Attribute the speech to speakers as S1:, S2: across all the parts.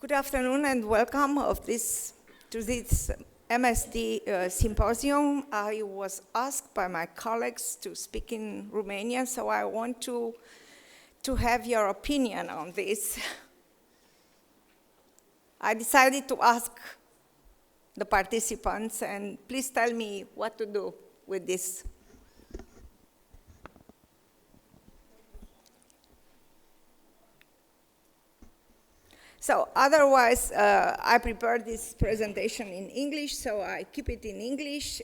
S1: Good afternoon and welcome to this MSD symposium. I was asked by my colleagues to speak in Romanian, so I want to have your opinion on this. I decided to ask the participants, and please tell me what to do with this. So otherwise, I prepared this presentation in English, so I keep it in English.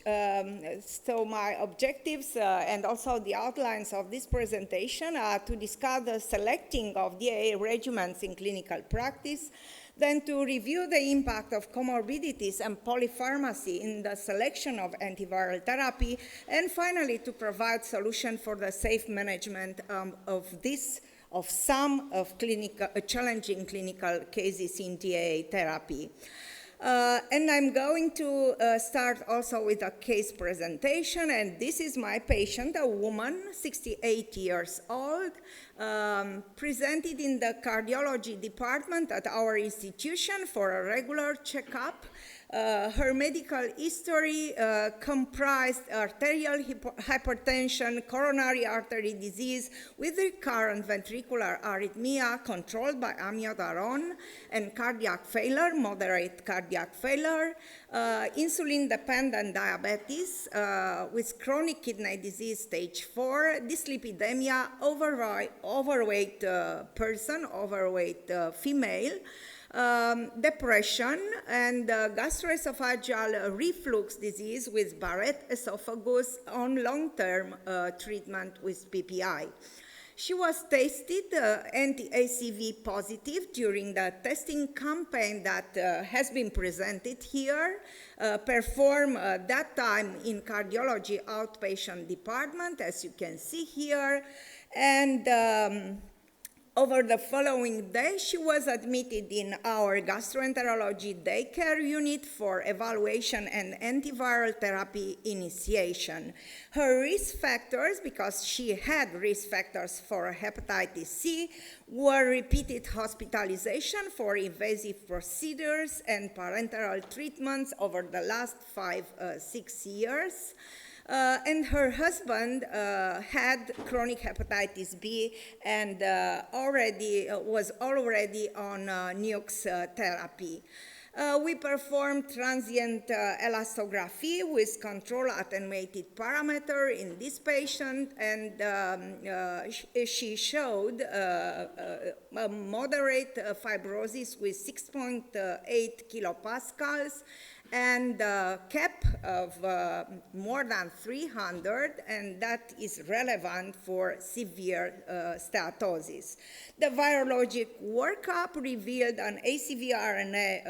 S1: So my objectives and also the outlines of this presentation are to discuss the selecting of DAA regimens in clinical practice, then to review the impact of comorbidities and polypharmacy in the selection of antiviral therapy, and finally to provide solution for the safe management of some challenging clinical cases in DAA therapy. And I'm going to start also with a case presentation, and this is my patient, a woman, 68 years old, presented in the cardiology department at our institution for a regular checkup. Her medical history comprised arterial hypertension, coronary artery disease with recurrent ventricular arrhythmia controlled by amiodarone, and cardiac failure, moderate cardiac failure, insulin-dependent diabetes with chronic kidney disease stage 4, dyslipidemia, overweight person, overweight female, depression, and gastroesophageal reflux disease with Barrett esophagus on long-term treatment with PPI. She was tested anti-ACV positive during the testing campaign that has been presented here, performed that time in cardiology outpatient department, as you can see here, and over the following day, she was admitted in our gastroenterology daycare unit for evaluation and antiviral therapy initiation. Her risk factors, because she had risk factors for hepatitis C, were repeated hospitalization for invasive procedures and parenteral treatments over the last 6 years. And her husband had chronic hepatitis B and was already on NUX therapy. We performed transient elastography with control attenuated parameter in this patient, and she showed a moderate fibrosis with 6.8 kilopascals and a cap of more than 300, and that is relevant for severe steatosis. The virologic workup revealed an ACV RNA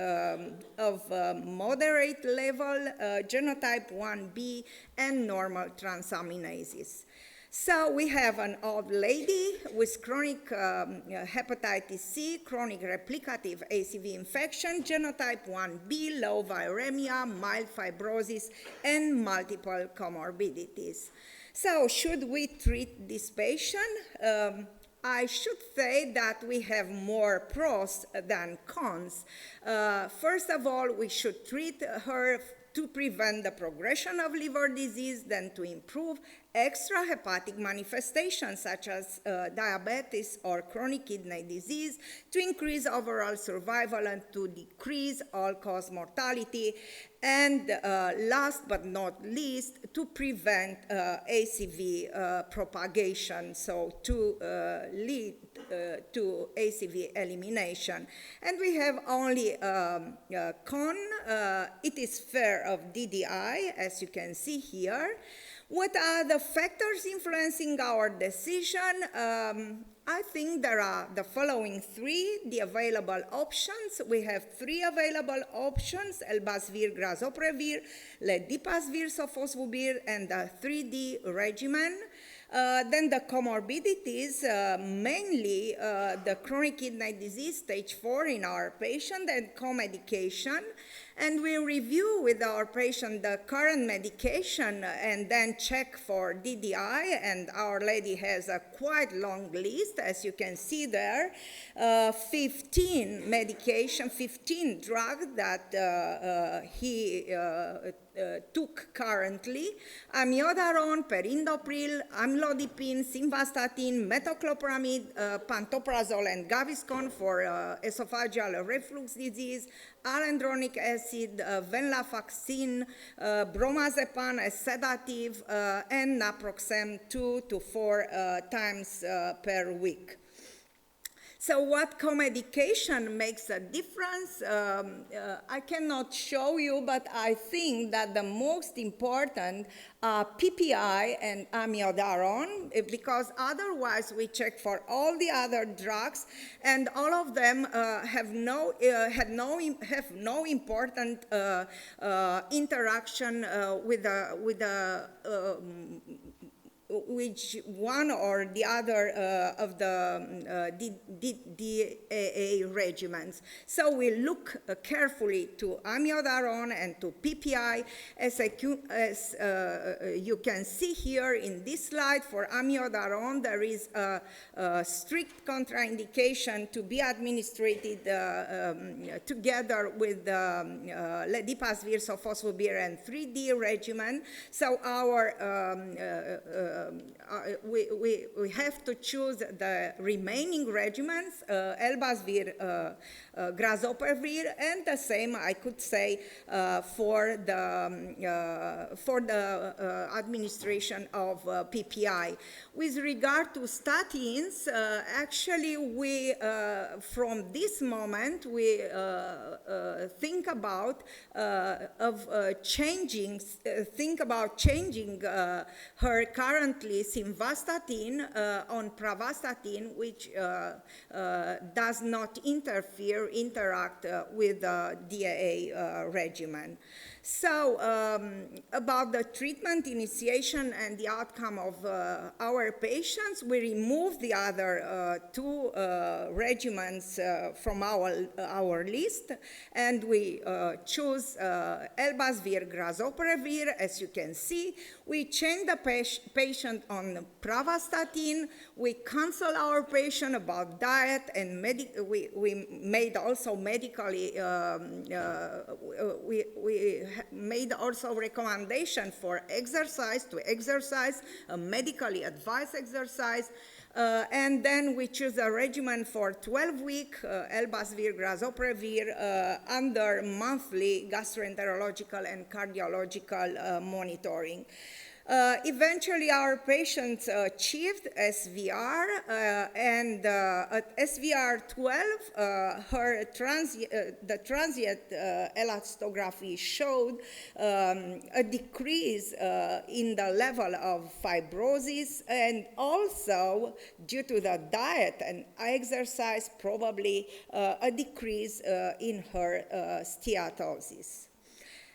S1: of moderate level, genotype 1b, and normal transaminases. So we have an old lady with chronic hepatitis C, chronic replicative ACV infection, genotype 1b, low viremia, mild fibrosis, and multiple comorbidities. So should we treat this patient? I should say that we have more pros than cons. First of all, we should treat her to prevent the progression of liver disease, then to improve extrahepatic manifestations such as diabetes or chronic kidney disease, to increase overall survival and to decrease all-cause mortality, and last but not least, to prevent ACV propagation, so to lead to ACV elimination. And we have only con. It is fair of DDI, as you can see here. What are the factors influencing our decision? I think there are the following three, the available options. We have three available options: elbasvir, grazoprevir, ledipasvir, sofosbuvir, and the 3D regimen. Then the comorbidities, mainly the chronic kidney disease stage 4 in our patient, and co-medication. And we review with our patient the current medication and then check for DDI, and Our Lady has a quite long list, as you can see there, 15 drugs that he took currently: amiodarone, perindopril, amlodipine, simvastatin, metoclopramide, pantoprazole, and Gaviscon for esophageal reflux disease, alendronic acid, venlafaxine, bromazepam as sedative, and naproxen 2 to 4 times per week. So what co-medication makes a difference? I cannot show you, but I think that the most important are PPI and amiodarone, because otherwise we check for all the other drugs, and all of them have no important interaction which one or the other of the DAA regimens. So we look carefully to amiodarone and to PPI. As you can see here in this slide, for amiodarone, there is a strict contraindication to be administered together with ledipasvir, sofosbuvir, and 3D regimen. So we have to choose the remaining regimens, elbasvir, grazoprevir, and the same, I could say, for the administration of PPI. With regard to statins, actually, we from this moment we think about changing her currently simvastatin on pravastatin, which does not interact with the DAA regimen. So about the treatment initiation and the outcome of our patients, we remove the other two regimens from our list, and we choose elbasvir, grazoprevir. As you can see, we change the patient on pravastatin. We counsel our patient about diet, and we made also medically we made also recommendation for exercise, a medically advised exercise, and then we choose a regimen for 12-week elbasvir, grazoprevir under monthly gastroenterological and cardiological monitoring. Eventually, our patients achieved SVR, and at SVR 12, the transient elastography showed a decrease in the level of fibrosis, and also, due to the diet and exercise, probably a decrease in her steatosis.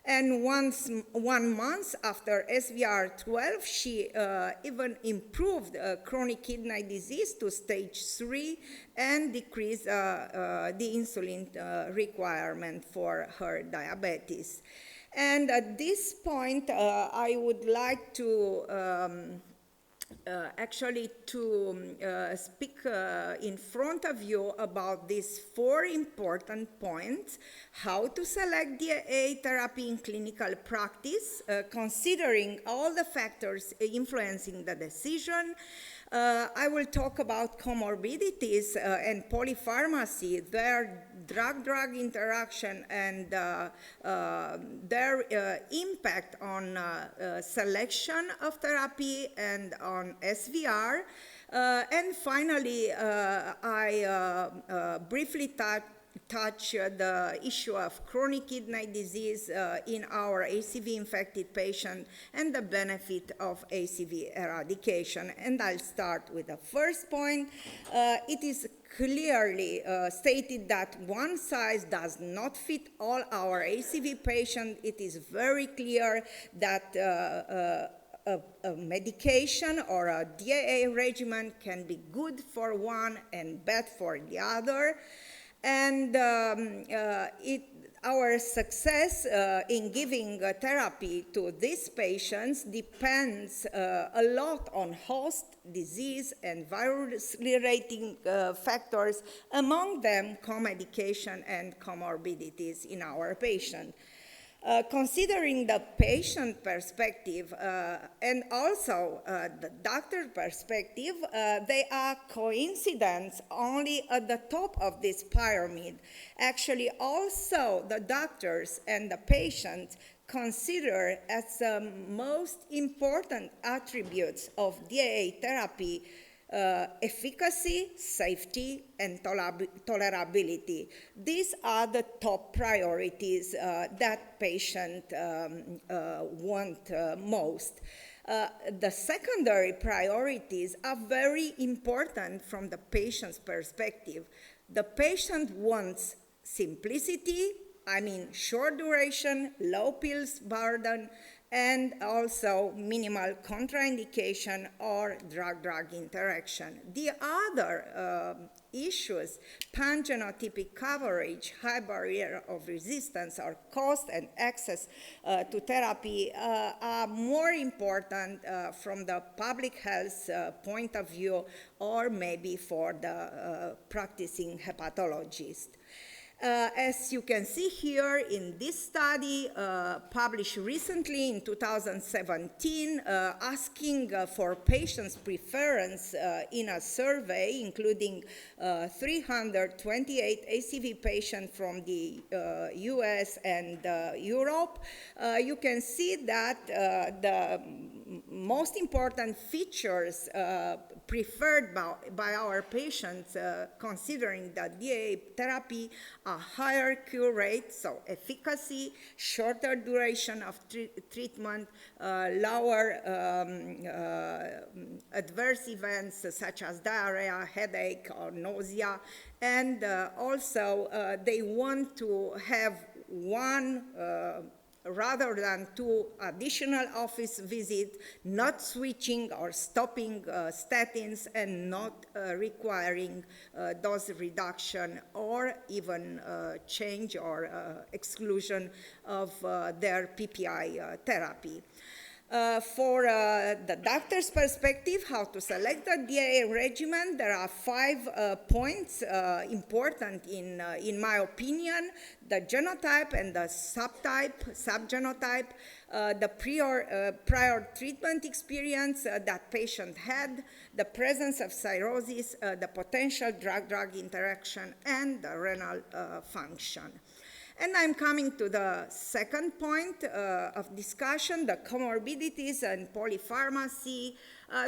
S1: And 1 month after SVR 12, she even improved chronic kidney disease to stage 3 and decreased the insulin requirement for her diabetes. And at this point, I would like to speak in front of you about these 4 important points: how to select DAA therapy in clinical practice, considering all the factors influencing the decision. I will talk about comorbidities and polypharmacy, their drug-drug interaction, and their impact on selection of therapy and on SVR. And finally, I briefly touch the issue of chronic kidney disease in our ACV-infected patient and the benefit of ACV eradication. And I'll start with the first point. It is clearly stated that one size does not fit all our ACV patients. It is very clear that a medication or a DAA regimen can be good for one and bad for the other. And Our success in giving therapy to these patients depends a lot on host, disease, and virus-related factors, among them co-medication and comorbidities in our patient. Considering the patient perspective and also the doctor perspective, they are coincidence only at the top of this pyramid. Actually, also the doctors and the patients consider as the most important attributes of DAA therapy efficacy, safety, and tolerability. These are the top priorities that patients want most. The secondary priorities are very important from the patient's perspective. The patient wants simplicity, I mean short duration, low pills burden, and also minimal contraindication or drug-drug interaction. The other issues, pangenotypic coverage, high barrier of resistance, or cost and access to therapy are more important from the public health point of view, or maybe for the practicing hepatologist. As you can see here in this study published recently in 2017, asking for patients' preference in a survey including 328 ACV patients from the US and Europe, you can see that the most important features preferred by our patients considering that DAA therapy a higher cure rate, so efficacy, shorter duration of treatment, lower adverse events such as diarrhea, headache, or nausea, and also they want to have one rather than 2 additional office visits, not switching or stopping statins, and not requiring dose reduction or even change or exclusion of their PPI therapy. For the doctor's perspective, how to select the DAA regimen, there are 5 points important in my opinion: the genotype and the subgenotype, the prior treatment experience that patient had, the presence of cirrhosis, the potential drug-drug interaction, and the renal function. And I'm coming to the second point of discussion, the comorbidities and polypharmacy.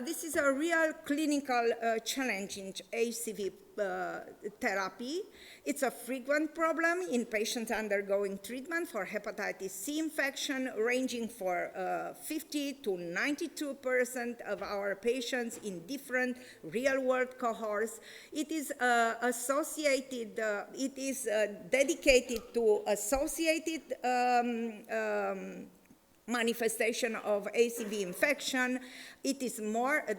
S1: This is a real clinical challenge in HCV therapy. It's a frequent problem in patients undergoing treatment for hepatitis C infection, ranging for 50 to 92% of our patients in different real-world cohorts. It is associated, it is dedicated to associated manifestation of ACV infection. It is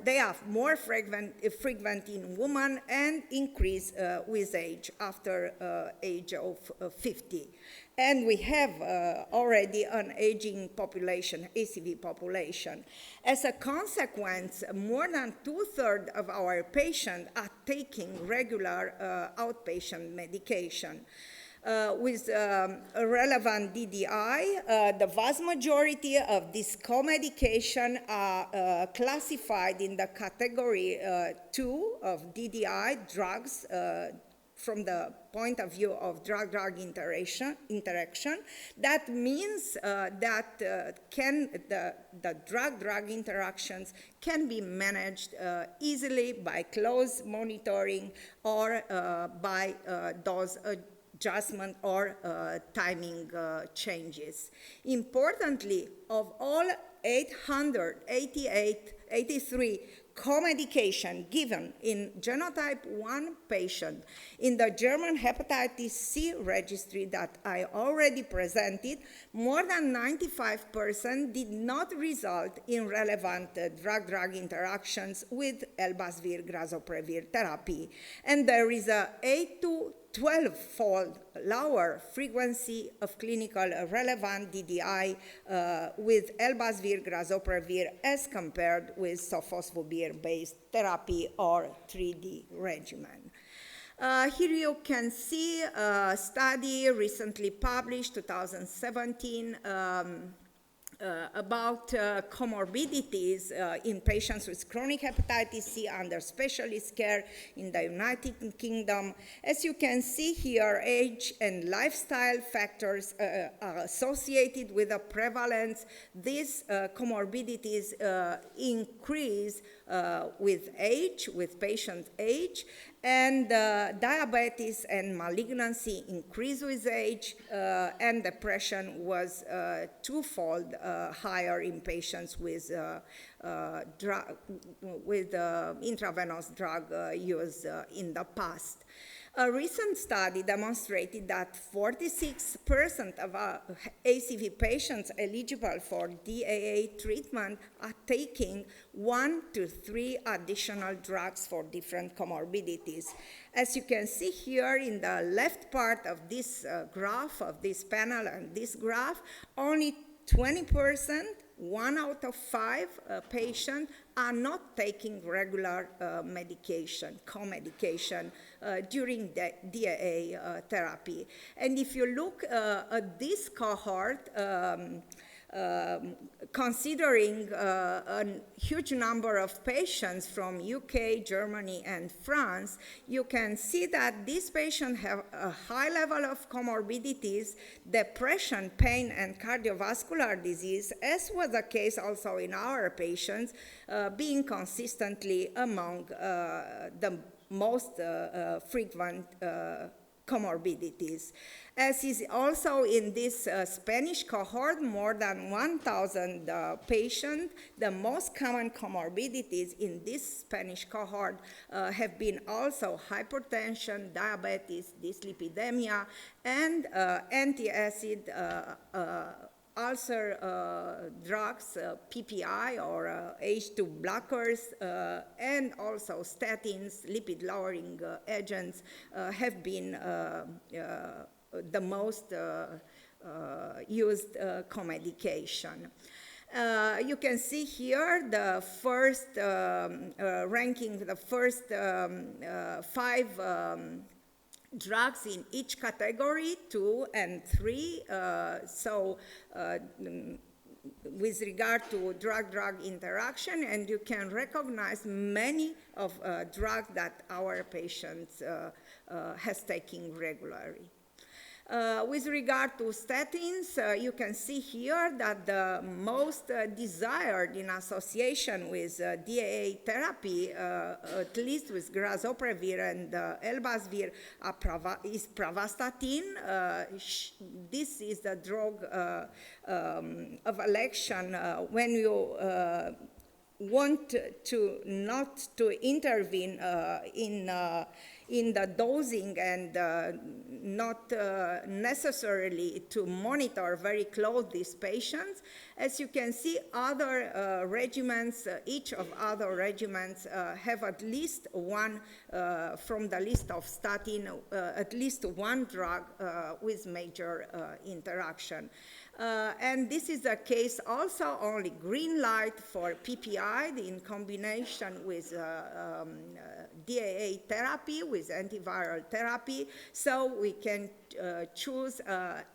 S1: they are more frequent in women and increase with age after age of 50. And we have already an aging population, ACV population. As a consequence, more than 2/3 of our patients are taking regular outpatient medication. With relevant DDI, the vast majority of these co-medication are classified in the category 2 of DDI drugs from the point of view of drug-drug interaction. That means that the drug-drug interactions can be managed easily by close monitoring or by dose adjustment or timing changes. Importantly, of all 883 co-medication given in genotype 1 patient in the German hepatitis C registry that I already presented, more than 95% did not result in relevant drug-drug interactions with elbasvir-grazoprevir therapy. And there is a 8 to 12-fold lower frequency of clinical relevant DDI with elbasvir, grazoprevir as compared with sofosbuvir-based therapy or 3D regimen. Here you can see a study recently published, 2017, about comorbidities in patients with chronic hepatitis C under specialist care in the United Kingdom. As you can see here, age and lifestyle factors are associated with the prevalence. These comorbidities increase with age, with patient age, and diabetes and malignancy increase with age, and depression was twofold higher in patients with intravenous drug use in the past. A recent study demonstrated that 46% of ACV patients eligible for DAA treatment are taking 1 to 3 additional drugs for different comorbidities. As you can see here in the left part of this graph, of this panel and this graph, only 20%, 1 out of 5 patients are not taking regular medication, co-medication during the DAA therapy. And if you look at this cohort, considering a huge number of patients from UK, Germany, and France, you can see that these patients have a high level of comorbidities, depression, pain, and cardiovascular disease, as was the case also in our patients, being consistently among the most frequent comorbidities. As is also in this Spanish cohort, more than 1,000 patients, the most common comorbidities in this Spanish cohort have been also hypertension, diabetes, dyslipidemia, and anti-acid ulcer drugs, PPI or H2 blockers, and also statins, lipid-lowering agents have been the most used co-medication. You can see here the first ranking, the first 5 drugs in each category, 2 and 3. With regard to drug-drug interaction, and you can recognize many of drugs that our patients has taken regularly. With regard to statins, you can see here that the most desired in association with DAA therapy, at least with grazoprevir and elbasvir, is pravastatin. This is the drug of election when you want to not to intervene in the dosing and not necessarily to monitor very close these patients. As you can see, other regimens, each of other regimens have at least one from the list of statin, at least one drug with major interaction. And this is the case also only green light for PPI in combination with DAA therapy, with antiviral therapy. So we can choose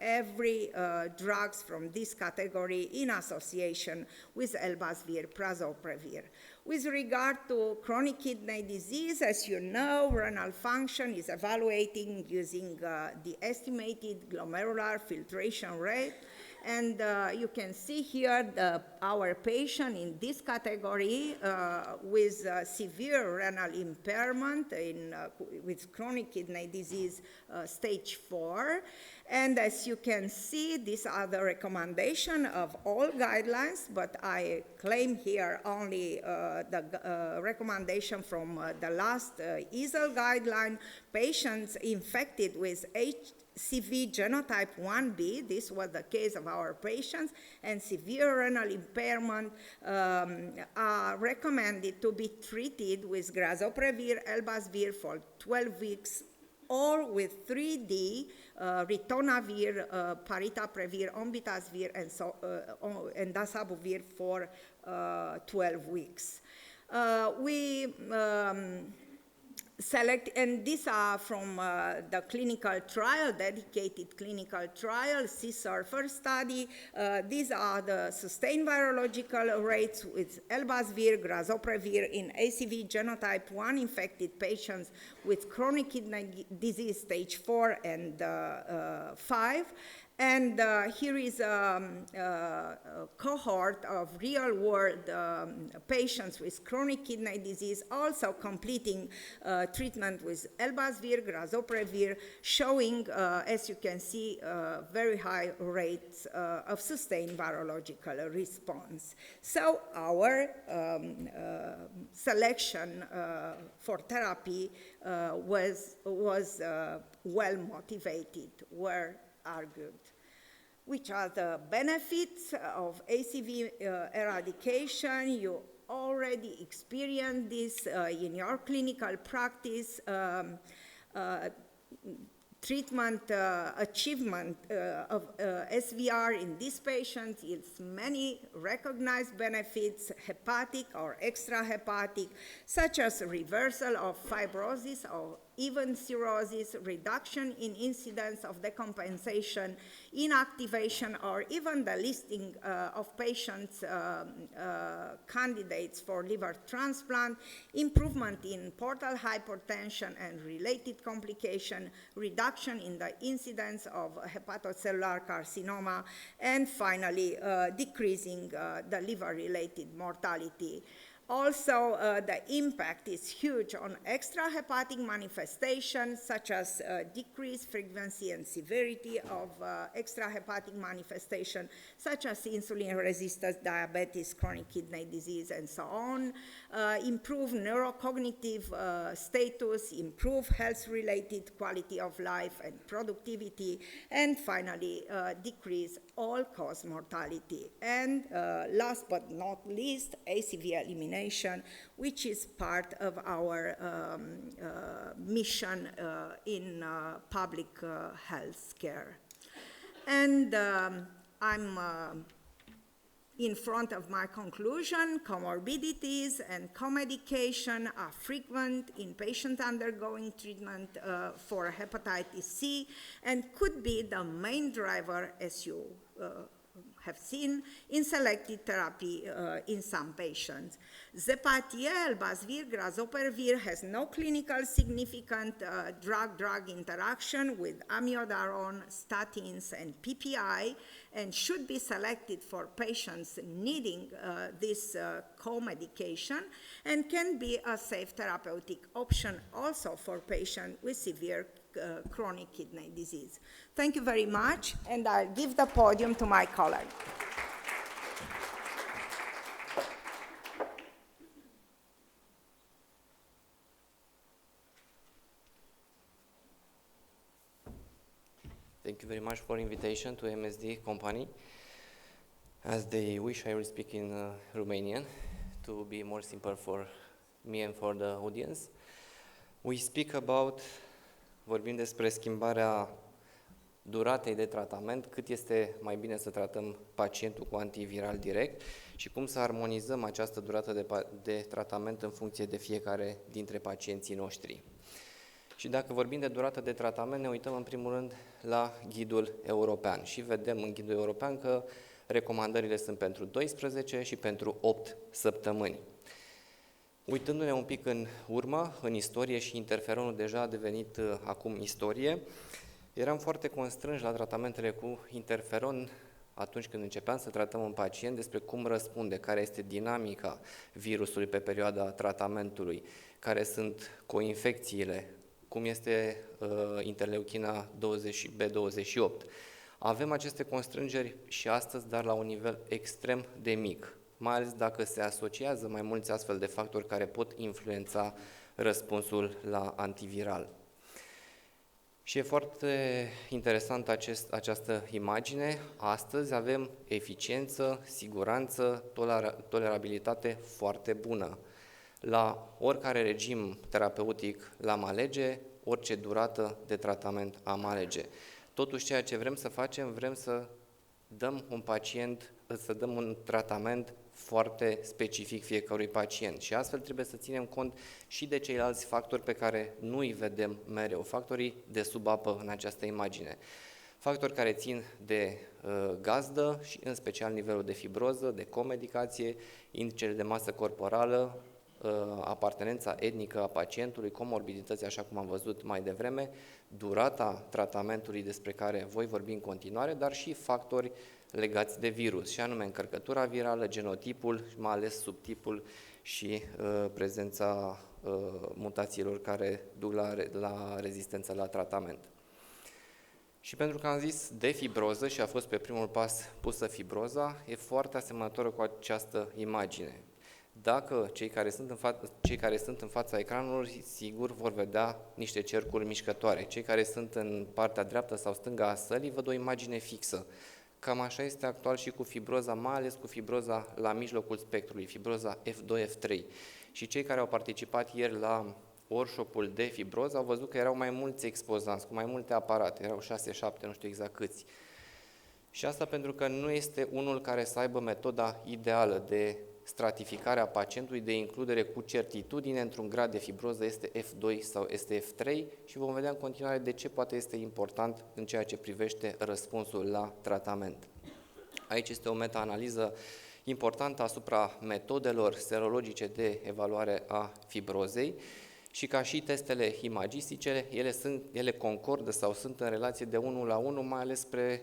S1: every drugs from this category in association with elbasvir, prazoprevir. With regard to chronic kidney disease, as you know, renal function is evaluating using the estimated glomerular filtration rate. And you can see here our patient in this category with severe renal impairment with chronic kidney disease stage 4. And as you can see, these are the recommendation of all guidelines, but I claim here only the recommendation from the last EASL guideline. Patients infected with HCV genotype 1b, this was the case of our patients, and severe renal impairment are recommended to be treated with grazoprevir, elbasvir for 12 weeks or with 3D, ritonavir, paritaprevir, onbitazvir, and dasabuvir for 12 weeks. We select, and these are from the clinical trial, dedicated clinical trial, C-SURFER study. These are the sustained virological rates with elbasvir, grazoprevir in ACV genotype 1 infected patients with chronic kidney disease stage 4 and 5. And here is a cohort of real-world patients with chronic kidney disease also completing treatment with elbasvir, grazoprevir, showing, as you can see, very high rates of sustained virological response. So our selection for therapy was well motivated, were argued. Which are the benefits of ACV eradication? You already experienced this in your clinical practice. Treatment achievement of SVR in these patients yields many recognized benefits, hepatic or extrahepatic, such as reversal of fibrosis or even cirrhosis, reduction in incidence of decompensation, inactivation, or even the listing of patients candidates for liver transplant, improvement in portal hypertension and related complication, reduction in the incidence of hepatocellular carcinoma, and finally decreasing the liver-related mortality. Also, the impact is huge on extrahepatic manifestations, such as decreased frequency and severity of extrahepatic manifestation, such as insulin resistance, diabetes, chronic kidney disease, and so on. Improve neurocognitive status, improve health-related quality of life and productivity, and finally, decrease all-cause mortality. And last but not least, ACV elimination, which is part of our mission in public health care. And I'm in front of my conclusion. Comorbidities and co-medication are frequent in patients undergoing treatment for hepatitis C and could be the main driver, as you have seen, in selected therapy in some patients. Zepatier, elbasvir, grazoprevir has no clinical significant drug-drug interaction with amiodarone, statins, and PPI, and should be selected for patients needing this co-medication, and can be a safe therapeutic option also for patients with severe chronic kidney disease. Thank you very much, and I'll give the podium to my colleague.
S2: Thank you very much for invitation to MSD company. As they wish, I will speak in Romanian to be more simple for me and for the audience. We speak about, vorbim despre schimbarea duratei de tratament, cât este mai bine să tratăm pacientul cu antiviral direct și cum să armonizăm această durată de tratament în funcție de fiecare dintre pacienții noștri. Și dacă vorbim de durată de tratament, ne uităm în primul rând la ghidul european și vedem în ghidul european că recomandările sunt pentru 12 și pentru 8 săptămâni. Uitându-ne un pic în urmă, în istorie, și interferonul deja a devenit acum istorie, eram foarte constrânși la tratamentele cu interferon atunci când începeam să tratăm un pacient despre cum răspunde, care este dinamica virusului pe perioada tratamentului, care sunt coinfecțiile, cum este interleuchina B28. Avem aceste constrângeri și astăzi, dar la un nivel extrem de mic, mai ales dacă se asociază mai mulți astfel de factori care pot influența răspunsul la antiviral. Și e foarte interesant această imagine. Astăzi avem eficiență, siguranță, tolerabilitate foarte bună. La oricare regim terapeutic l-am alege, orice durată de tratament am alege. Totuși, ceea ce vrem să facem, vrem să dăm un tratament foarte specific fiecărui pacient și astfel trebuie să ținem cont și de ceilalți factori pe care nu îi vedem mereu, factorii de sub apă în această imagine. Factori care țin de gazdă și în special nivelul de fibroză, de comedicație, indicele de masă corporală, apartenența etnică a pacientului, comorbidități, așa cum am văzut mai devreme, durata tratamentului despre care voi vorbi în continuare, dar și factori legați de virus, și anume încărcătura virală, genotipul, mai ales subtipul și prezența mutațiilor care duc la rezistență la tratament. Și pentru că am zis de fibroză și a fost pe primul pas pusă fibroza, e foarte asemănătoră cu această imagine. Dacă cei care sunt în fața ecranului, sigur vor vedea niște cercuri mișcătoare. Cei care sunt în partea dreaptă sau stângă a sălii văd o imagine fixă. Cam așa este actual și cu fibroza, mai ales cu fibroza la mijlocul spectrului, fibroza F2, F3. Și cei care au participat ieri la workshop-ul de fibroză au văzut că erau mai mulți expozanți, cu mai multe aparate, erau 6-7, nu știu exact câți. Și asta pentru că nu este unul care să aibă metoda ideală de stratificare a pacientului, de includere cu certitudine într-un grad de fibroză, este F2 sau este F3 și vom vedea în continuare de ce poate este important în ceea ce privește răspunsul la tratament. Aici este o meta-analiză importantă asupra metodelor serologice de evaluare a fibrozei și ca și testele imagistice, ele concordă sau sunt în relație de 1 la 1, mai ales spre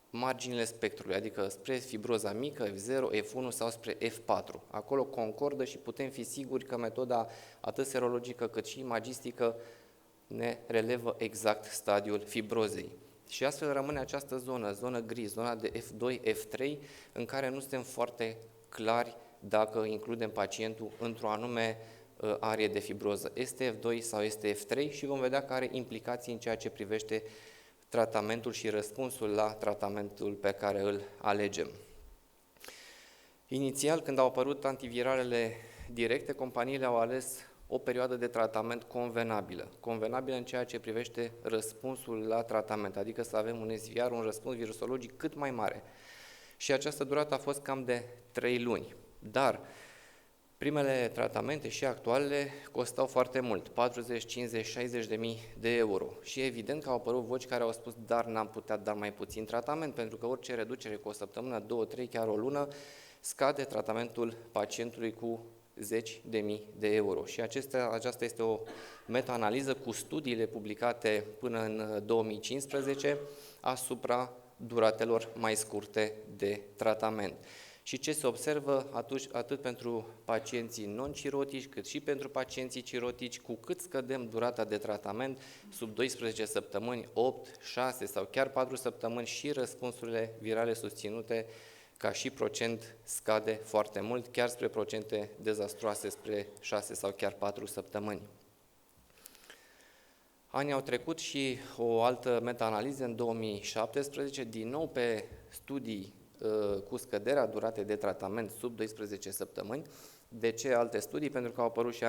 S2: marginile spectrului, adică spre fibroza mică, F0, F1 sau spre F4. Acolo concordă și putem fi siguri că metoda atât serologică cât și imagistică ne relevă exact stadiul fibrozei. Și astfel rămâne această zonă gri, zona de F2, F3, în care nu suntem foarte clari dacă includem pacientul într-o anume arie de fibroză. Este F2 sau este F3 și vom vedea că are implicații în ceea ce privește tratamentul și răspunsul la tratamentul pe care îl alegem. Inițial, când au apărut antiviralele directe, companiile au ales o perioadă de tratament convenabilă. Convenabilă în ceea ce privește răspunsul la tratament, adică să avem un SVR, un răspuns virusologic cât mai mare. Și această durată a fost cam de 3 luni. Dar primele tratamente și actualele costau foarte mult, 40, 50, 60 de mii de euro. Și evident că au apărut voci care au spus, dar n-am putea da mai puțin tratament, pentru că orice reducere cu o săptămână, 2, 3, chiar o lună, scade tratamentul pacientului cu zeci de mii de euro. Și aceasta este o meta-analiză cu studiile publicate până în 2015 asupra duratelor mai scurte de tratament. Și ce se observă atât pentru pacienții non-cirotici, cât și pentru pacienții cirotici, cu cât scădem durata de tratament, sub 12 săptămâni, 8, 6 sau chiar 4 săptămâni și răspunsurile virale susținute ca și procent scade foarte mult, chiar spre procente dezastroase, spre 6 sau chiar 4 săptămâni. Anii au trecut și o altă meta-analiză în 2017, din nou pe studii cu scăderea duratei de tratament sub 12 săptămâni. De ce alte studii? Pentru că au apărut și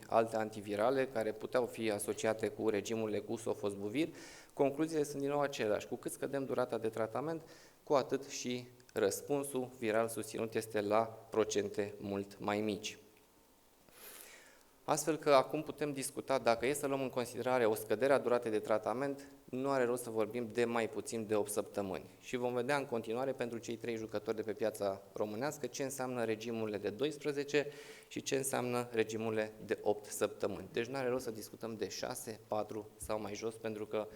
S2: alte antivirale care puteau fi asociate cu regimurile cu sofosbuvir. Concluziile sunt din nou aceleași. Cu cât scădem durata de tratament, cu atât și răspunsul viral susținut este la procente mult mai mici. Astfel că acum putem discuta, dacă e să luăm în considerare o scădere a duratei de tratament, nu are rost să vorbim de mai puțin de 8 săptămâni. Și vom vedea în continuare pentru cei 3 jucători de pe piața românească ce înseamnă regimurile de 12 și ce înseamnă regimurile de 8 săptămâni. Deci nu are rost să discutăm de 6, 4 sau mai jos, pentru că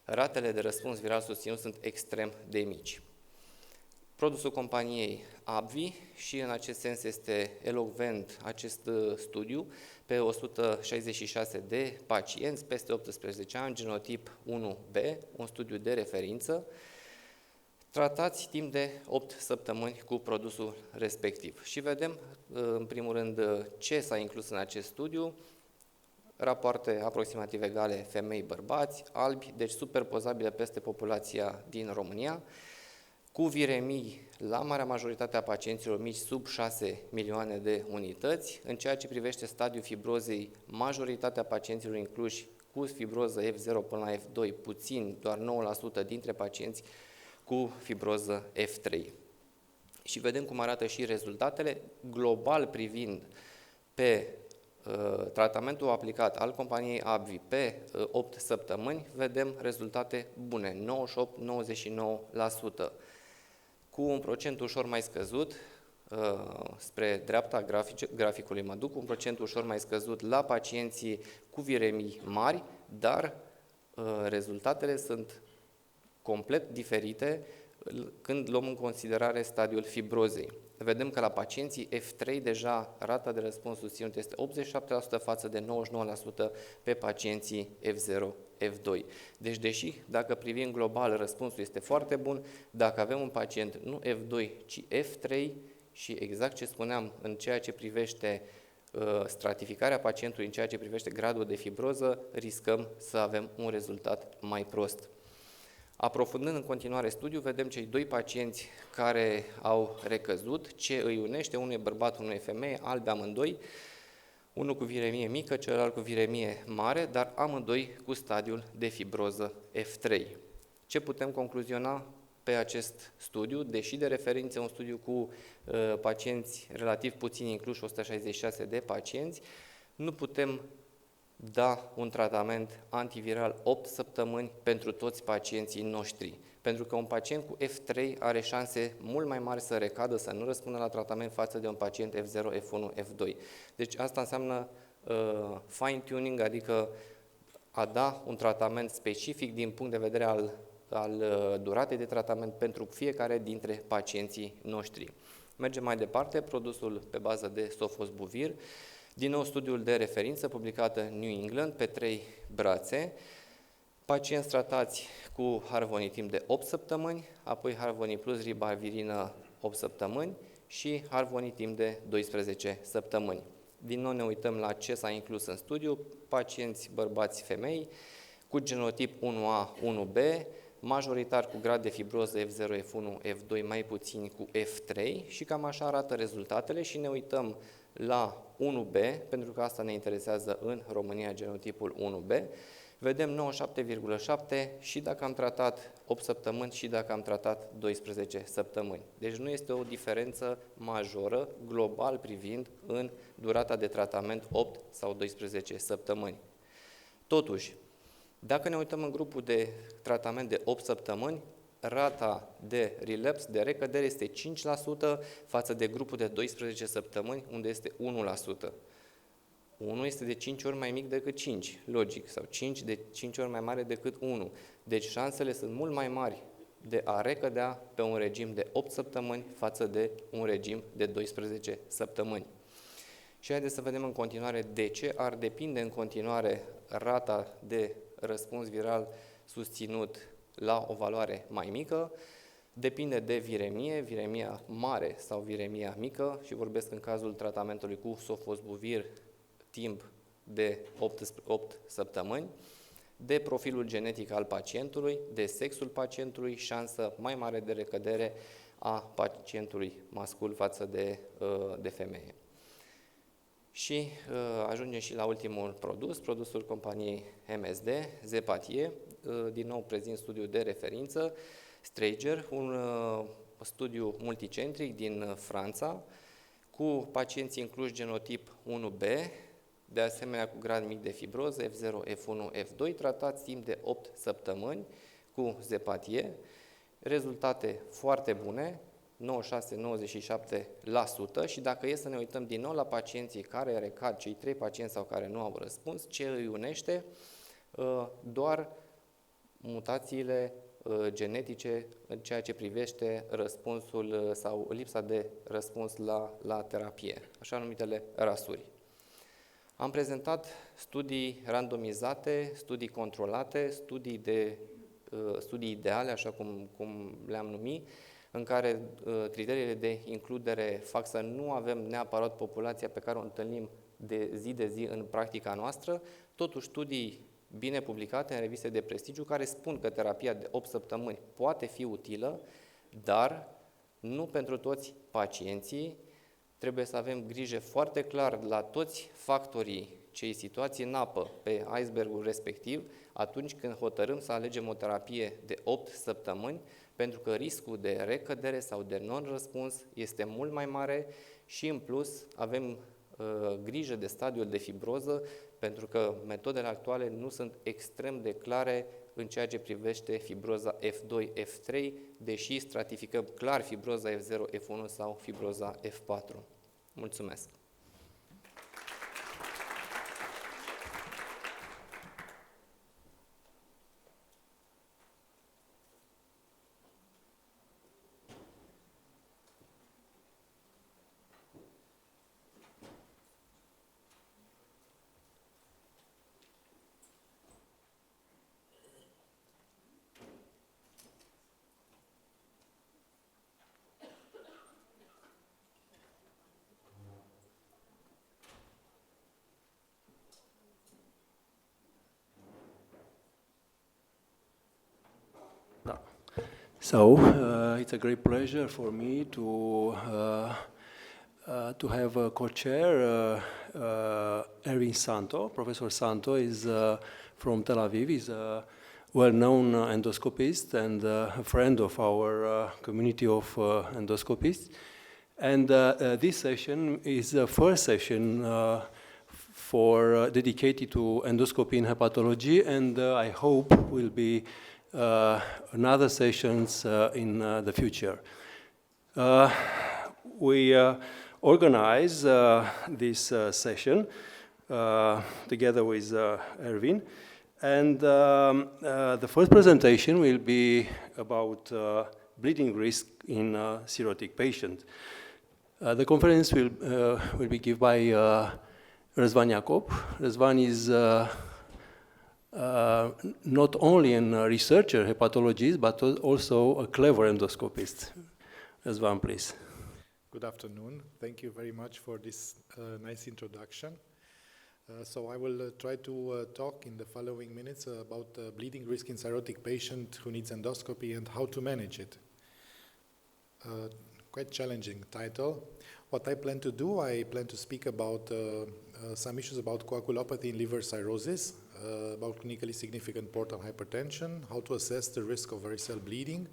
S2: ratele de răspuns viral susținut sunt extrem de mici. Produsul companiei AbbVie și în acest sens este elocvent acest studiu pe 166 de pacienți peste 18 ani, genotip 1B, un studiu de referință, tratați timp de 8 săptămâni cu produsul respectiv. Și vedem, în primul rând, ce s-a inclus în acest studiu: rapoarte aproximativ egale femei-bărbați, albi, deci superpozabile peste populația din România, cu viremii la marea majoritate a pacienților mici sub 6 milioane de unități. În ceea ce privește stadiul fibrozei, majoritatea pacienților incluși cu fibroză F0 până la F2, puțin, doar 9% dintre pacienți cu fibroză F3. Și vedem cum arată și rezultatele, global privind pe tratamentul aplicat al companiei AbbVie pe 8 săptămâni, vedem rezultate bune, 98-99%. Cu un procent ușor mai scăzut, spre dreapta graficului mă duc, un procent ușor mai scăzut la pacienții cu viremii mari, dar rezultatele sunt complet diferite când luăm în considerare stadiul fibrozei. Vedem că la pacienții F3 deja rata de răspuns susținut este 87% față de 99% pe pacienții F0, F2. Deci, deși dacă privim global răspunsul este foarte bun, dacă avem un pacient nu F2, ci F3 și exact ce spuneam în ceea ce privește stratificarea pacientului, în ceea ce privește gradul de fibroză, riscăm să avem un rezultat mai prost. Aprofundând în continuare studiul, vedem cei doi pacienți care au recăzut, ce îi unește, unul e bărbat, unul e femeie, albi amândoi, unul cu viremie mică, celălalt cu viremie mare, dar amândoi cu stadiul de fibroză F3. Ce putem concluziona pe acest studiu? Deși de referință un studiu cu pacienți relativ puțini incluși, 166 de pacienți, nu putem da un tratament antiviral 8 săptămâni pentru toți pacienții noștri. Pentru că un pacient cu F3 are șanse mult mai mari să recadă, să nu răspundă la tratament față de un pacient F0, F1, F2. Deci asta înseamnă fine-tuning, adică a da un tratament specific din punct de vedere al duratei de tratament pentru fiecare dintre pacienții noștri. Mergem mai departe, produsul pe bază de sofosbuvir. Din nou, studiul de referință publicat în New England pe 3 brațe, pacienți tratați cu Harvoni timp de 8 săptămâni, apoi Harvoni plus ribavirină 8 săptămâni și Harvoni timp de 12 săptămâni. Din nou ne uităm la ce s-a inclus în studiu, pacienți bărbați femei cu genotip 1A, 1B, majoritar cu grad de fibroză F0, F1, F2, mai puțini cu F3 și cam așa arată rezultatele și ne uităm la 1B, pentru că asta ne interesează în România, genotipul 1B, vedem 97,7 și dacă am tratat 8 săptămâni și dacă am tratat 12 săptămâni. Deci nu este o diferență majoră, global privind, în durata de tratament 8 sau 12 săptămâni. Totuși, dacă ne uităm în grupul de tratament de 8 săptămâni, rata de relapse, de recădere, este 5% față de grupul de 12 săptămâni, unde este 1%. 1 este de 5 ori mai mic decât 5, logic, sau 5 de 5 ori mai mare decât 1. Deci șansele sunt mult mai mari de a recădea pe un regim de 8 săptămâni față de un regim de 12 săptămâni. Și haideți să vedem în continuare de ce ar depinde în continuare rata de răspuns viral susținut la o valoare mai mică, depinde de viremie, viremia mare sau viremia mică și vorbesc în cazul tratamentului cu sofosbuvir timp de 8 săptămâni, de profilul genetic al pacientului, de sexul pacientului, șansă mai mare de recădere a pacientului mascul față de femeie. Și ajungem și la ultimul produs, produsul companiei MSD, Zepatie, din nou prezint studiul de referință, Strager, un studiu multicentric din Franța, cu pacienți incluși genotip 1B, de asemenea cu grad mic de fibroză, F0, F1, F2, tratați timp de 8 săptămâni cu Zepatie, rezultate foarte bune, 96-97% și dacă e să ne uităm din nou la pacienții care recad, cei 3 pacienți sau care nu au răspuns, ce îi unește? Doar mutațiile genetice în ceea ce privește răspunsul sau lipsa de răspuns la terapie, așa numitele rasuri. Am prezentat studii randomizate, studii controlate, studii ideale, așa cum le-am numit, în care criteriile de includere fac să nu avem neapărat populația pe care o întâlnim de zi în practica noastră, totuși studii bine publicate în reviste de prestigiu care spun că terapia de 8 săptămâni poate fi utilă, dar nu pentru toți pacienții. Trebuie să avem grijă foarte clar la toți factorii ce e situație în apă pe icebergul respectiv atunci când hotărâm să alegem o terapie de 8 săptămâni, pentru că riscul de recădere sau de non-răspuns este mult mai mare și în plus avem grijă de stadiul de fibroză, pentru că metodele actuale nu sunt extrem de clare în ceea ce privește fibroza F2, F3, deși stratificăm clar fibroza F0, F1 sau fibroza F4. Mulțumesc!
S3: So it's a great pleasure for me to have a co-chair, Erwin Santo. Professor Santo is from Tel Aviv. He's a well-known endoscopist and a friend of our community of endoscopists. And this session is the first session dedicated to endoscopy in hepatology, and I hope will be another sessions in the future. We organize this session together with Erwin, and the first presentation will be about bleeding risk in cirrhotic patients. The conference will be given by Răzvan Jacob. Răzvan is not only a researcher, hepatologist, but also a clever endoscopist. Răzvan, please.
S4: Good afternoon. Thank you very much for this nice introduction. So I will try to talk in the following minutes about bleeding risk in cirrhotic patient who needs endoscopy and how to manage it. Quite challenging title. What I plan to do, I plan to speak about some issues about coagulopathy in liver cirrhosis, about clinically significant portal hypertension, how to assess the risk of variceal bleeding,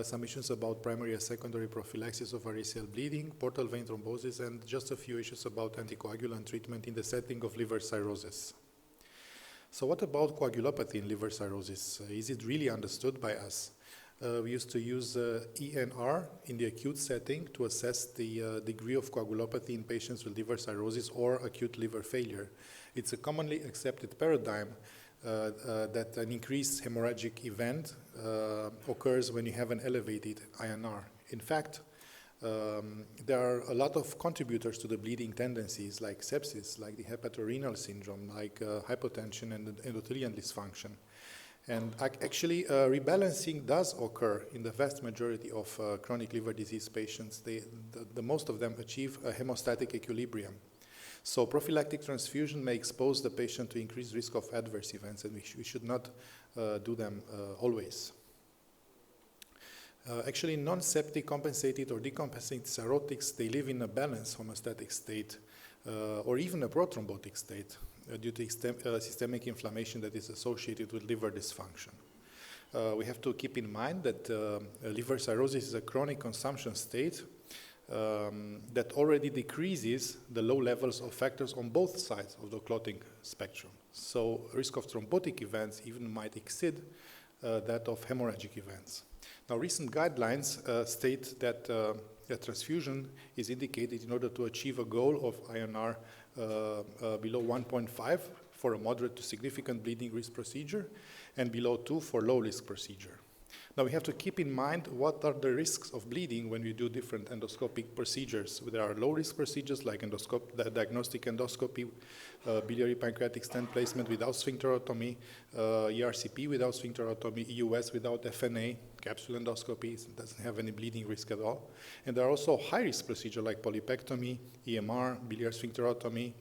S4: some issues about primary and secondary prophylaxis of variceal bleeding, portal vein thrombosis, and just a few issues about anticoagulant treatment in the setting of liver cirrhosis. So what about coagulopathy in liver cirrhosis? Is it really understood by us? We used to use ENR in the acute setting to assess the degree of coagulopathy in patients with liver cirrhosis or acute liver failure. It's a commonly accepted paradigm that an increased hemorrhagic event occurs when you have an elevated INR. In fact, there are a lot of contributors to the bleeding tendencies like sepsis, like the hepatorenal syndrome, like hypotension and endothelial dysfunction. And actually, rebalancing does occur in the vast majority of chronic liver disease patients. The most of them achieve a hemostatic equilibrium. So prophylactic transfusion may expose the patient to increased risk of adverse events, and we should not do them always. Actually, non-septic, compensated, or decompensated cirrhotics, they live in a balanced homeostatic state, or even a prothrombotic state, due to systemic inflammation that is associated with liver dysfunction. We have to keep in mind that liver cirrhosis is a chronic consumption state that already decreases the low levels of factors on both sides of the clotting spectrum. So risk of thrombotic events even might exceed that of hemorrhagic events. Now, recent guidelines state that transfusion is indicated in order to achieve a goal of INR below 1.5 for a moderate to significant bleeding risk procedure and below 2 for low risk procedure. Now we have to keep in mind what are the risks of bleeding when we do different endoscopic procedures. There are low risk procedures like diagnostic endoscopy, biliary pancreatic stent placement without sphincterotomy, ERCP without sphincterotomy, EUS without FNA, capsule endoscopy doesn't have any bleeding risk at all. And there are also high risk procedures like polypectomy, EMR, biliary sphincterotomy,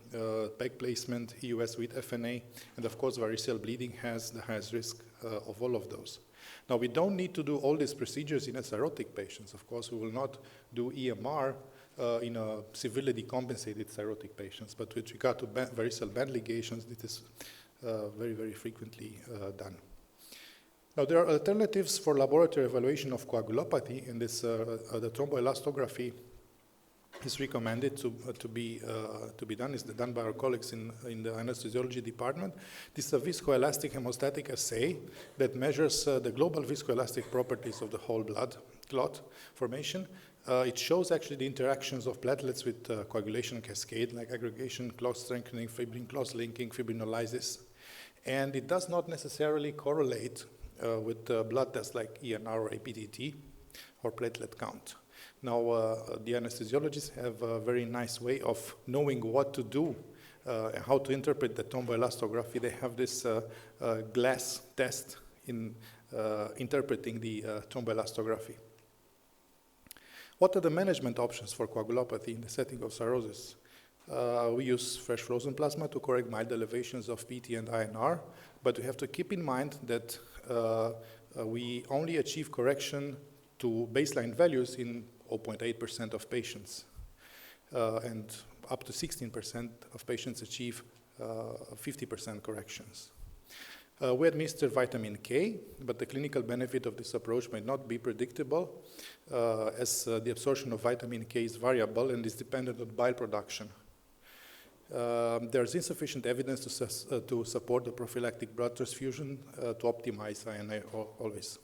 S4: peg placement, EUS with FNA, and of course variceal bleeding has the highest risk of all of those. Now, we don't need to do all these procedures in cirrhotic patients. Of course, we will not do EMR in a severely decompensated cirrhotic patients. But with regard to varicose band ligations, this is very, very frequently done. Now, there are alternatives for laboratory evaluation of coagulopathy, and this, the thromboelastography is recommended to be done. It's done by our colleagues in the anesthesiology department. This is a viscoelastic hemostatic assay that measures the global viscoelastic properties of the whole blood clot formation. It shows actually the interactions of platelets with coagulation cascade, like aggregation, clot strengthening, fibrin cross-linking, fibrinolysis. And it does not necessarily correlate with blood tests like ENR or APTT or platelet count. Now, the anesthesiologists have a very nice way of knowing what to do, how to interpret the thromboelastography. They have this glass test in interpreting the thromboelastography. What are the management options for coagulopathy in the setting of cirrhosis? We use fresh frozen plasma to correct mild elevations of PT and INR, but we have to keep in mind that we only achieve correction to baseline values in 0.8% of patients, and up to 16% of patients achieve 50% corrections. We administer vitamin K, but the clinical benefit of this approach may not be predictable, as the absorption of vitamin K is variable and is dependent on bile production. There is insufficient evidence to support the prophylactic blood transfusion to optimize INA always.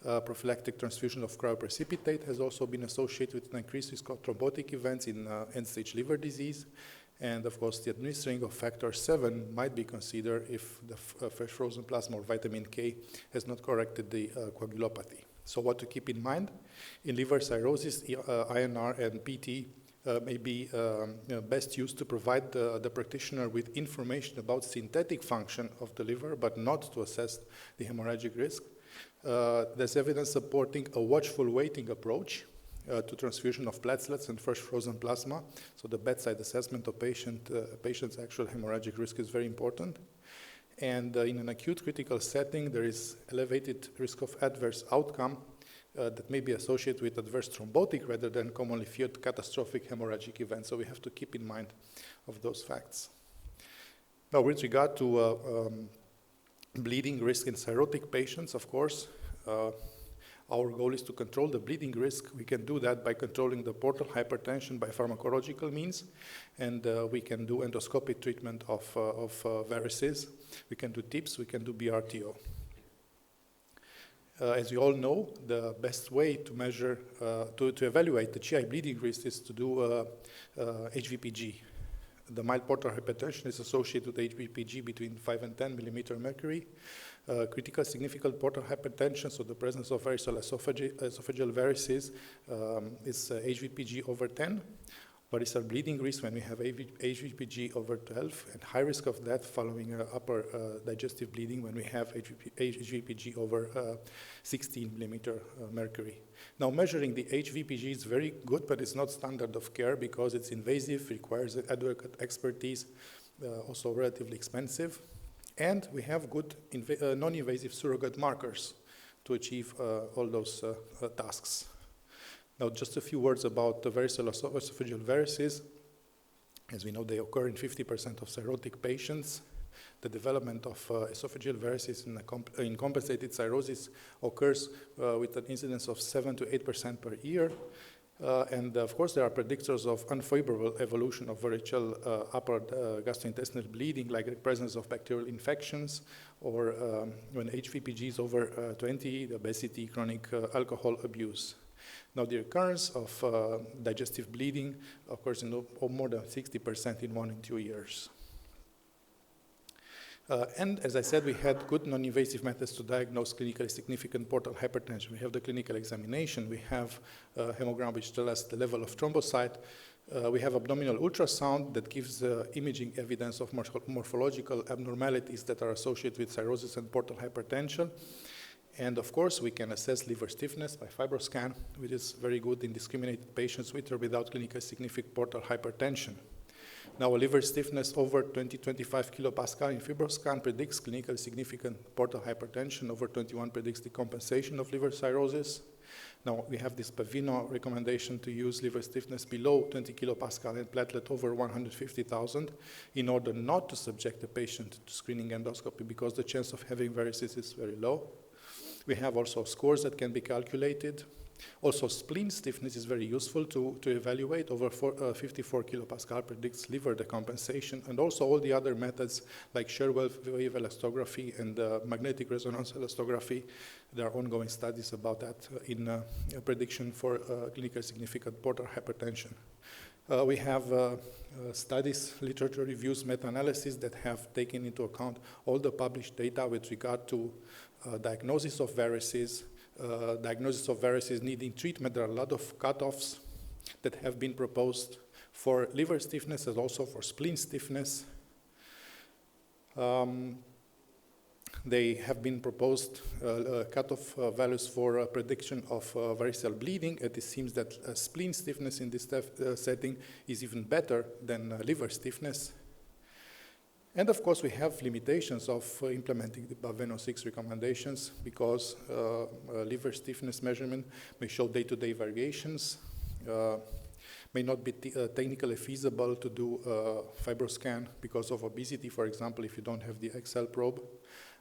S4: Prophylactic transfusion of cryoprecipitate has also been associated with an increased risk of thrombotic events in end-stage liver disease. And of course, the administering of factor 7 might be considered if the fresh frozen plasma or vitamin K has not corrected the coagulopathy. So what to keep in mind? In liver cirrhosis, INR and PT may be best used to provide the practitioner with information about synthetic function of the liver, but not to assess the hemorrhagic risk. There's evidence supporting a watchful waiting approach to transfusion of platelets and fresh frozen plasma. So the bedside assessment of patient's actual hemorrhagic risk is very important. And in an acute critical setting, there is elevated risk of adverse outcome that may be associated with adverse thrombotic rather than commonly feared catastrophic hemorrhagic events. So we have to keep in mind of those facts. Now, with regard to bleeding risk in cirrhotic patients, of course, our goal is to control the bleeding risk. We can do that by controlling the portal hypertension by pharmacological means, and we can do endoscopic treatment of varices. We can do TIPS, we can do BRTO. As you all know, the best way to measure, to evaluate the GI bleeding risk is to do HVPG. The mild portal hypertension is associated with HVPG between 5 and 10 millimeter mercury. Critical significant portal hypertension, so the presence of variceal esophageal varices, is HVPG over 10. Variceal bleeding risk when we have HVPG over 12, and high risk of death following upper digestive bleeding when we have HVPG over 16 millimeter mercury. Now, measuring the HVPG is very good, but it's not standard of care because it's invasive, requires adequate expertise, also relatively expensive. And we have good non-invasive surrogate markers to achieve all those tasks. Now, just a few words about the variceal esophageal varices. As we know, they occur in 50% of cirrhotic patients. The development of esophageal varices in compensated cirrhosis occurs with an incidence of 7 to 8% per year. And of course, there are predictors of unfavorable evolution of variceal upper gastrointestinal bleeding, like the presence of bacterial infections, or when HVPG is over 20, obesity, chronic alcohol abuse. Now, the occurrence of digestive bleeding occurs in more than 60% in 1 and 2 years. And as I said, we had good non-invasive methods to diagnose clinically significant portal hypertension. We have the clinical examination, we have hemogram which tells us the level of thrombocyte, we have abdominal ultrasound that gives imaging evidence of morphological abnormalities that are associated with cirrhosis and portal hypertension. And of course, we can assess liver stiffness by fibroscan, which is very good in discriminated patients with or without clinically significant portal hypertension. Now, liver stiffness over 20-25 kilopascal in FibroScan predicts clinically significant portal hypertension. Over 21 predicts decompensation of liver cirrhosis. Now, we have this Pavino recommendation to use liver stiffness below 20 kilopascal and platelet over 150,000 in order not to subject the patient to screening endoscopy because the chance of having varices is very low. We have also scores that can be calculated. Also, spleen stiffness is very useful to evaluate. Over 54 kilopascal predicts liver decompensation, and also all the other methods like shear wave elastography and magnetic resonance elastography. There are ongoing studies about that in prediction for clinically significant portal hypertension. We have studies, literature reviews, meta-analysis that have taken into account all the published data with regard to diagnosis of varices. Diagnosis of varices needing treatment. There are a lot of cutoffs that have been proposed for liver stiffness and also for spleen stiffness. They have been proposed cutoff values for prediction of variceal bleeding, and it seems that spleen stiffness in this setting is even better than liver stiffness. And of course, we have limitations of implementing the Baveno 6 recommendations because liver stiffness measurement may show day-to-day variations, may not be technically feasible to do FibroScan because of obesity, for example, if you don't have the XL probe.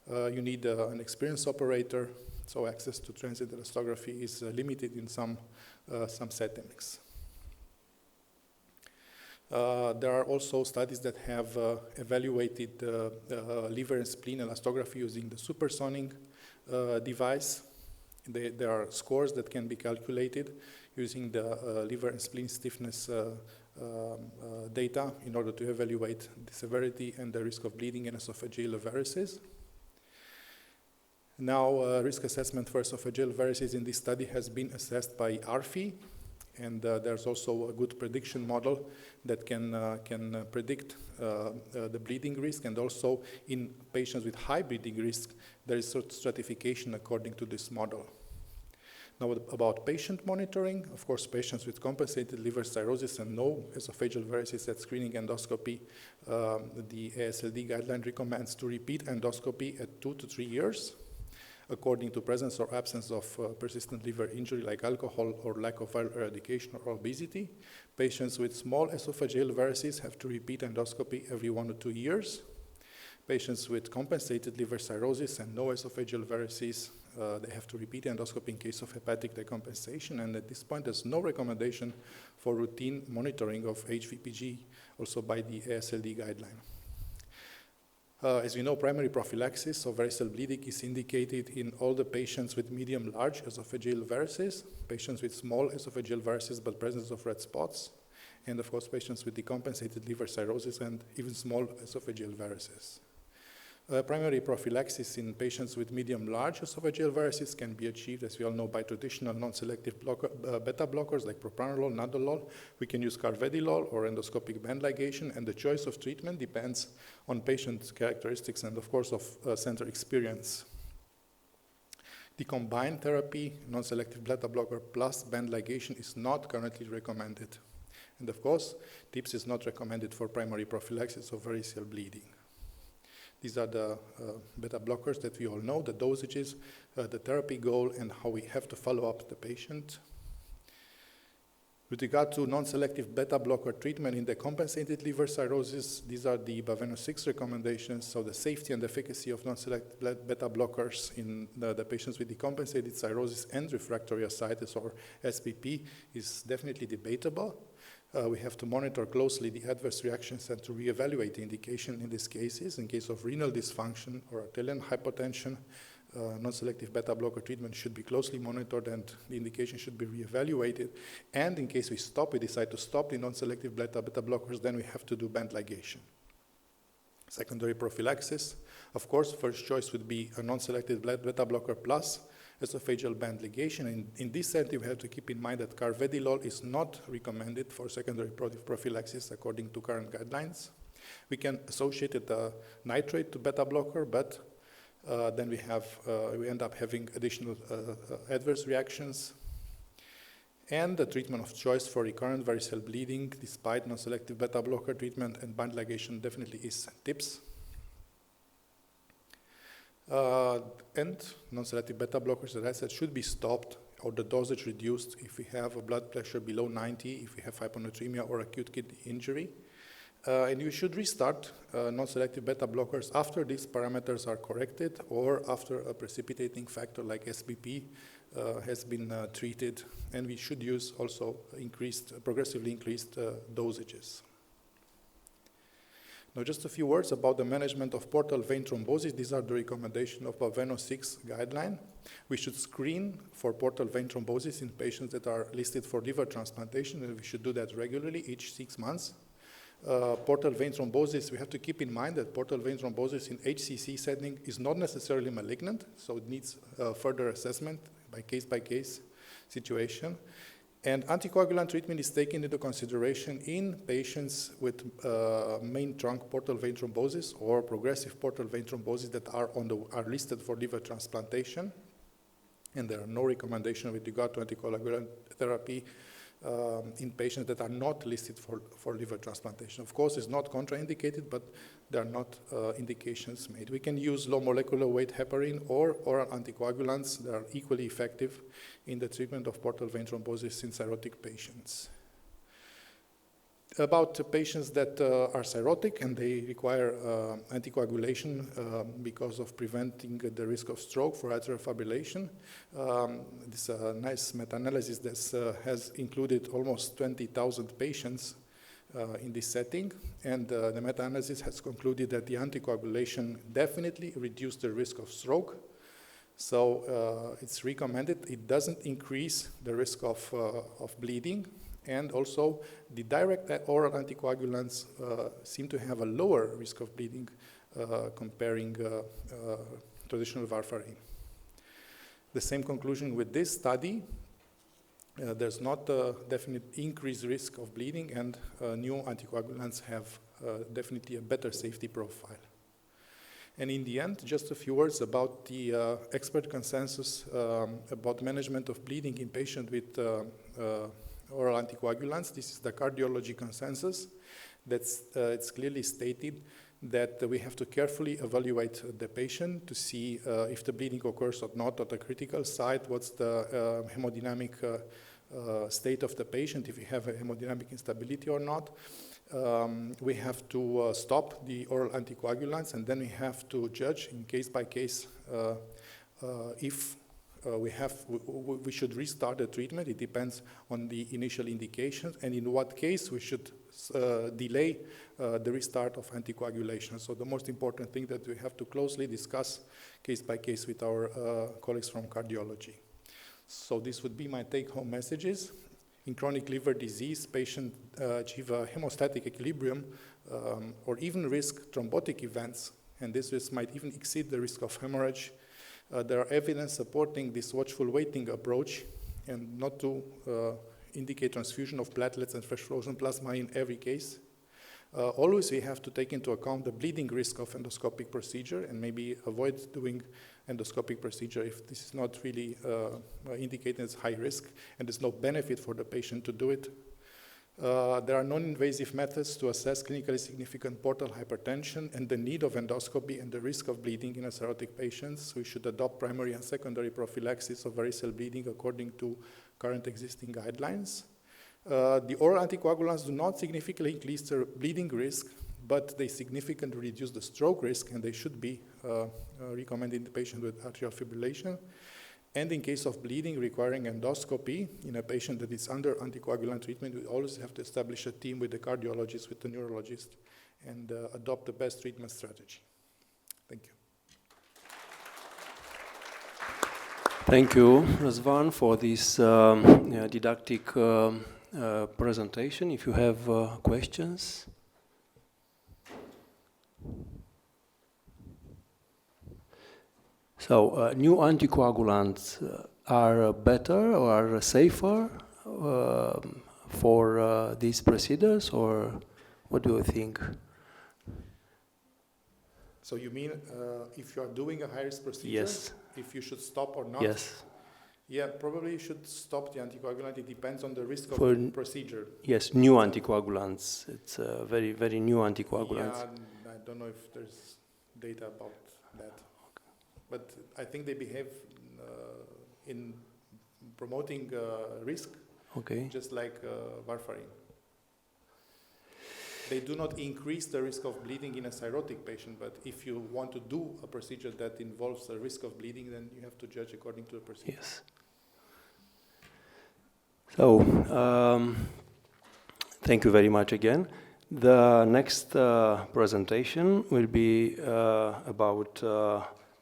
S4: You need an experienced operator, so access to transient elastography is limited in some settings. There are also studies that have evaluated liver and spleen elastography using the supersonic device. There are scores that can be calculated using the liver and spleen stiffness data in order to evaluate the severity and the risk of bleeding in esophageal varices. Now, risk assessment for esophageal varices in this study has been assessed by ARFI, and there's also a good prediction model that can predict the bleeding risk, and also in patients with high bleeding risk, there is sort of stratification according to this model. Now, about patient monitoring, of course, patients with compensated liver cirrhosis and no esophageal varices at screening endoscopy, the ASLD guideline recommends to repeat endoscopy at 2 to 3 years, according to presence or absence of persistent liver injury like alcohol or lack of viral eradication or obesity. Patients with small esophageal varices have to repeat endoscopy every 1 or 2 years. Patients with compensated liver cirrhosis and no esophageal varices, they have to repeat endoscopy in case of hepatic decompensation, and at this point there's no recommendation for routine monitoring of HVPG, also by the ASLD guideline. As we know, primary prophylaxis of variceal bleeding is indicated in all the patients with medium-large esophageal varices, patients with small esophageal varices but presence of red spots, and of course patients with decompensated liver cirrhosis and even small esophageal varices. Primary prophylaxis in patients with medium-large esophageal varices can be achieved, as we all know, by traditional non-selective beta blockers like propranolol, nadolol. We can use carvedilol or endoscopic band ligation, and the choice of treatment depends on patient characteristics and, of course, of center experience. The combined therapy, non-selective beta blocker plus band ligation, is not currently recommended. And, of course, TIPS is not recommended for primary prophylaxis of variceal bleeding. These are the beta blockers that we all know, the dosages, the therapy goal, and how we have to follow up the patient. With regard to non-selective beta blocker treatment in decompensated liver cirrhosis, these are the Baveno 6 recommendations. So the safety and efficacy of non-selective beta blockers in the patients with decompensated cirrhosis and refractory ascites or SPP is definitely debatable. We have to monitor closely the adverse reactions and to reevaluate the indication in these cases. In case of renal dysfunction or arterial hypotension, non-selective beta blocker treatment should be closely monitored and the indication should be reevaluated. And in case we decide to stop the non-selective beta blockers, then we have to do band ligation. Secondary prophylaxis, of course, first choice would be a non-selective beta blocker plus esophageal band ligation. In this setting, we have to keep in mind that carvedilol is not recommended for secondary prophylaxis according to current guidelines. We can associate the nitrate to beta blocker, but then we end up having additional adverse reactions. and the treatment of choice for recurrent varicose bleeding despite non-selective beta blocker treatment and bind ligation definitely is TIPS. And non-selective beta blockers, as I said, should be stopped or the dosage reduced if we have a blood pressure below 90, if we have hyponatremia or acute kidney injury. And you should restart non-selective beta blockers after these parameters are corrected or after a precipitating factor like SBP has been treated. And we should use also progressively increased dosages. Now, just a few words about the management of portal vein thrombosis. These are the recommendations of Baveno 6 guideline. We should screen for portal vein thrombosis in patients that are listed for liver transplantation, and we should do that regularly, each 6 months. Portal vein thrombosis, we have to keep in mind that portal vein thrombosis in HCC setting is not necessarily malignant, so it needs further assessment by case situation. And anticoagulant treatment is taken into consideration in patients with main trunk portal vein thrombosis or progressive portal vein thrombosis that are listed for liver transplantation. And there are no recommendations with regard to anticoagulant therapy in patients that are not listed for liver transplantation. Of course, it's not contraindicated, but there are not indications made. We can use low molecular weight heparin or oral anticoagulants that are equally effective in the treatment of portal vein thrombosis in cirrhotic patients. About patients that are cirrhotic and they require anticoagulation because of preventing the risk of stroke for atrial fibrillation. This is a nice meta-analysis that has included almost 20,000 patients in this setting, and the meta-analysis has concluded that the anticoagulation definitely reduced the risk of stroke. So it's recommended. It doesn't increase the risk of bleeding. And also, the direct oral anticoagulants seem to have a lower risk of bleeding comparing traditional warfarin. The same conclusion with this study. There's not a definite increased risk of bleeding, and new anticoagulants have definitely a better safety profile. And in the end, just a few words about the expert consensus about management of bleeding in patients with oral anticoagulants. This is the cardiology consensus. It's clearly stated that we have to carefully evaluate the patient to see if the bleeding occurs or not at the critical site, what's the hemodynamic state of the patient, if we have a hemodynamic instability or not. We have to stop the oral anticoagulants, and then we have to judge in case by case if we should restart the treatment. It depends on the initial indications, and in what case we should delay the restart of anticoagulation. So the most important thing that we have to closely discuss case by case with our colleagues from cardiology. So this would be my take-home messages. In chronic liver disease, patients achieve a hemostatic equilibrium or even risk thrombotic events, and this risk might even exceed the risk of hemorrhage. There are evidence supporting this watchful waiting approach and not to indicate transfusion of platelets and fresh frozen plasma in every case. Always we have to take into account the bleeding risk of endoscopic procedure and maybe avoid doing endoscopic procedure if this is not really indicated as high risk and there's no benefit for the patient to do it. There are non-invasive methods to assess clinically significant portal hypertension and the need of endoscopy and the risk of bleeding in cirrhotic patients. We should adopt primary and secondary prophylaxis of varicose bleeding according to current existing guidelines. The oral anticoagulants do not significantly increase the bleeding risk, but they significantly reduce the stroke risk, and they should be recommended in the patient with atrial fibrillation. And in case of bleeding requiring endoscopy in a patient that is under anticoagulant treatment, we always have to establish a team with the cardiologist, with the neurologist, and adopt the best treatment strategy. Thank you.
S3: Thank you, Razvan, for this didactic presentation. If you have questions. So, new anticoagulants are better or are safer for these procedures, or what do you think?
S4: So you mean if you are doing a high-risk procedure,
S3: yes,
S4: if you should stop or not?
S3: Yes.
S4: Yeah, probably you should stop the anticoagulant. It depends on the risk of
S3: For
S4: the procedure.
S3: Yes, new anticoagulants. It's very, very new anticoagulants.
S4: Yeah, I don't know if there's data about that. But I think they behave in promoting risk,
S3: Okay.
S4: just like warfarin. They do not increase the risk of bleeding in a cirrhotic patient, but if you want to do a procedure that involves a risk of bleeding, then you have to judge according to the procedure.
S3: Yes. So, thank you very much again. The next presentation will be about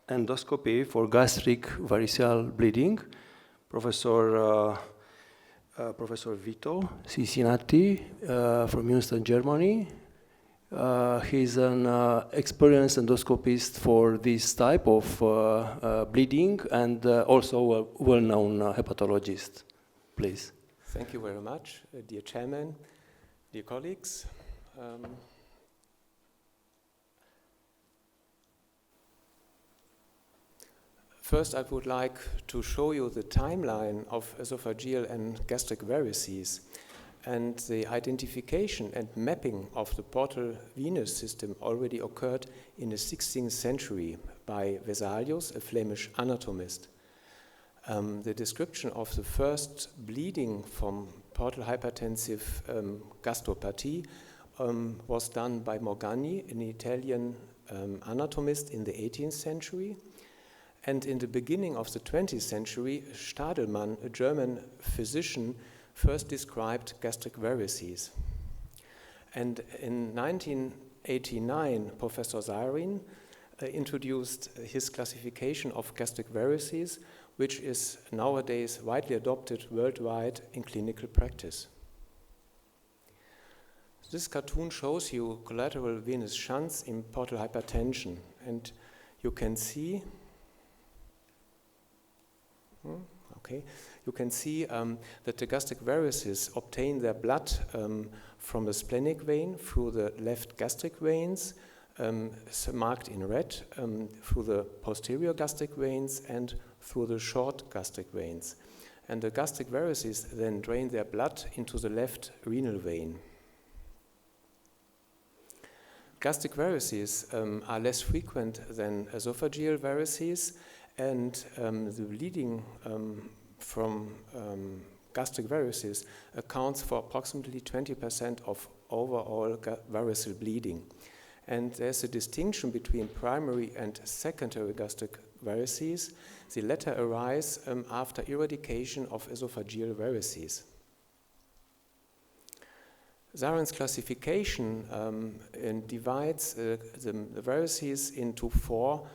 S3: endoscopy for gastric variceal bleeding. Professor Vito Cincinnati from Münster, Germany. He's an experienced endoscopist for this type of bleeding and also a well-known hepatologist. Please.
S5: Thank you very much, dear Chairman, dear colleagues. First, I would like to show you the timeline of esophageal and gastric varices, and the identification and mapping of the portal venous system already occurred in the 16th century by Vesalius, a Flemish anatomist. The description of the first bleeding from portal hypertensive gastropathy was done by Morgagni, an Italian anatomist in the 18th century. And in the beginning of the 20th century, Stadelmann, a German physician, first described gastric varices. And in 1989, Professor Zyrin introduced his classification of gastric varices, which is nowadays widely adopted worldwide in clinical practice. This cartoon shows you collateral venous shunts in portal hypertension, and you can see that the gastric varices obtain their blood from the splenic vein through the left gastric veins, marked in red, through the posterior gastric veins and through the short gastric veins. And the gastric varices then drain their blood into the left renal vein. Gastric varices are less frequent than esophageal varices, and the bleeding from gastric varices accounts for approximately 20% of overall variceal bleeding. And there's a distinction between primary and secondary gastric varices. The latter arise after eradication of esophageal varices. Zyrin's classification divides the varices into four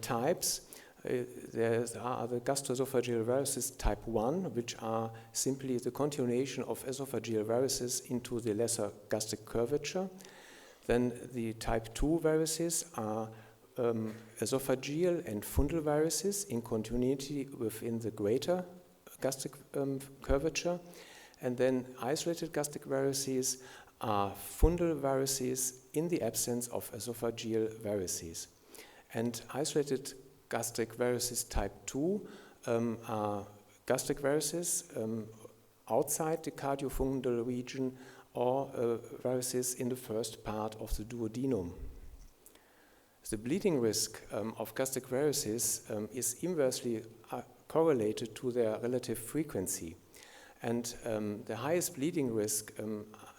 S5: types. There are the gastroesophageal varices type 1, which are simply the continuation of esophageal varices into the lesser gastric curvature. Then the type 2 varices are esophageal and fundal varices in continuity within the greater gastric curvature. And then isolated gastric varices are fundal varices in the absence of esophageal varices. And isolated gastric varices type 2 are gastric varices outside the cardiofundal region or varices in the first part of the duodenum. The bleeding risk of gastric varices is inversely correlated to their relative frequency. And the highest bleeding risk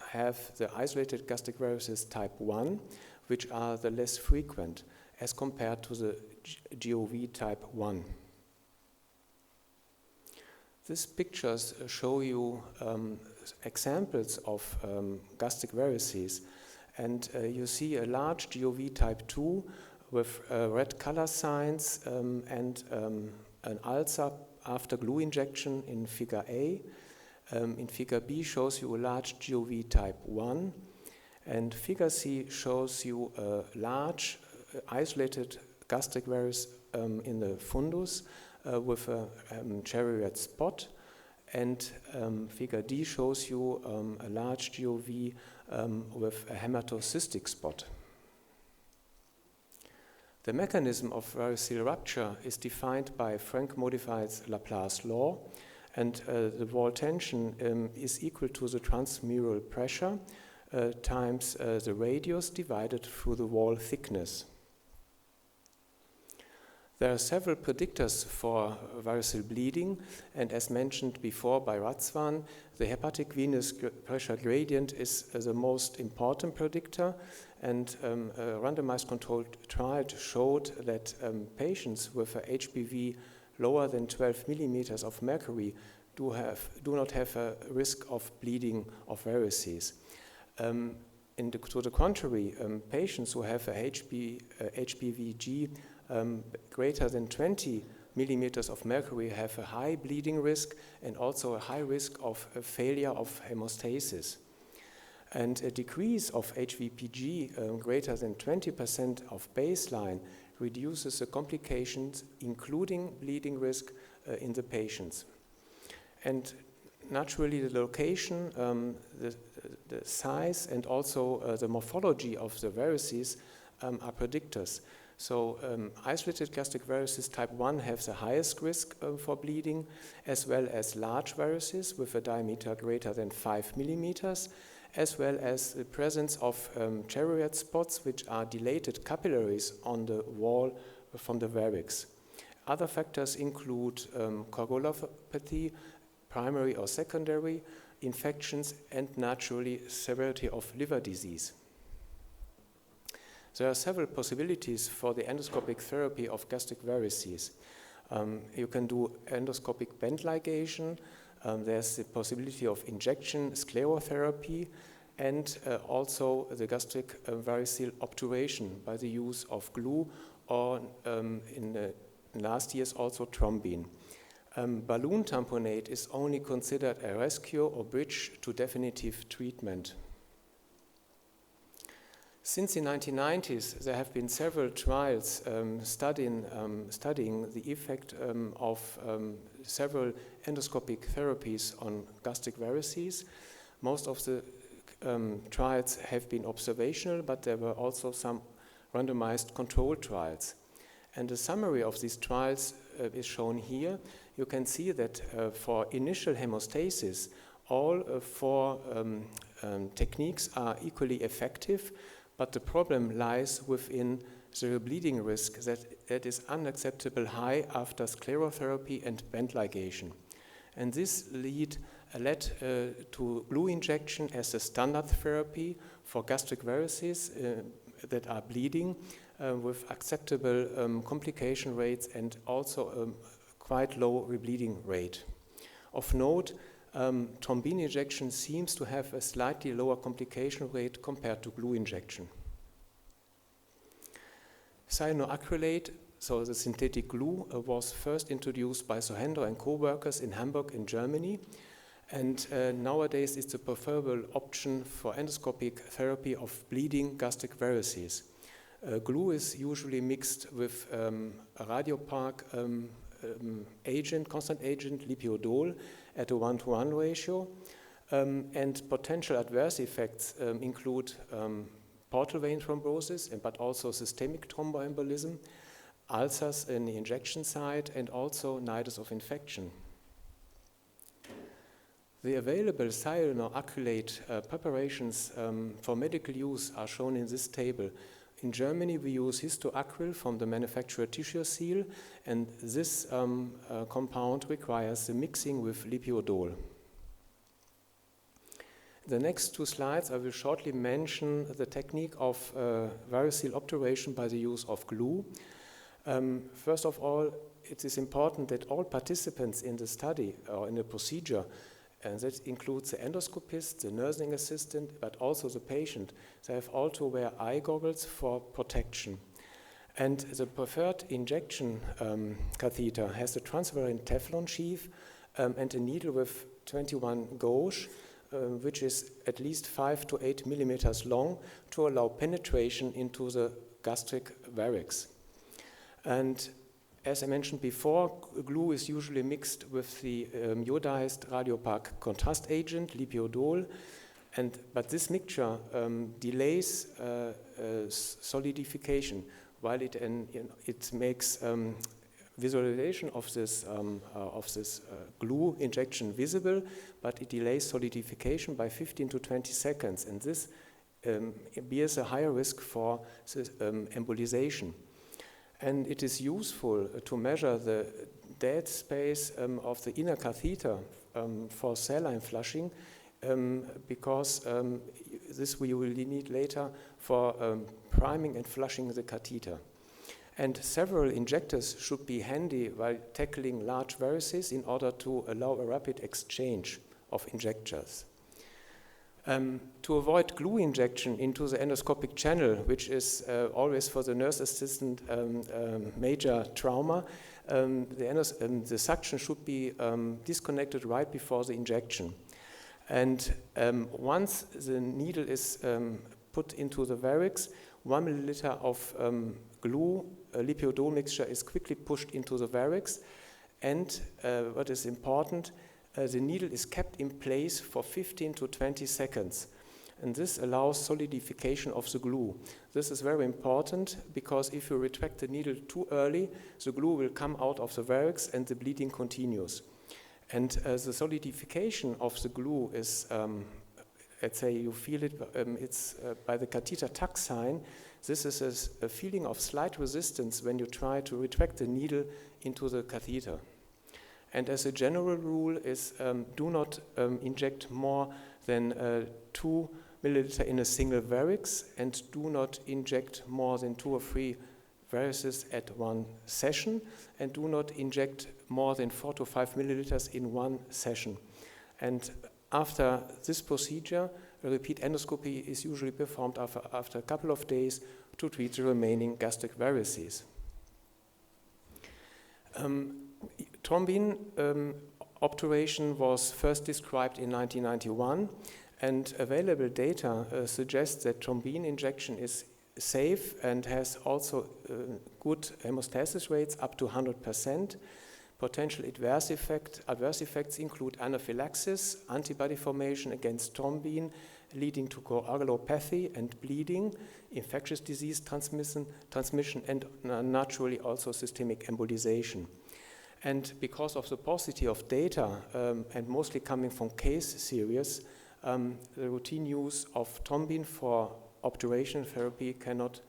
S5: have the isolated gastric varices type 1, which are the less frequent as compared to the GOV type 1. These pictures show you examples of gastric varices, and you see a large GOV type 2 with red color signs and an ulcer after glue injection in figure A. In figure B shows you a large GOV type 1, and figure C shows you a large isolated gastric varice in the fundus with a cherry red spot, and figure D shows you a large GOV with a hematocystic spot. The mechanism of variceal rupture is defined by Frank-modified Laplace law, and the wall tension is equal to the transmural pressure times the radius divided through the wall thickness. There are several predictors for variceal bleeding, and as mentioned before by Razvan, the hepatic venous pressure gradient is the most important predictor, and a randomized controlled trial showed that patients with a HBV lower than 12 millimeters of mercury do not have a risk of bleeding of varices. To the contrary, patients who have a HBVG greater than 20 millimeters of mercury have a high bleeding risk and also a high risk of failure of hemostasis. And a decrease of HVPG greater than 20% of baseline reduces the complications, including bleeding risk in the patients. And naturally, the location, the size, and also the morphology of the varices are predictors. So isolated gastric varices type 1 have the highest risk for bleeding, as well as large varices with a diameter greater than 5 millimeters, as well as the presence of chariot spots, which are dilated capillaries on the wall from the varix. Other factors include coagulopathy, primary or secondary, infections, and naturally severity of liver disease. There are several possibilities for the endoscopic therapy of gastric varices. You can do endoscopic band ligation. There's the possibility of injection sclerotherapy, and also the gastric variceal obturation by the use of glue, or in the last years also thrombin. Balloon tamponade is only considered a rescue or bridge to definitive treatment. Since the 1990s, there have been several trials studying the effect of several endoscopic therapies on gastric varices. Most of the trials have been observational, but there were also some randomized controlled trials. And the summary of these trials is shown here. You can see that for initial hemostasis, all four techniques are equally effective, but the problem lies within the bleeding risk that is unacceptable high after sclerotherapy and band ligation. And this led to glue injection as a standard therapy for gastric varices that are bleeding with acceptable complication rates and also quite low rebleeding rate. Of note, thrombin injection seems to have a slightly lower complication rate compared to glue injection. Cyanoacrylate, so the synthetic glue, was first introduced by Sohendo and co-workers in Hamburg in Germany, and nowadays it's a preferable option for endoscopic therapy of bleeding gastric varices. Glue is usually mixed with a radiopark agent, constant agent, lipiodol, at a 1-to-1 ratio, and potential adverse effects include portal vein thrombosis, but also systemic thromboembolism, ulcers in the injection site, and also nidus of infection. The available cyanoacrylate preparations for medical use are shown in this table. In Germany, we use histoacryl from the manufacturer Tissue, and this compound requires the mixing with lipiodol. The next two slides, I will shortly mention the technique of variceal obturation by the use of glue. First of all, it is important that all participants in the study or in the procedure, and that includes the endoscopist, the nursing assistant, but also the patient, they have all to wear eye goggles for protection. And the preferred injection catheter has a transparent Teflon sheath and a needle with 21 gauge, which is at least 5 to 8 millimeters long to allow penetration into the gastric varix. And as I mentioned before, glue is usually mixed with the iodized radiopark contrast agent, lipiodol, but this mixture delays solidification, while it makes visualization of this glue injection visible, but it delays solidification by 15 to 20 seconds, and this bears a higher risk for embolization. And it is useful to measure the dead space of the inner catheter for saline flushing, because this we will need later for priming and flushing the catheter. And several injectors should be handy while tackling large varices in order to allow a rapid exchange of injectors. To avoid glue injection into the endoscopic channel, which is always for the nurse assistant major trauma, the suction should be disconnected right before the injection. And once the needle is put into the varix, 1 milliliter of glue lipiodol mixture is quickly pushed into the varix, and what is important, the needle is kept in place for 15 to 20 seconds, and this allows solidification of the glue. This is very important because if you retract the needle too early, the glue will come out of the varix and the bleeding continues. And the solidification of the glue is, let's say you feel it, it's by the catheter tuck sign. This is a feeling of slight resistance when you try to retract the needle into the catheter. And as a general rule is do not inject more than 2 milliliter in a single varix, and do not inject more than 2 or 3 varices at one session, and do not inject more than 4 to 5 milliliters in one session. And after this procedure, a repeat endoscopy is usually performed after a couple of days to treat the remaining gastric varices. Thrombin obturation was first described in 1991, and available data suggests that thrombin injection is safe and has also good hemostasis rates up to 100%. Potential adverse effects include anaphylaxis, antibody formation against thrombin, leading to coagulopathy and bleeding, infectious disease transmission, and naturally also systemic embolization. And because of the paucity of data, and mostly coming from case series, the routine use of thrombin for obturation therapy cannot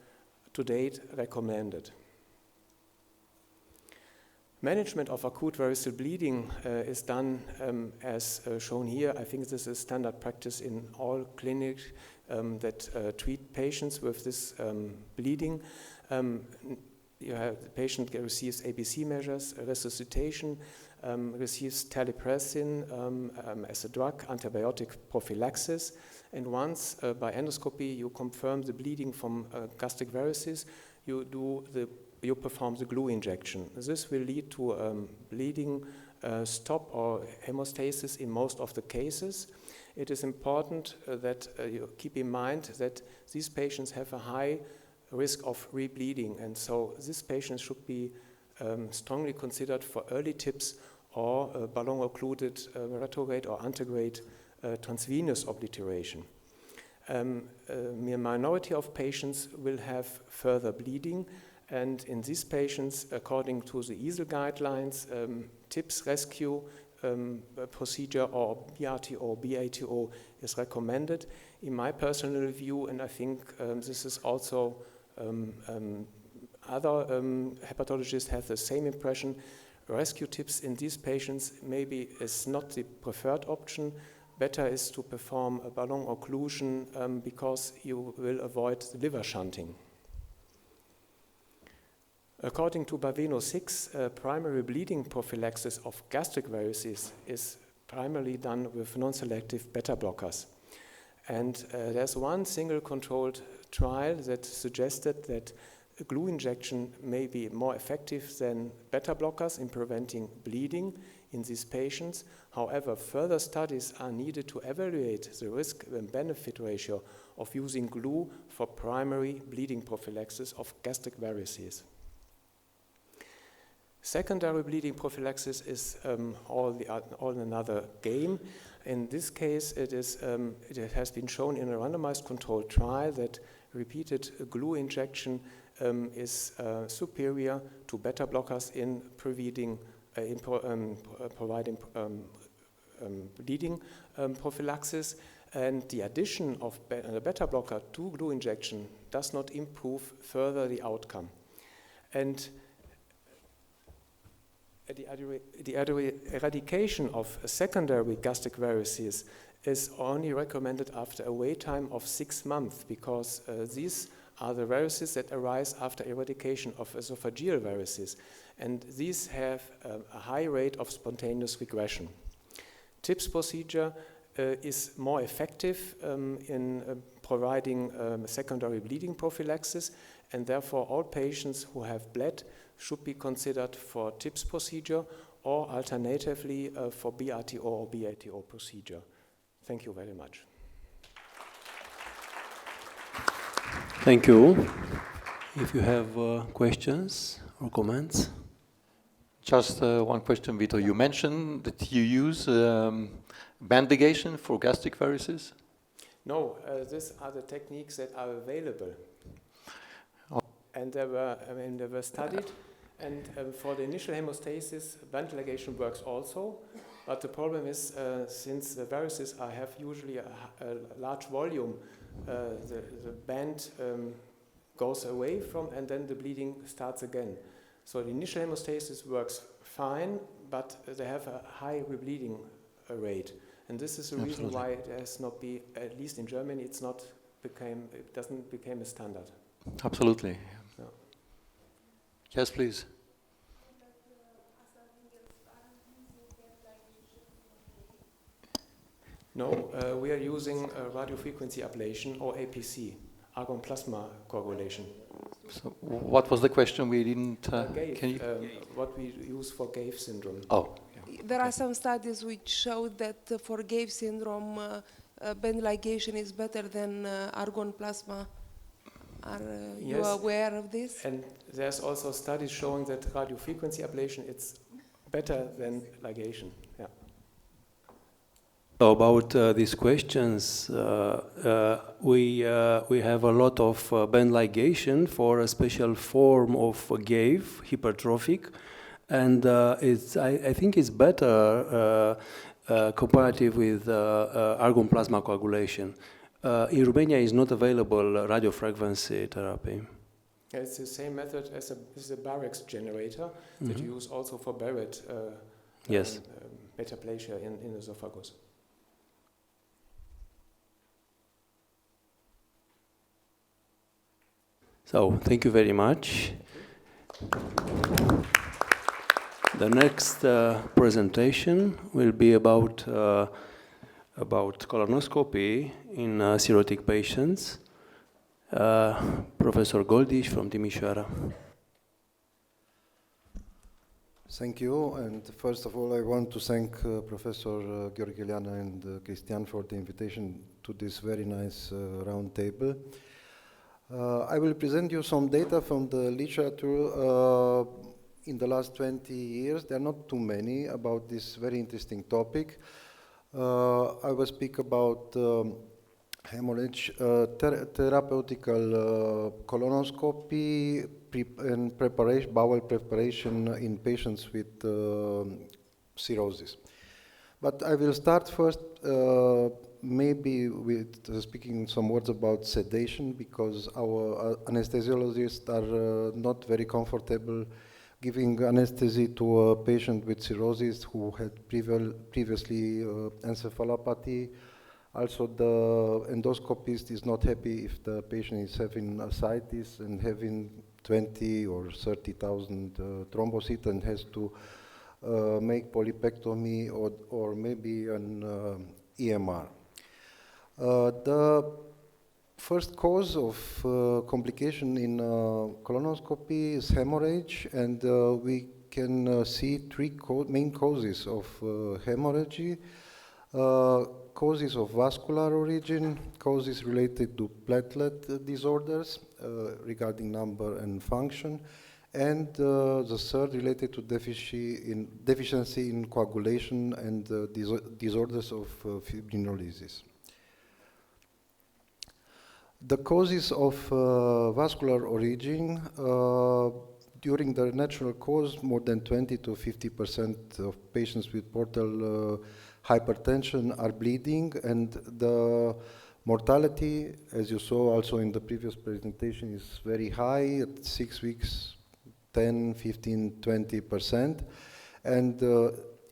S5: to date recommended. Management of acute variceal bleeding is done as shown here. I think this is standard practice in all clinics that treat patients with this bleeding. The patient receives ABC measures, resuscitation, receives terlipressin as a drug, antibiotic prophylaxis, and once by endoscopy you confirm the bleeding from gastric varices, you perform the glue injection. This will lead to bleeding stop or hemostasis in most of the cases. It is important that you keep in mind that these patients have a high risk of rebleeding, and so these patients should be strongly considered for early TIPS or ballon-occluded retrograde or antegrade transvenous obliteration. A minority of patients will have further bleeding, and in these patients, according to the EASL guidelines, TIPS rescue procedure or BRTO, BATO is recommended. In my personal view, and I think this is also other hepatologists have the same impression, rescue TIPS in these patients maybe is not the preferred option. Better is to perform a ballon occlusion because you will avoid the liver shunting. According to Baveno 6, primary bleeding prophylaxis of gastric varices is primarily done with non-selective beta blockers. And there's one single controlled trial that suggested that a glue injection may be more effective than beta blockers in preventing bleeding in these patients. However, further studies are needed to evaluate the risk and benefit ratio of using glue for primary bleeding prophylaxis of gastric varices. Secondary bleeding prophylaxis is all another game. In this case, it has been shown in a randomized controlled trial that repeated glue injection is superior to beta blockers in providing bleeding prophylaxis, and the addition of a beta blocker to glue injection does not improve further the outcome. And the eradication of secondary gastric varices is only recommended after a wait time of 6 months, because these are the varices that arise after eradication of esophageal varices, and these have a high rate of spontaneous regression. TIPS procedure is more effective in providing secondary bleeding prophylaxis, and therefore all patients who have bled should be considered for TIPS procedure, or alternatively for BRTO or BATO procedure. Thank you very much.
S3: Thank you. If you have questions or comments.
S6: Just one question, Vito. You mentioned that you use band ligation for gastric varices?
S5: No, these are the techniques that are available. And they were studied, and for the initial hemostasis, band ligation works also, but the problem is, since the varices have usually a large volume, the band goes away from, and then the bleeding starts again. So the initial hemostasis works fine, but they have a high rebleeding rate, and this is the reason why it has not been, at least in Germany, it doesn't become a standard.
S6: Absolutely.
S5: Yeah.
S6: Yes, please.
S5: No, we are using radiofrequency ablation, or APC, argon plasma coagulation.
S6: So what was the question? We didn't.
S5: Can you? What we use for GAVE syndrome.
S6: Oh.
S7: Yeah. There are some studies which show that for GAVE syndrome, band ligation is better than argon plasma. Are you aware of this?
S5: And there's also studies showing that radiofrequency ablation is better than ligation. Yeah.
S3: So about these questions, we have a lot of band ligation for a special form of GAVE, hypertrophic, and I think it's better comparative with argon plasma coagulation. In Romania, is not available radiofrequency therapy.
S5: Yeah, it's the same method as the Barrett's generator that you use also for Barrett metaplasia in esophagus.
S3: So, thank you very much. The next presentation will be about colonoscopy in cirrhotic patients. Professor Goldish from Timișoara.
S8: Thank you, and first of all I want to thank Professor Gheorgheleanu and Cristian for the invitation to this very nice round table. I will present you some data from the literature in the last 20 years. There are not too many about this very interesting topic. I will speak about hemorrhage, therapeutical colonoscopy and preparation, bowel preparation in patients with cirrhosis. But I will start first maybe with speaking some words about sedation, because our anesthesiologists are not very comfortable giving anesthesia to a patient with cirrhosis who had previously encephalopathy. Also, the endoscopist is not happy if the patient is having ascites and having 20 or 30,000 thrombocytes and has to make polypectomy or maybe an EMR. The first cause of complication in colonoscopy is hemorrhage, and we can see three main causes of hemorrhage. Causes of vascular origin, causes related to platelet disorders regarding number and function, and the third related to deficiency in coagulation and disorders of fibrinolysis. The causes of vascular origin, during the natural course, more than 20 to 50% of patients with portal hypertension are bleeding, and the mortality, as you saw also in the previous presentation, is very high at 6 weeks, 10, 15, 20%. And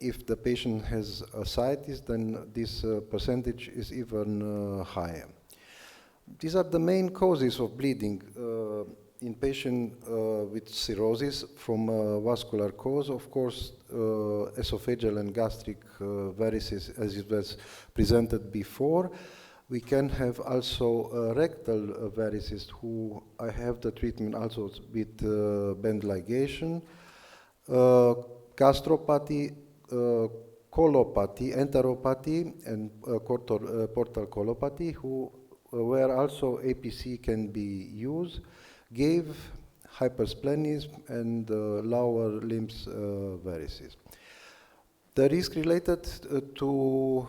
S8: if the patient has ascites, then this percentage is even higher. These are the main causes of bleeding in patients with cirrhosis from vascular cause. Of course, esophageal and gastric varices, as it was presented before. We can have also rectal varices who have the treatment also with band ligation, gastropathy, colopathy, enteropathy, and portal colopathy, where also APC can be used, gave hypersplenism and lower limbs varices. The risk related to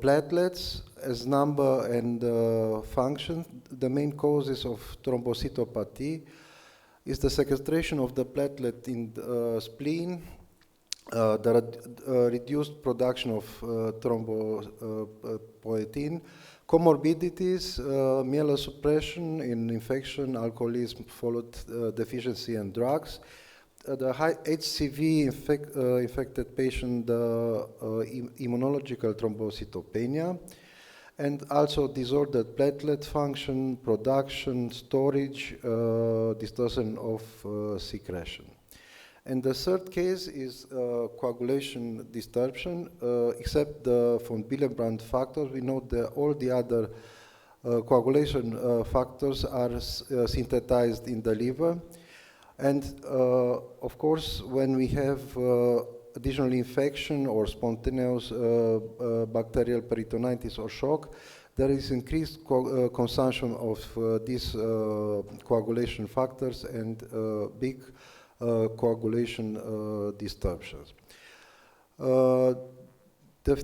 S8: platelets as number and function, the main causes of thrombocytopathy is the sequestration of the platelet in the spleen, the reduced production of thrombopoietin, comorbidities, myelosuppression in infection, alcoholism, followed deficiency and drugs. The high HCV infected patient, immunological thrombocytopenia, and also disordered platelet function, production, storage, distortion of secretion. And the third case is coagulation disruption. Except the von Willebrand factors, we know that all the other coagulation factors are synthesized in the liver. And of course, when we have additional infection or spontaneous bacterial peritonitis or shock, there is increased consumption of these coagulation factors and big coagulation disturbances. The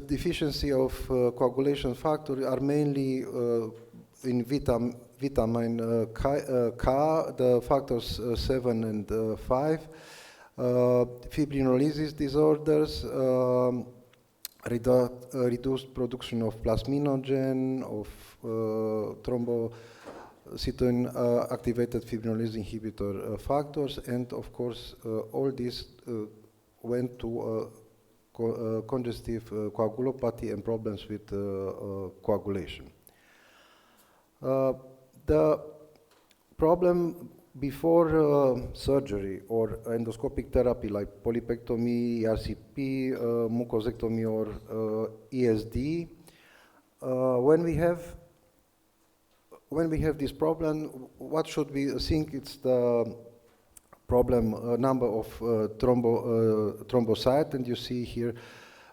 S8: deficiency of coagulation factors are mainly in vitamin K, the factors 7 and 5, fibrinolysis disorders, reduced production of plasminogen, of thrombocytokine activated fibrinolysis inhibitor factors, and of course all this went to congestive coagulopathy and problems with coagulation. The problem before surgery or endoscopic therapy like polypectomy, ERCP, mucosectomy or ESD, when we have this problem, what should we think? It's the problem number of thrombocyte, and you see here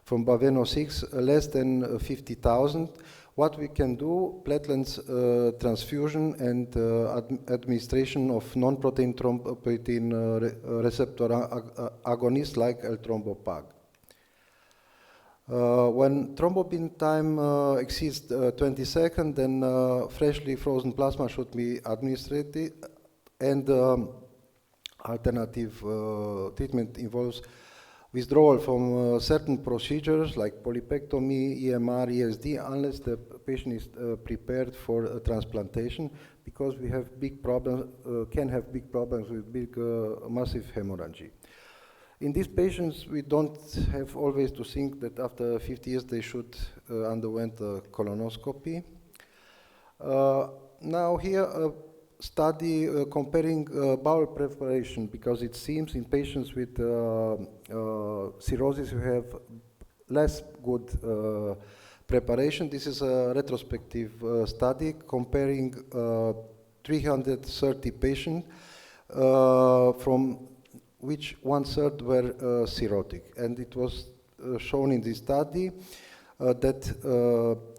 S8: from Baveno 6 less than 50,000. What we can do, platelets transfusion and administration of non-protein thrombopoietin receptor agonists like L-thrombopag. When thrombopin time exceeds 20 seconds, then freshly frozen plasma should be administered, and alternative treatment involves withdrawal from certain procedures like polypectomy, EMR, ESD, unless the patient is prepared for transplantation, because we have big problems, can have big problems with big massive hemorrhage. In these patients, we don't have always to think that after 50 years they should underwent a colonoscopy. Now here, study comparing bowel preparation, because it seems in patients with cirrhosis who have less good preparation. This is a retrospective study comparing 330 patients from which 1/3 were cirrhotic, and it was shown in this study that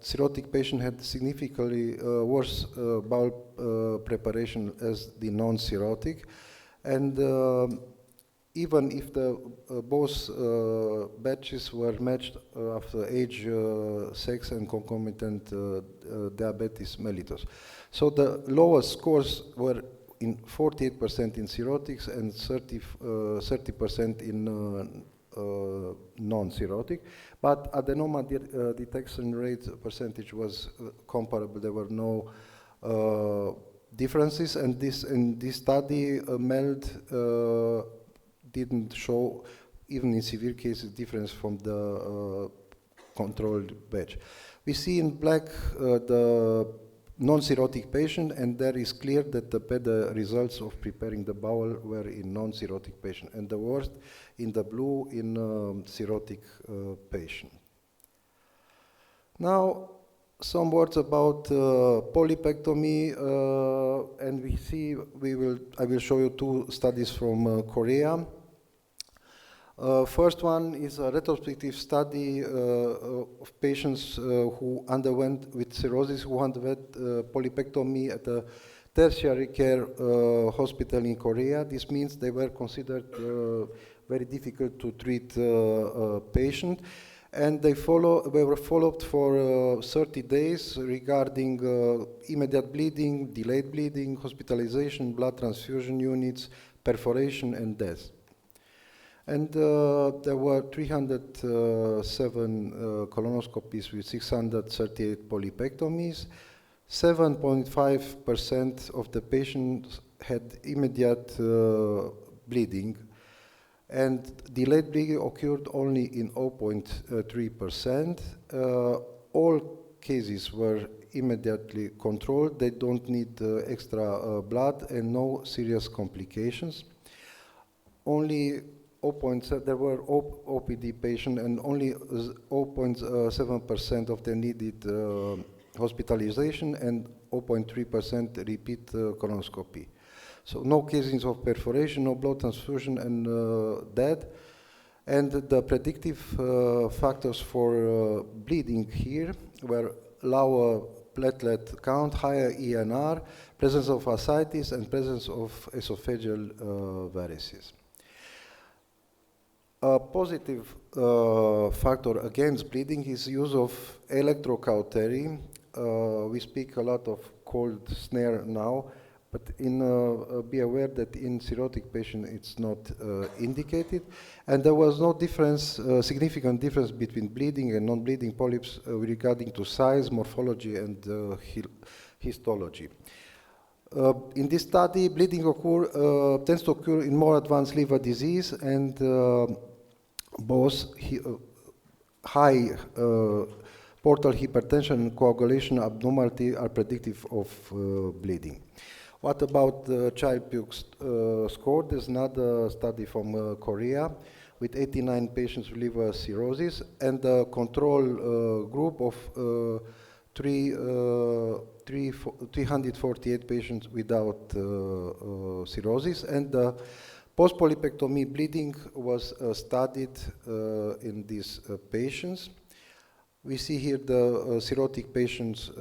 S8: cirrhotic patient had significantly worse bowel preparation as the non-cirrhotic, and even if the both batches were matched after age, sex, and concomitant diabetes mellitus. So the lowest scores were in 48% in cirrhotics and 30% in non-cirrhotic, but adenoma detection rate percentage was comparable. There were no differences, and in this study, MELD didn't show, even in severe cases, difference from the controlled batch. We see in black the non-cirrhotic patient, and there is clear that the better results of preparing the bowel were in non-cirrhotic patient, and the worst in the blue in cirrhotic patient. Now, some words about polypectomy, and we see, I will show you two studies from Korea. First one is a retrospective study of patients who underwent with cirrhosis, who underwent polypectomy at a tertiary care hospital in Korea. This means they were considered very difficult to treat patient, and they were followed for 30 days regarding immediate bleeding, delayed bleeding, hospitalization, blood transfusion units, perforation, and death. And there were 307 colonoscopies with 638 polypectomies. 7.5% of the patients had immediate bleeding, and delayed bleeding occurred only in 0.3%. All cases were immediately controlled. They don't need extra blood, and no serious complications. Only there were OPD patients, and only 0.7% of them needed hospitalization, and 0.3% repeat colonoscopy. So no cases of perforation, no blood transfusion, and death. And the predictive factors for bleeding here were lower platelet count, higher ENR, presence of ascites, and presence of esophageal varices. A positive factor against bleeding is use of electrocautery. We speak a lot of cold snare now, but be aware that in cirrhotic patient it's not indicated. And there was no difference, significant difference between bleeding and non-bleeding polyps regarding to size, morphology, and histology. In this study, bleeding tends to occur in more advanced liver disease, and both high portal hypertension and coagulation abnormality are predictive of bleeding. What about the child-puke score? There's another study from Korea with 89 patients with liver cirrhosis, and the control group of 348 patients without cirrhosis, and the post-polypectomy bleeding was studied in these patients. We see here the cirrhotic patients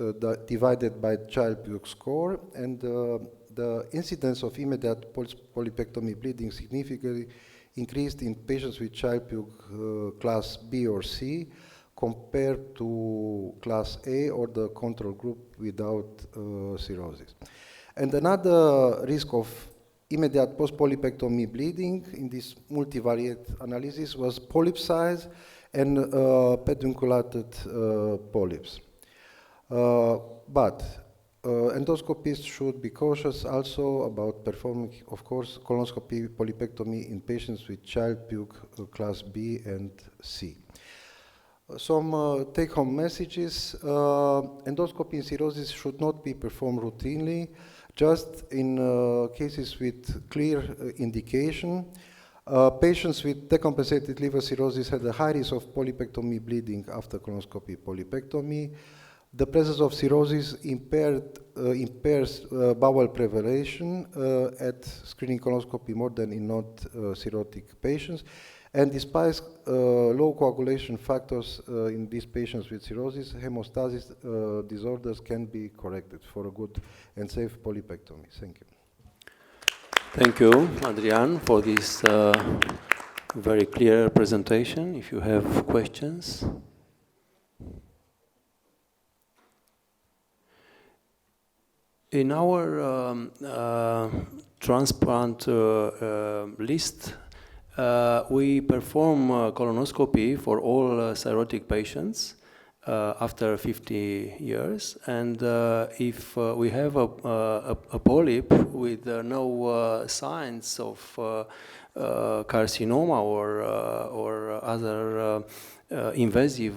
S8: divided by child-puke score, and the incidence of immediate polypectomy bleeding significantly increased in patients with child-puke class B or C compared to class A or the control group without cirrhosis. And another risk of immediate post-polypectomy bleeding in this multivariate analysis was polyp size and pedunculated polyps. But endoscopists should be cautious also about performing, of course, colonoscopy polypectomy in patients with child-puke class B and C. Some take-home messages. Endoscopy in cirrhosis should not be performed routinely, just in cases with clear indication. Patients with decompensated liver cirrhosis had a high risk of polypectomy bleeding after colonoscopy polypectomy. The presence of cirrhosis impairs bowel preparation at screening colonoscopy more than in not cirrhotic patients. And despite low coagulation factors in these patients with cirrhosis, hemostasis disorders can be corrected for a good and safe polypectomy. Thank you.
S3: Thank you, Adrian, for this very clear presentation. If you have questions. In our transplant list, we perform colonoscopy for all cirrhotic patients after 50 years, and if we have a polyp with no signs of carcinoma or other invasive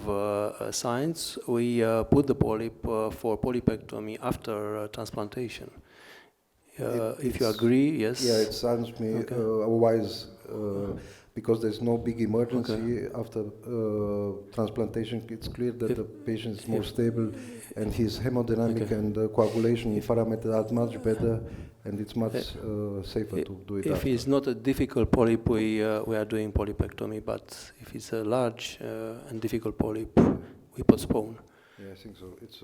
S3: signs, we put the polyp for polypectomy after transplantation. If you agree, yes?
S8: Yeah, it sounds me otherwise, because there's no big emergency after transplantation, it's clear that the patient is more stable and his hemodynamic and coagulation parameters are much better, and it's much safer to do it
S3: If
S8: after.
S3: it's not a difficult polyp, we are doing polypectomy, but if it's a large and difficult polyp, we postpone.
S8: Yeah, I think so. It's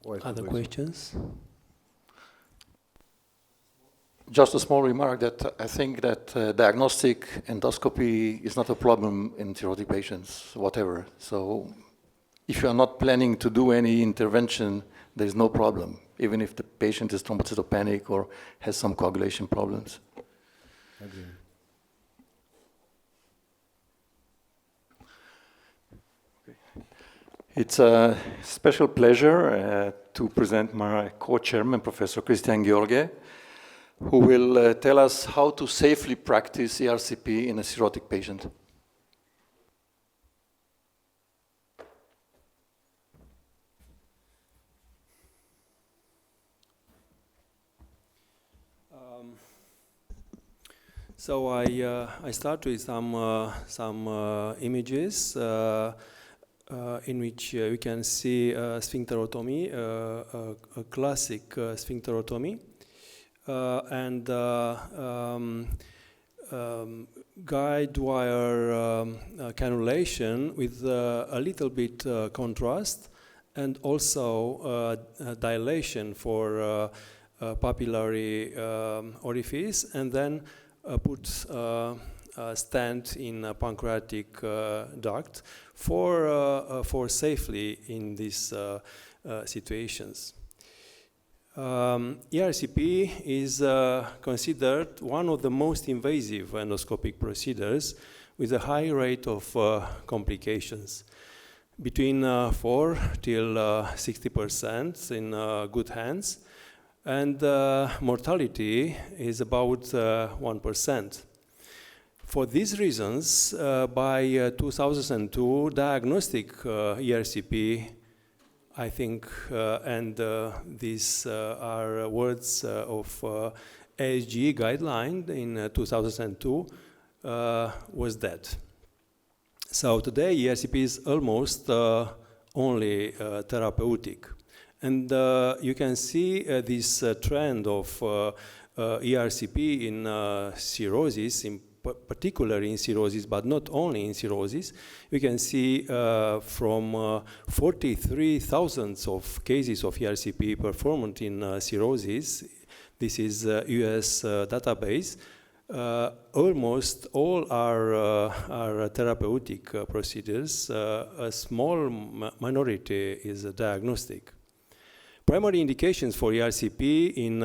S8: wise to
S3: Other
S8: do it.
S3: questions?
S6: Just a small remark that I think that diagnostic endoscopy is not a problem in cirrhotic patients, whatever. So if you are not planning to do any intervention, there is no problem, even if the patient is thrombocytopenic or has some coagulation problems.
S8: Agree.
S6: It's a special pleasure to present my co-chairman, Professor Christian Gheorghe, who will tell us how to safely practice ERCP in a cirrhotic patient.
S3: So I start with some images in which you can see sphincterotomy, a classic sphincterotomy. And guide wire cannulation with a little bit contrast, and also dilation for papillary orifice, and then put a stent in a pancreatic duct for safely in these situations. ERCP is considered one of the most invasive endoscopic procedures with a high rate of complications, between 4 till 60% in good hands, and mortality is about 1%. For these reasons, by 2002, diagnostic ERCP, I think, and these are words of ASGE guideline in 2002, was dead. So today ERCP is almost only therapeutic. And you can see this trend of ERCP in cirrhosis, particularly in cirrhosis, but not only in cirrhosis. You can see from 43,000 of cases of ERCP performed in cirrhosis. This is US database. Almost all are therapeutic procedures. A small minority is diagnostic. Primary indications for ERCP in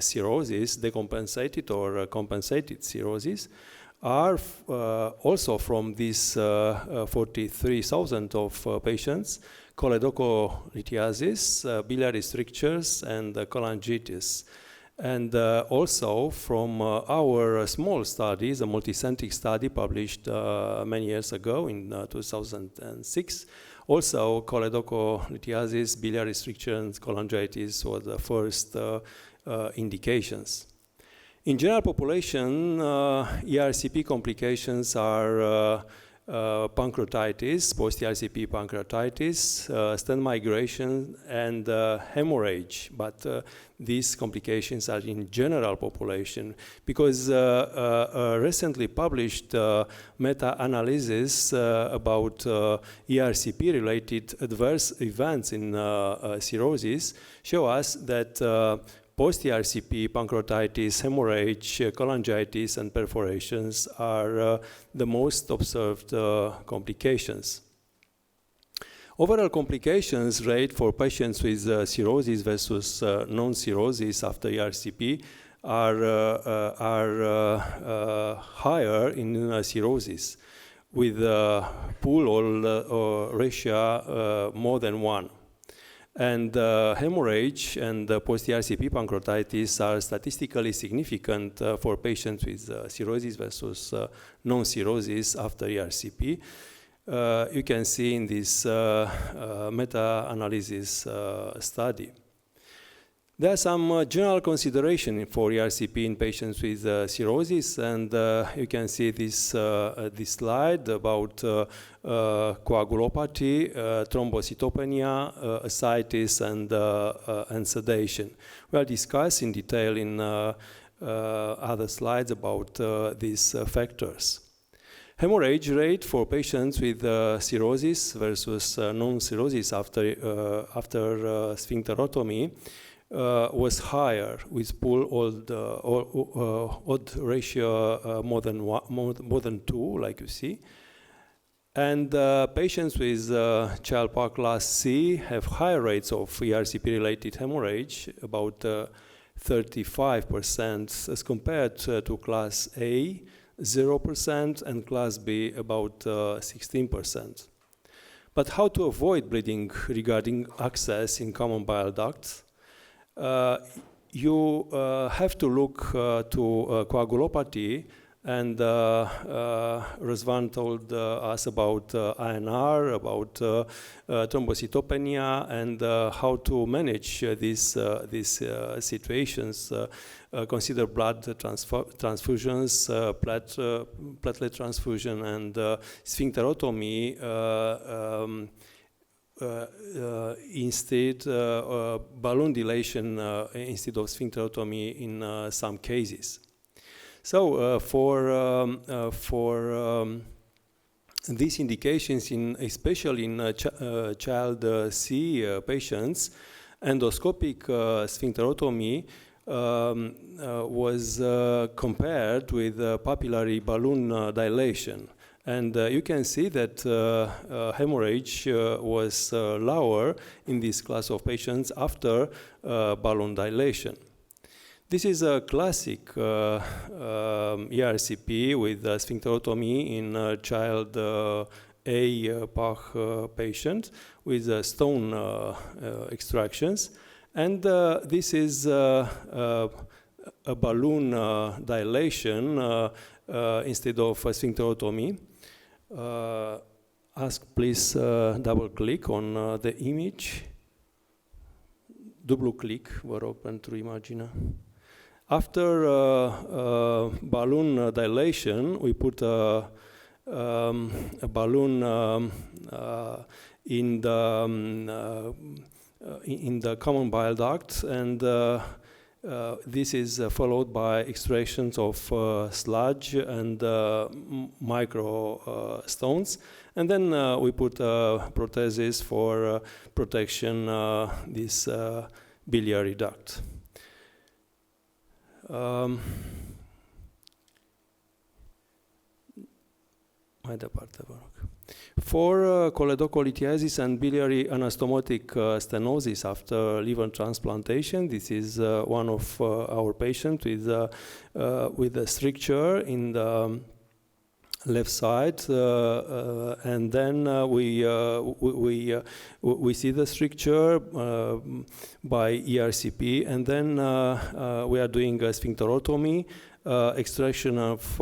S3: cirrhosis, decompensated or compensated cirrhosis, are also from these 43,000 of patients: choledocholithiasis, biliary strictures, and cholangitis. And also from our small studies, a multicentric study published many years ago in 2006, also choledocholithiasis, biliary strictures, cholangitis were the first indications. In general population, ERCP complications are pancreatitis, post-ERCP pancreatitis, stent migration, and hemorrhage. But these complications are in general population, because a recently published meta-analysis about ERCP-related adverse events in cirrhosis show us that post-ERCP, pancreatitis, hemorrhage, cholangitis, and perforations are the most observed complications. Overall complications rate for patients with cirrhosis versus non-cirrhosis after ERCP are higher in cirrhosis, with pool ratio more than 1. And hemorrhage and post-ERCP pancreatitis are statistically significant for patients with cirrhosis versus non-cirrhosis after ERCP. You can see in this meta-analysis study. There are some general considerations for ERCP in patients with cirrhosis, and you can see this slide about coagulopathy, thrombocytopenia, ascites, and sedation. We will discuss in detail in other slides about these factors. Hemorrhage rate for patients with cirrhosis versus non-cirrhosis after sphincterotomy was higher, with pool odd ratio more than 2, like you see. And patients with child-pugh class C have higher rates of ERCP-related hemorrhage, about 35%, as compared to class A, 0%, and class B, about 16%. But how to avoid bleeding regarding access in common bile ducts? You have to look to coagulopathy, and Răzvan told us about INR, about thrombocytopenia, and how to manage these situations. Consider blood transfusions, platelet transfusion, and sphincterotomy instead, balloon dilation instead of sphincterotomy in some cases. So for these indications, especially in child C patients, endoscopic sphincterotomy was compared with papillary balloon dilation. And you can see that hemorrhage was lower in this class of patients after balloon dilation. This is a classic ERCP with sphincterotomy in child A PAH patient with stone extractions. And this is a balloon dilation instead of sphincterotomy. Please double click on the image. Dublu click, vă rog, pentru imaginea. After balloon dilation, we put a balloon in the common bile duct, and this is followed by extractions of sludge and micro stones, and then we put prosthesis for protection this biliary duct. Mai departe, vă rog. For choledocholitis and biliary anastomotic stenosis after liver transplantation, this is one of our patients with a stricture in the left side, and then we see the stricture by ERCP, and then we are doing a sphincterotomy, extraction of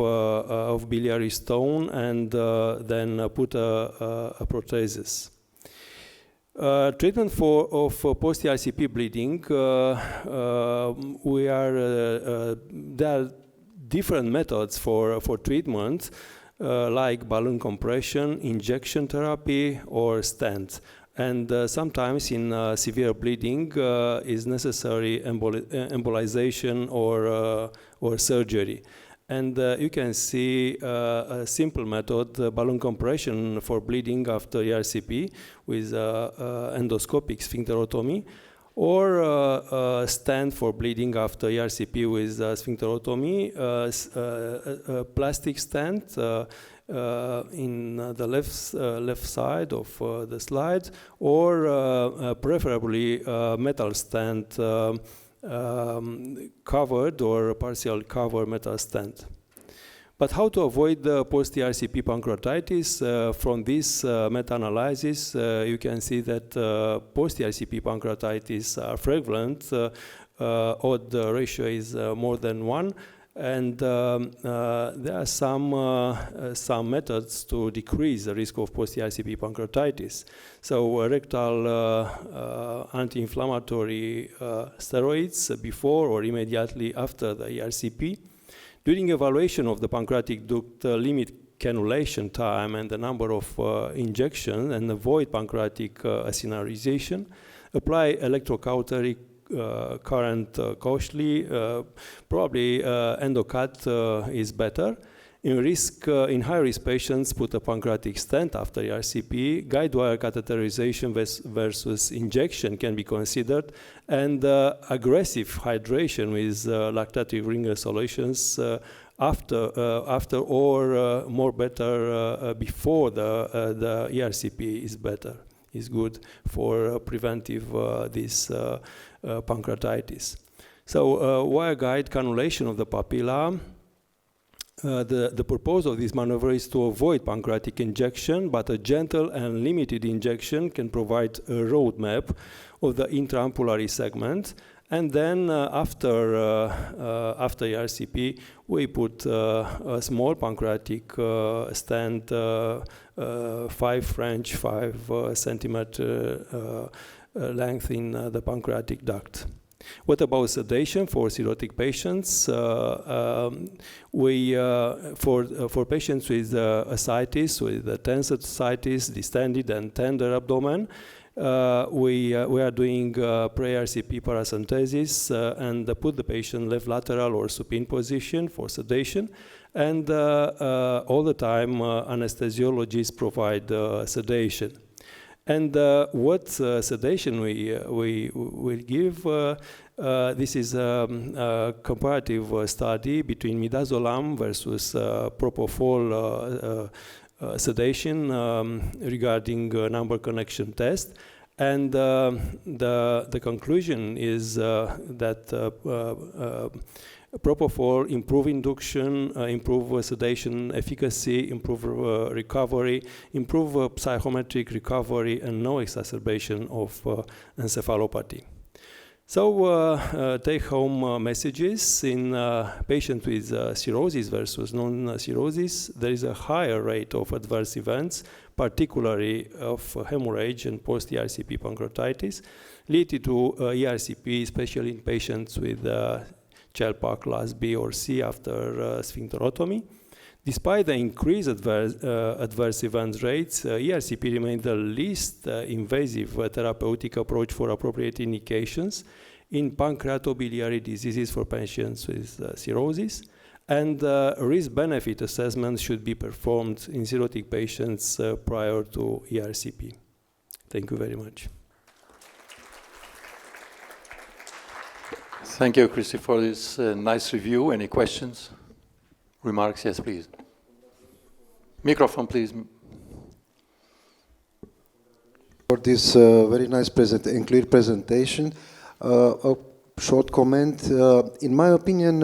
S3: biliary stone, and then put a prosthesis. Treatment of post-ERCP bleeding, there are different methods for treatment, like balloon compression, injection therapy, or stent. And sometimes in severe bleeding is necessary embolization or surgery. And you can see a simple method, balloon compression for bleeding after ERCP with endoscopic sphincterotomy, or a stent for bleeding after ERCP with sphincterotomy, a plastic stent in the left side of the slide, or preferably metal stent, covered or partial cover metal stent. But how to avoid the post-ERCP pancreatitis? From this meta-analysis, you can see that post-ERCP pancreatitis are prevalent. Odd ratio is more than 1. And there are some methods to decrease the risk of post-ERCP pancreatitis. So rectal anti-inflammatory steroids before or immediately after the ERCP. During evaluation of the pancreatic duct, limit cannulation time and the number of injections and avoid pancreatic acinarization. Apply electrocautery current cautiously. Probably endocut is better. In high-risk patients, put a pancreatic stent after ERCP. Guide wire catheterization versus injection can be considered, and aggressive hydration with lactative ringer solutions after or more better before the ERCP is better. Is good for preventive this pancreatitis. So wire guide cannulation of the papilla. The purpose of this maneuver is to avoid pancreatic injection, but a gentle and limited injection can provide a roadmap of the intraampullary segment. And then after ERCP, we put a small pancreatic stent, 5 French, 5 centimeter length in the pancreatic duct. What about sedation for cirrhotic patients? For patients with ascites, with tensor ascites, distended and tender abdomen, we are doing pre-RCP paracentesis and put the patient left lateral or supine position for sedation. And all the time, anesthesiologists provide sedation. And what sedation we will give? This is a comparative study between midazolam versus propofol sedation regarding number connection test. And the conclusion is that propofol improve induction, improve sedation efficacy, improve recovery, improve psychometric recovery, and no exacerbation of encephalopathy. So take-home messages in patients with cirrhosis versus non-cirrhosis. There is a higher rate of adverse events, particularly of hemorrhage and post-ERCP pancreatitis, related to ERCP, especially in patients with CHELPA class B or C after sphincterotomy. Despite the increased adverse event rates, ERCP remains the least invasive therapeutic approach for appropriate indications in pancreatobiliary diseases for patients with cirrhosis. And risk-benefit assessments should be performed in cirrhotic patients prior to ERCP. Thank you very much.
S6: Thank you, Christy, for this nice review. Any questions, remarks? Yes, please. Microphone, please.
S8: For this very nice and clear presentation, a short comment. In my opinion,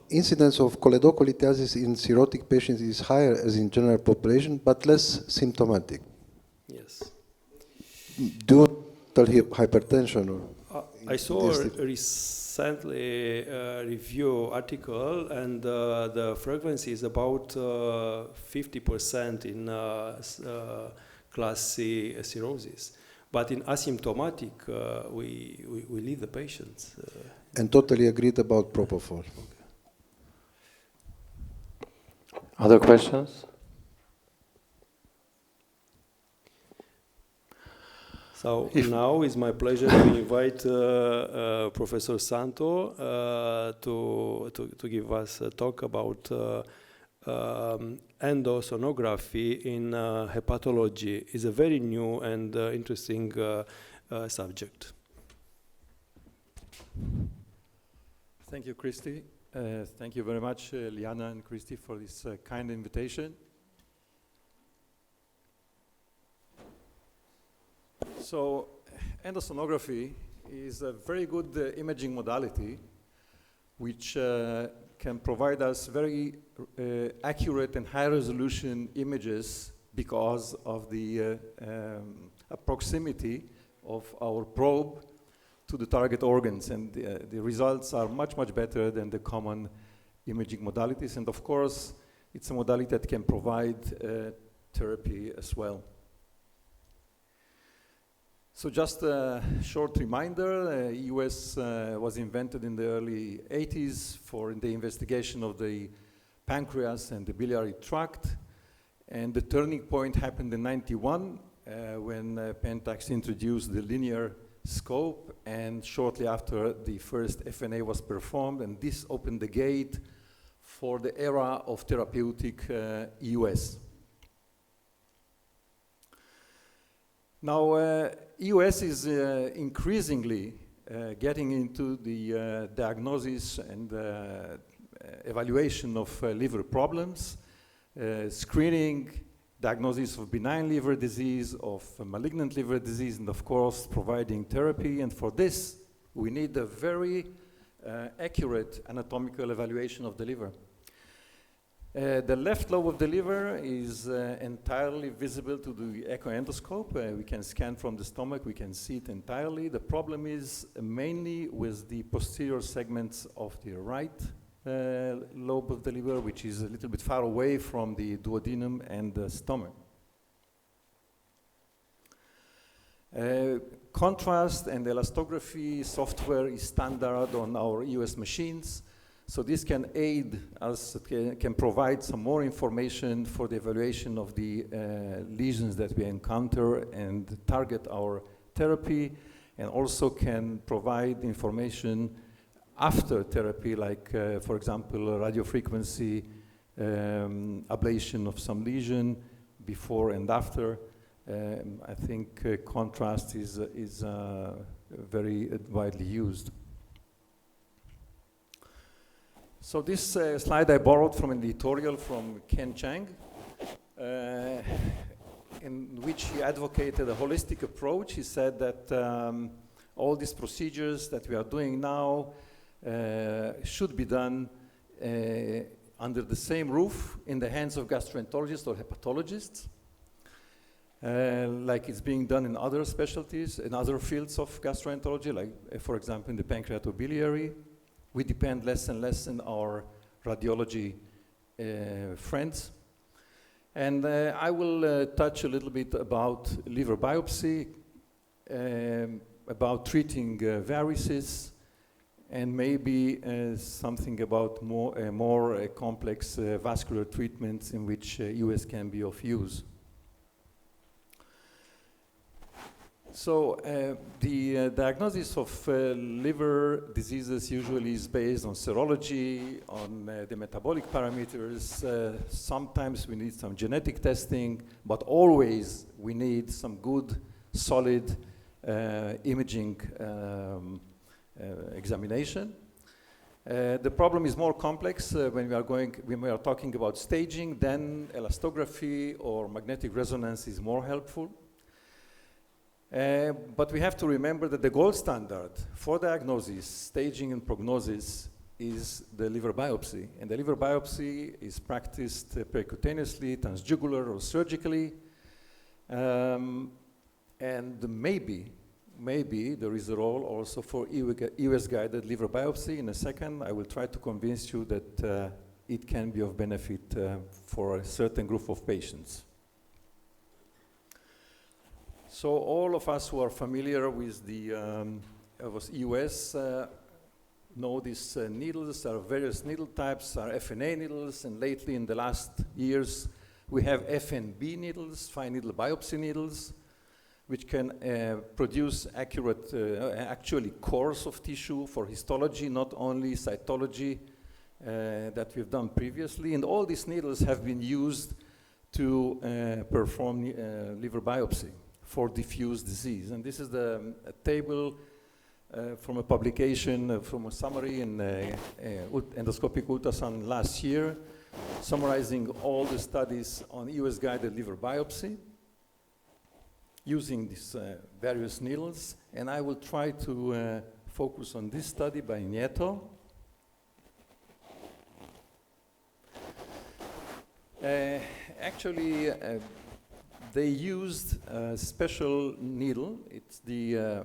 S8: incidence of choledocholitis in cirrhotic patients is higher as in general population, but less symptomatic.
S3: Yes.
S8: Due to hypertension or
S3: I saw recently review article, and the frequency is about 50% in class C cirrhosis. But in asymptomatic, we leave the patients.
S8: And totally agreed about propofol. Okay.
S6: Other questions?
S3: So now it's my pleasure to invite Professor Santo to give us a talk about endosonography in hepatology. It's a very new and interesting subject. Thank you, Christy. Thank you very much, Liana and Christy, for this kind invitation. So, endosonography is a very good imaging modality which can provide us very accurate and high-resolution images because of the proximity of our probe to the target organs, and the results are much, much better than the common imaging modalities. And of course, it's a modality that can provide therapy as well. So just a short reminder, EUS was invented in the early 80s for the investigation of the pancreas and the biliary tract. And the turning point happened in 91 when Pentax introduced the linear scope, and shortly after the first FNA was performed, and this opened the gate for the era of therapeutic EUS. Now, EUS is increasingly getting into the diagnosis and evaluation of liver problems, screening, diagnosis of benign liver disease, of malignant liver disease, and of course providing therapy. And for this, we need a very accurate anatomical evaluation of the liver. The left lobe of the liver is entirely visible to the echoendoscope. We can scan from the stomach, we can see it entirely. The problem is mainly with the posterior segments of the right lobe of the liver, which is a little bit far away from the duodenum and the stomach. Contrast and elastography software is standard on our EUS machines. So this can aid us, can provide some more information for the evaluation of the lesions that we encounter and target our therapy, and also can provide information after therapy, like, for example, radiofrequency ablation of some lesion before and after. I think contrast is very widely used. So this slide I borrowed from an editorial from Ken Chang, in which he advocated a holistic approach. He said that all these procedures that we are doing now should be done under the same roof in the hands of gastroenterologists or hepatologists, like it's being done in other specialties, in other fields of gastroenterology, like, for example, in the pancreatobiliary. We depend less and less on our radiology friends. And I will touch a little bit about liver biopsy, about treating varices, and maybe something about more complex vascular treatments in which EUS can be of use. So the diagnosis of liver diseases usually is based on serology, on the metabolic parameters. Sometimes we need some genetic testing, but always we need some good, solid imaging examination. The problem is more complex when we are talking about staging. Then elastography or magnetic resonance is more helpful. But we have to remember that the gold standard for diagnosis, staging, and prognosis is the liver biopsy. And the liver biopsy is practiced percutaneously, transjugular, or surgically. And maybe there is a role also for EUS-guided liver biopsy. In a second, I will try to convince you that it can be of benefit for a certain group of patients. So all of us who are familiar with the EUS know these needles. There are various needle types, are FNA needles, and lately in the last years we have FNB needles, fine needle biopsy needles, which can produce accurate, actually cores of tissue for histology, not only cytology that we've done previously. And all these needles have been used to perform liver biopsy for diffuse disease. And this is a table
S6: from a publication, from a summary in endoscopic ultrasound last year, summarizing all the studies on US-guided liver biopsy using these various needles. And I will try to focus on this study by Nieto. Actually, they used a special needle. It's the,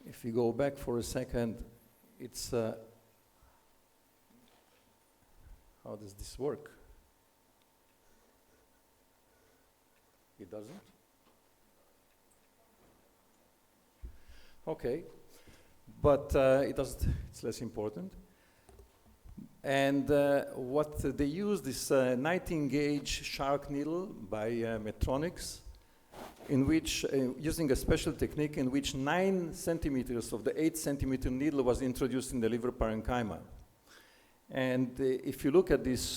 S6: if you go back for a second, it's, how does this work? It doesn't? Okay, but it's less important. And what they used is a 19-gauge shark needle by Medtronics, in which, using a special technique in which 9 centimeters of the 8-centimeter needle was introduced in the liver parenchyma. And if you look at these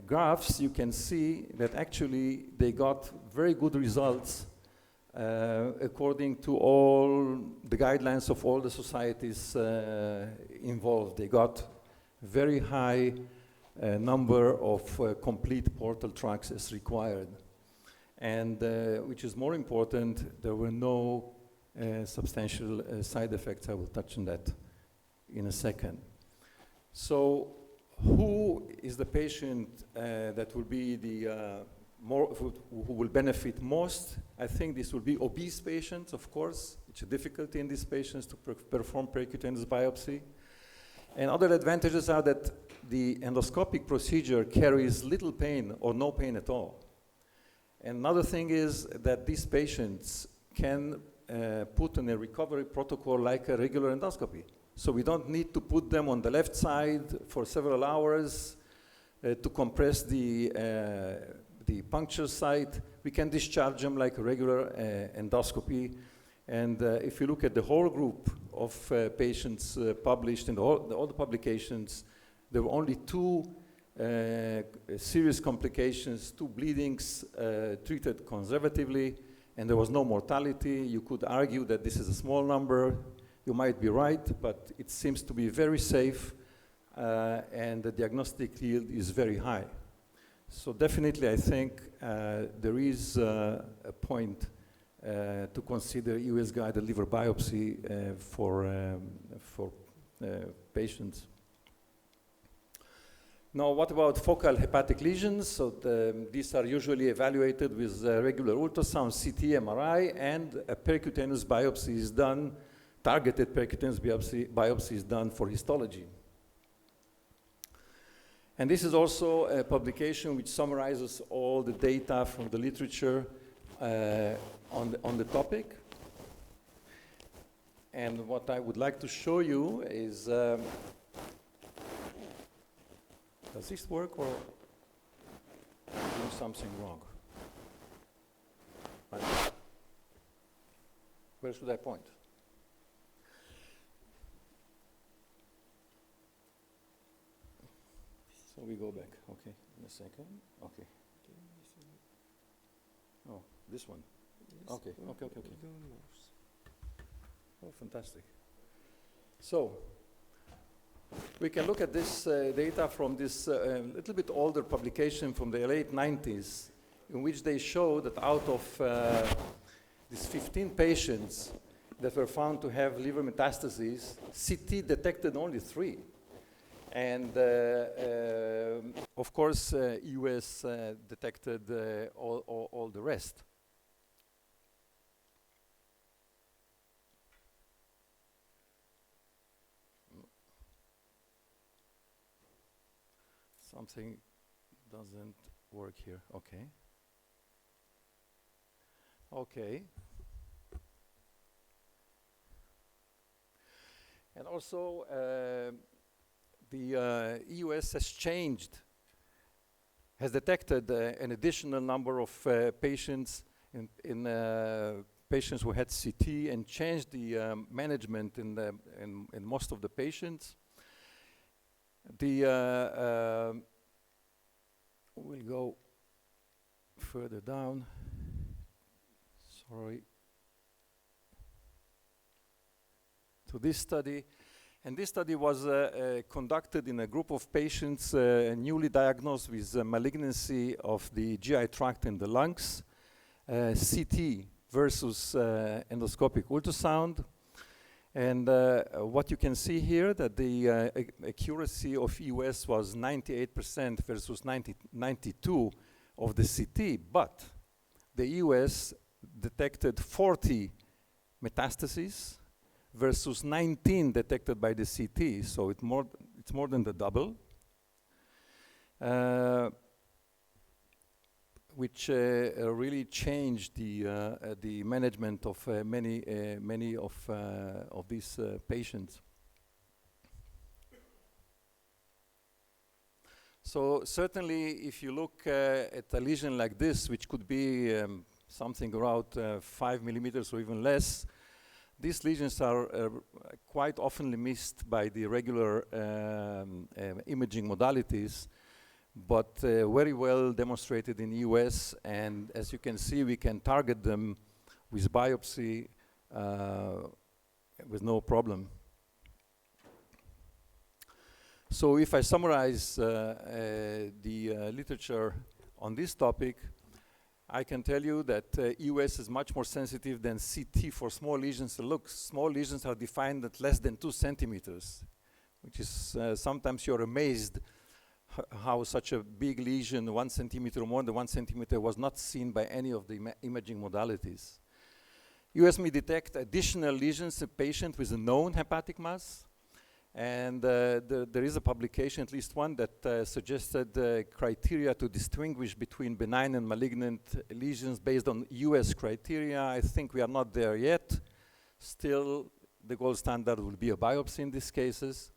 S6: graphs, you can see that actually they got very good results according to all the guidelines of all the societies involved. They got very high number of complete portal tracts as required. And which is more important, there were no substantial side effects. I will touch on that in a second. So who is the patient that will be the who will benefit most? I think this will be obese patients, of course. It's a difficulty in these patients to perform percutaneous biopsy. And other advantages are that the endoscopic procedure carries little pain or no pain at all. And another thing is that these patients can put in a recovery protocol like a regular endoscopy. So we don't need to put them on the left side for several hours to compress the puncture site. We can discharge them like a regular endoscopy. And if you look at the whole group of patients published in all the publications, there were only 2 serious complications, 2 bleedings treated conservatively, and there was no mortality. You could argue that this is a small number. You might be right, but it seems to be very safe, and the diagnostic yield is very high. So definitely, I think there is a point to consider US-guided liver biopsy for patients. Now, what about focal hepatic lesions? So these are usually evaluated with regular ultrasound, CT, MRI, and a percutaneous biopsy is done, targeted percutaneous biopsy is done for histology. And this is also a publication which summarizes all the data from the literature on the topic. And what I would like to show you is, does this work or am I doing something wrong? Where should I point? So we go back, okay, in a second, okay. Oh, this one. Okay. Oh, fantastic. So, we can look at this data from this little bit older publication from the late 90s, in which they show that out of these 15 patients that were found to have liver metastases, CT detected only 3. And of course, US detected all the rest. Something doesn't work here. Okay. Okay. And also, the EUS has detected an additional number of patients in patients who had CT and changed the management in most of the patients. We'll go further down. Sorry.
S3: to this study. And this study was conducted in a group of patients newly diagnosed with malignancy of the GI tract and the lungs, CT versus endoscopic ultrasound. And what you can see here, that the accuracy of EUS was 98% versus 92 of the CT, but the EUS detected 40 metastases versus 19 detected by the CT, so it's more than the double, which really changed the management of many of these patients. So certainly, if you look at a lesion like this, which could be something around 5 millimeters or even less, these lesions are quite often missed by the regular imaging modalities, but very well demonstrated in the US. And as you can see, we can target them with biopsy with no problem. So if I summarize the literature on this topic, I can tell you that EUS is much more sensitive than CT for small lesions. Look, small lesions are defined at less than 2 centimeters, which is sometimes you're amazed how such a big lesion, 1 centimeter or more than 1 centimeter, was not seen by any of the imaging modalities. EUS may detect additional lesions in a patient with a known hepatic mass. And there is a publication, at least one, that suggested criteria to distinguish between benign and malignant lesions based on US criteria. I think we are not there yet. Still, the gold standard will be a biopsy in these cases.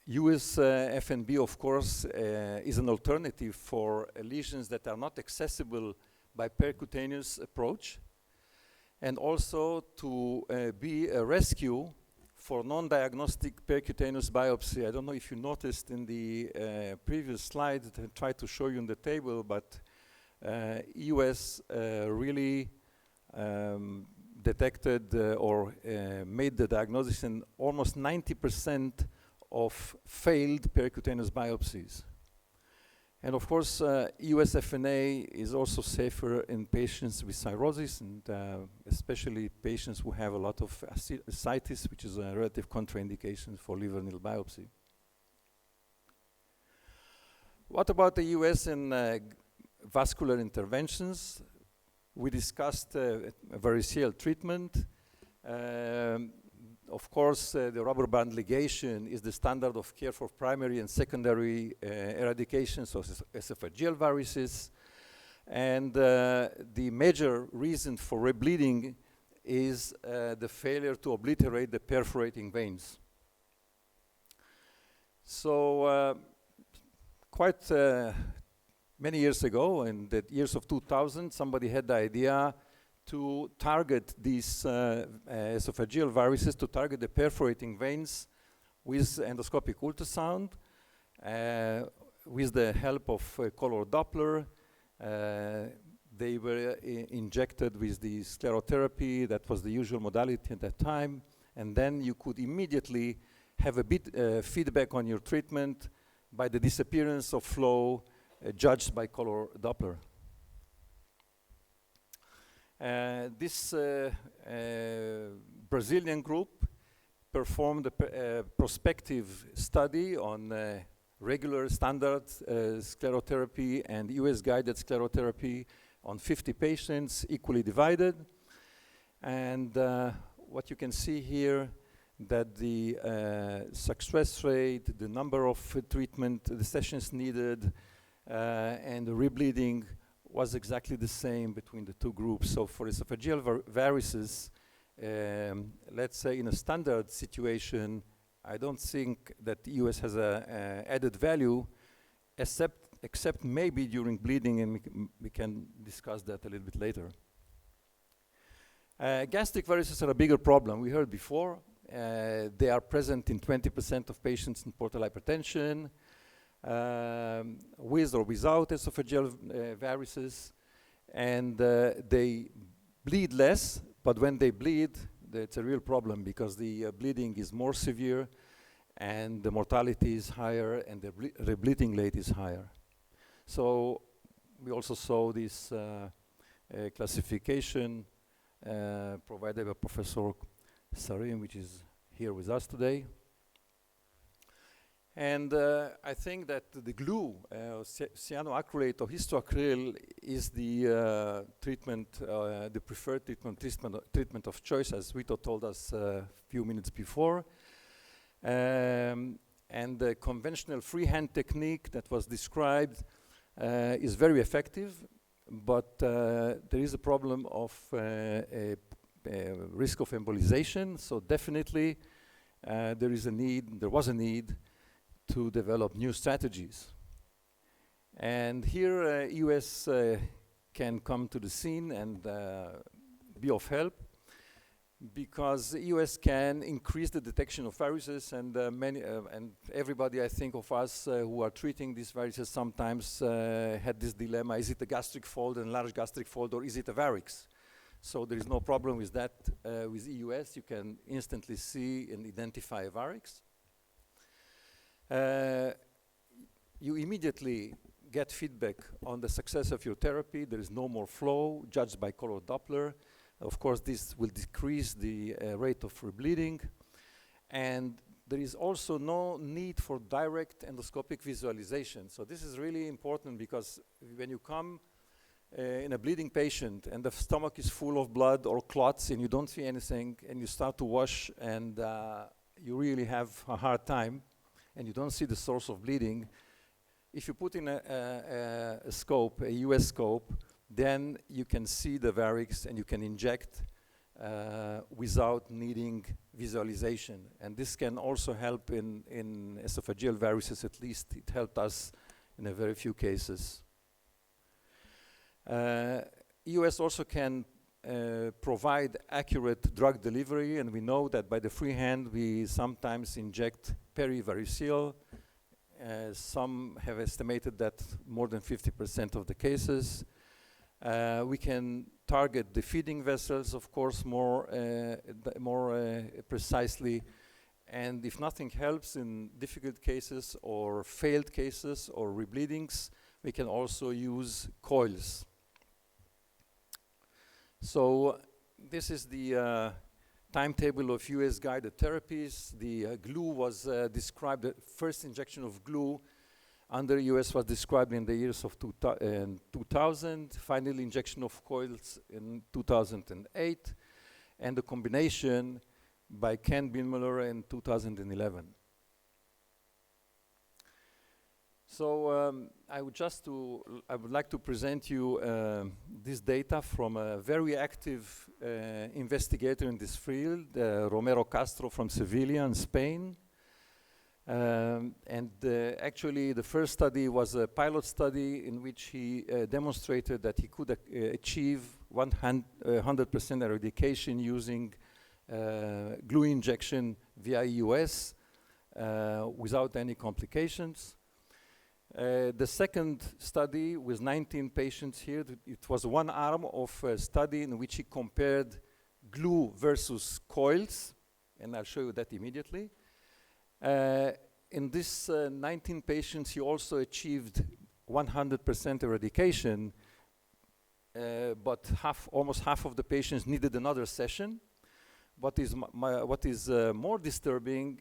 S3: US FNB, of course, is an alternative for lesions that are not accessible by percutaneous approach, and also to be a rescue for non-diagnostic percutaneous biopsy. I don't know if you noticed in the previous slide that I tried to show you in the table, but EUS really detected or made the diagnosis in almost 90% of failed percutaneous biopsies. And of course, EUS FNA is also safer in patients with cirrhosis, and especially patients who have a lot of ascites, which is a relative contraindication for liver needle biopsy. What about the EUS in vascular interventions? We discussed varicella treatment. Of course, the rubber band ligation is the standard of care for primary and secondary eradications of esophageal varices. And the major reason for rebleeding is the failure to obliterate the perforating veins. So quite many years ago, in the years of 2000, somebody had the idea to target these esophageal varices, to target the perforating veins with endoscopic ultrasound, with the help of color Doppler. They were injected with the sclerotherapy. That was the usual modality at that time. And then you could immediately have a bit feedback on your treatment by the disappearance of flow judged by color Doppler. This Brazilian group performed a prospective study on regular standard sclerotherapy and US-guided sclerotherapy on 50 patients, equally divided. And what you can see here, that the success rate, the number of the sessions needed, and the rebleeding was exactly the same between the two groups. So for esophageal varices, let's say in a standard situation, I don't think that EUS has a added value, except maybe during bleeding, and we can discuss that a little bit later. Gastric varices are a bigger problem. We heard before, they are present in 20% of patients in portal hypertension, with or without esophageal varices, and they bleed less, but when they bleed,
S6: it's a real problem because the bleeding is more severe and the mortality is higher and the rebleeding rate is higher. So we also saw this classification provided by Professor Sarim, which is here with us today. And I think that the glue, cyanoacrylate or histoacryl, is the treatment, the preferred treatment of choice, as Vito told us a few minutes before. And the conventional freehand technique that was described is very effective, but there is a problem of a risk of embolization. So definitely there was a need to develop new strategies. And here US can come to the scene and be of help, because the US can increase the detection of viruses, and and everybody, I think, of us who are treating these viruses sometimes had this dilemma: is it a gastric fold, and large gastric fold, or is it a varix? So there is no problem with that. With EUS, you can instantly see and identify a varix. You immediately get feedback on the success of your therapy. There is no more flow, judged by color Doppler. Of course, this will decrease the rate of rebleeding. And there is also no need for direct endoscopic visualization. So this is really important, because when you come in a bleeding patient and the stomach is full of blood or clots and you don't see anything, and you start to wash, and you really have a hard time, and you don't see the source of bleeding, if you put in a scope, a US scope, then you can see the varix and you can inject without needing visualization. And this can also help in esophageal varices. At least it helped us in a very few cases. US also can provide accurate drug delivery, and we know that by the freehand we sometimes inject perivaricil. Some have estimated that more than 50% of the cases. We can target the feeding vessels, of course, more precisely. And if nothing helps in difficult cases or failed cases or rebleedings, we can also use coils. So this is the timetable of US guided therapies. The glue was described, the first injection of glue under US was described in the years of 2000, final injection of coils in 2008, and the combination by Ken Binmuller in 2011. So I would like to present you this data from a very active investigator in this field, Romero Castro from Sevilla in Spain. Actually, the first study was a pilot study in which he demonstrated that he could achieve 100% eradication using glue injection via EUS without any complications. The second study with 19 patients here, it was one arm of a study in which he compared glue versus coils, and I'll show you that immediately. In this 19 patients, he also achieved 100% eradication, but almost half of the patients needed another session. What is more disturbing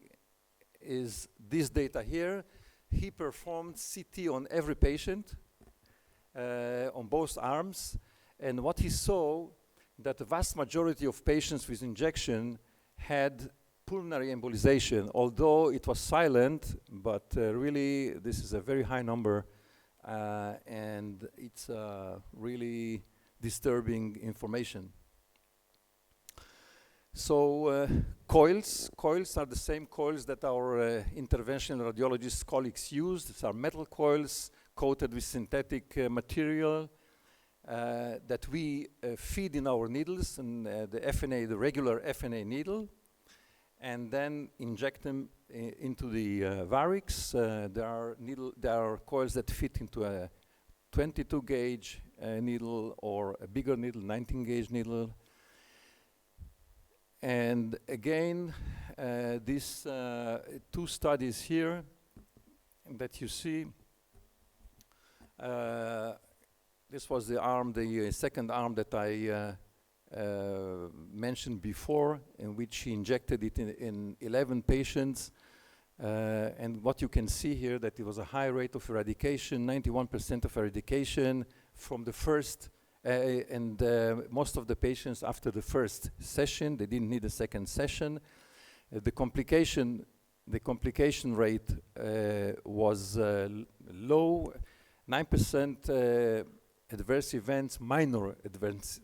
S6: is this data here. He performed CT on every patient, on both arms, and what he saw, that the vast majority of patients with injection had pulmonary embolization, although it was silent, but really this is a very high number, and it's really disturbing information. So coils are the same coils that our interventional radiologist colleagues use. These are metal coils coated with synthetic material that we feed in our needles, and the FNA, the regular FNA needle, and then inject them into the varix. There are coils that fit into a 22 gauge needle or a bigger needle, 19 gauge needle. And again, these two studies here that you see, this was the arm, the second arm that I mentioned before, in which he injected it in 11 patients. And what you can see here, that it was a high rate of eradication, 91% of eradication from the first, and most of the patients after the first session, they didn't need a second session. The complication rate was low, 9% adverse events, minor adverse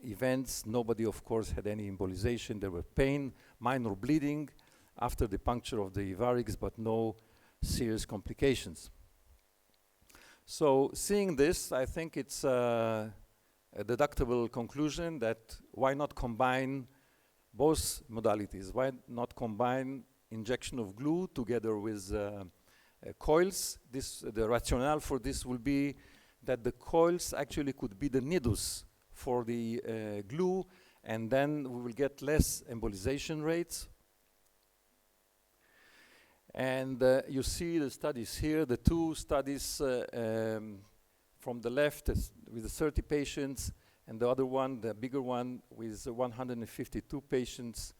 S6: events. Nobody, of course, had any embolization. There were pain, minor bleeding after the puncture of the varix, but no serious complications. So seeing this, I think it's a deductible conclusion that why not combine both modalities? Why not combine injection of glue together with coils? The rationale for this will be that the coils actually could be the nidus for the glue, and then we will get less embolization rates. And you see the studies here, the two studies from the left with the 30 patients, and the other one, the bigger one, with 152 patients,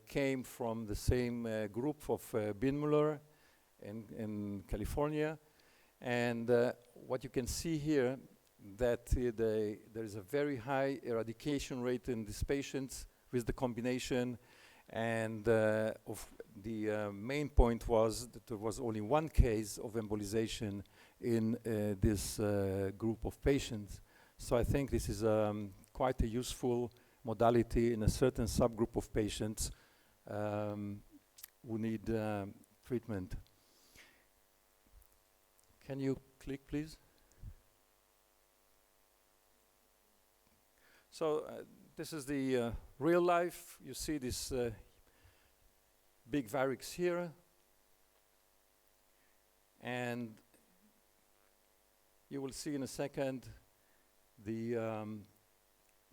S6: came from the same group of Binmuller in California. And what you can see here, that there is a very high eradication rate in these patients with the combination, and of the main point was that there was only one case of embolization in this group of patients. So I think this is quite a useful modality in a certain subgroup of patients who need treatment. Can you click, please? So this is the real life. You see this big varix here, and you will see in a second the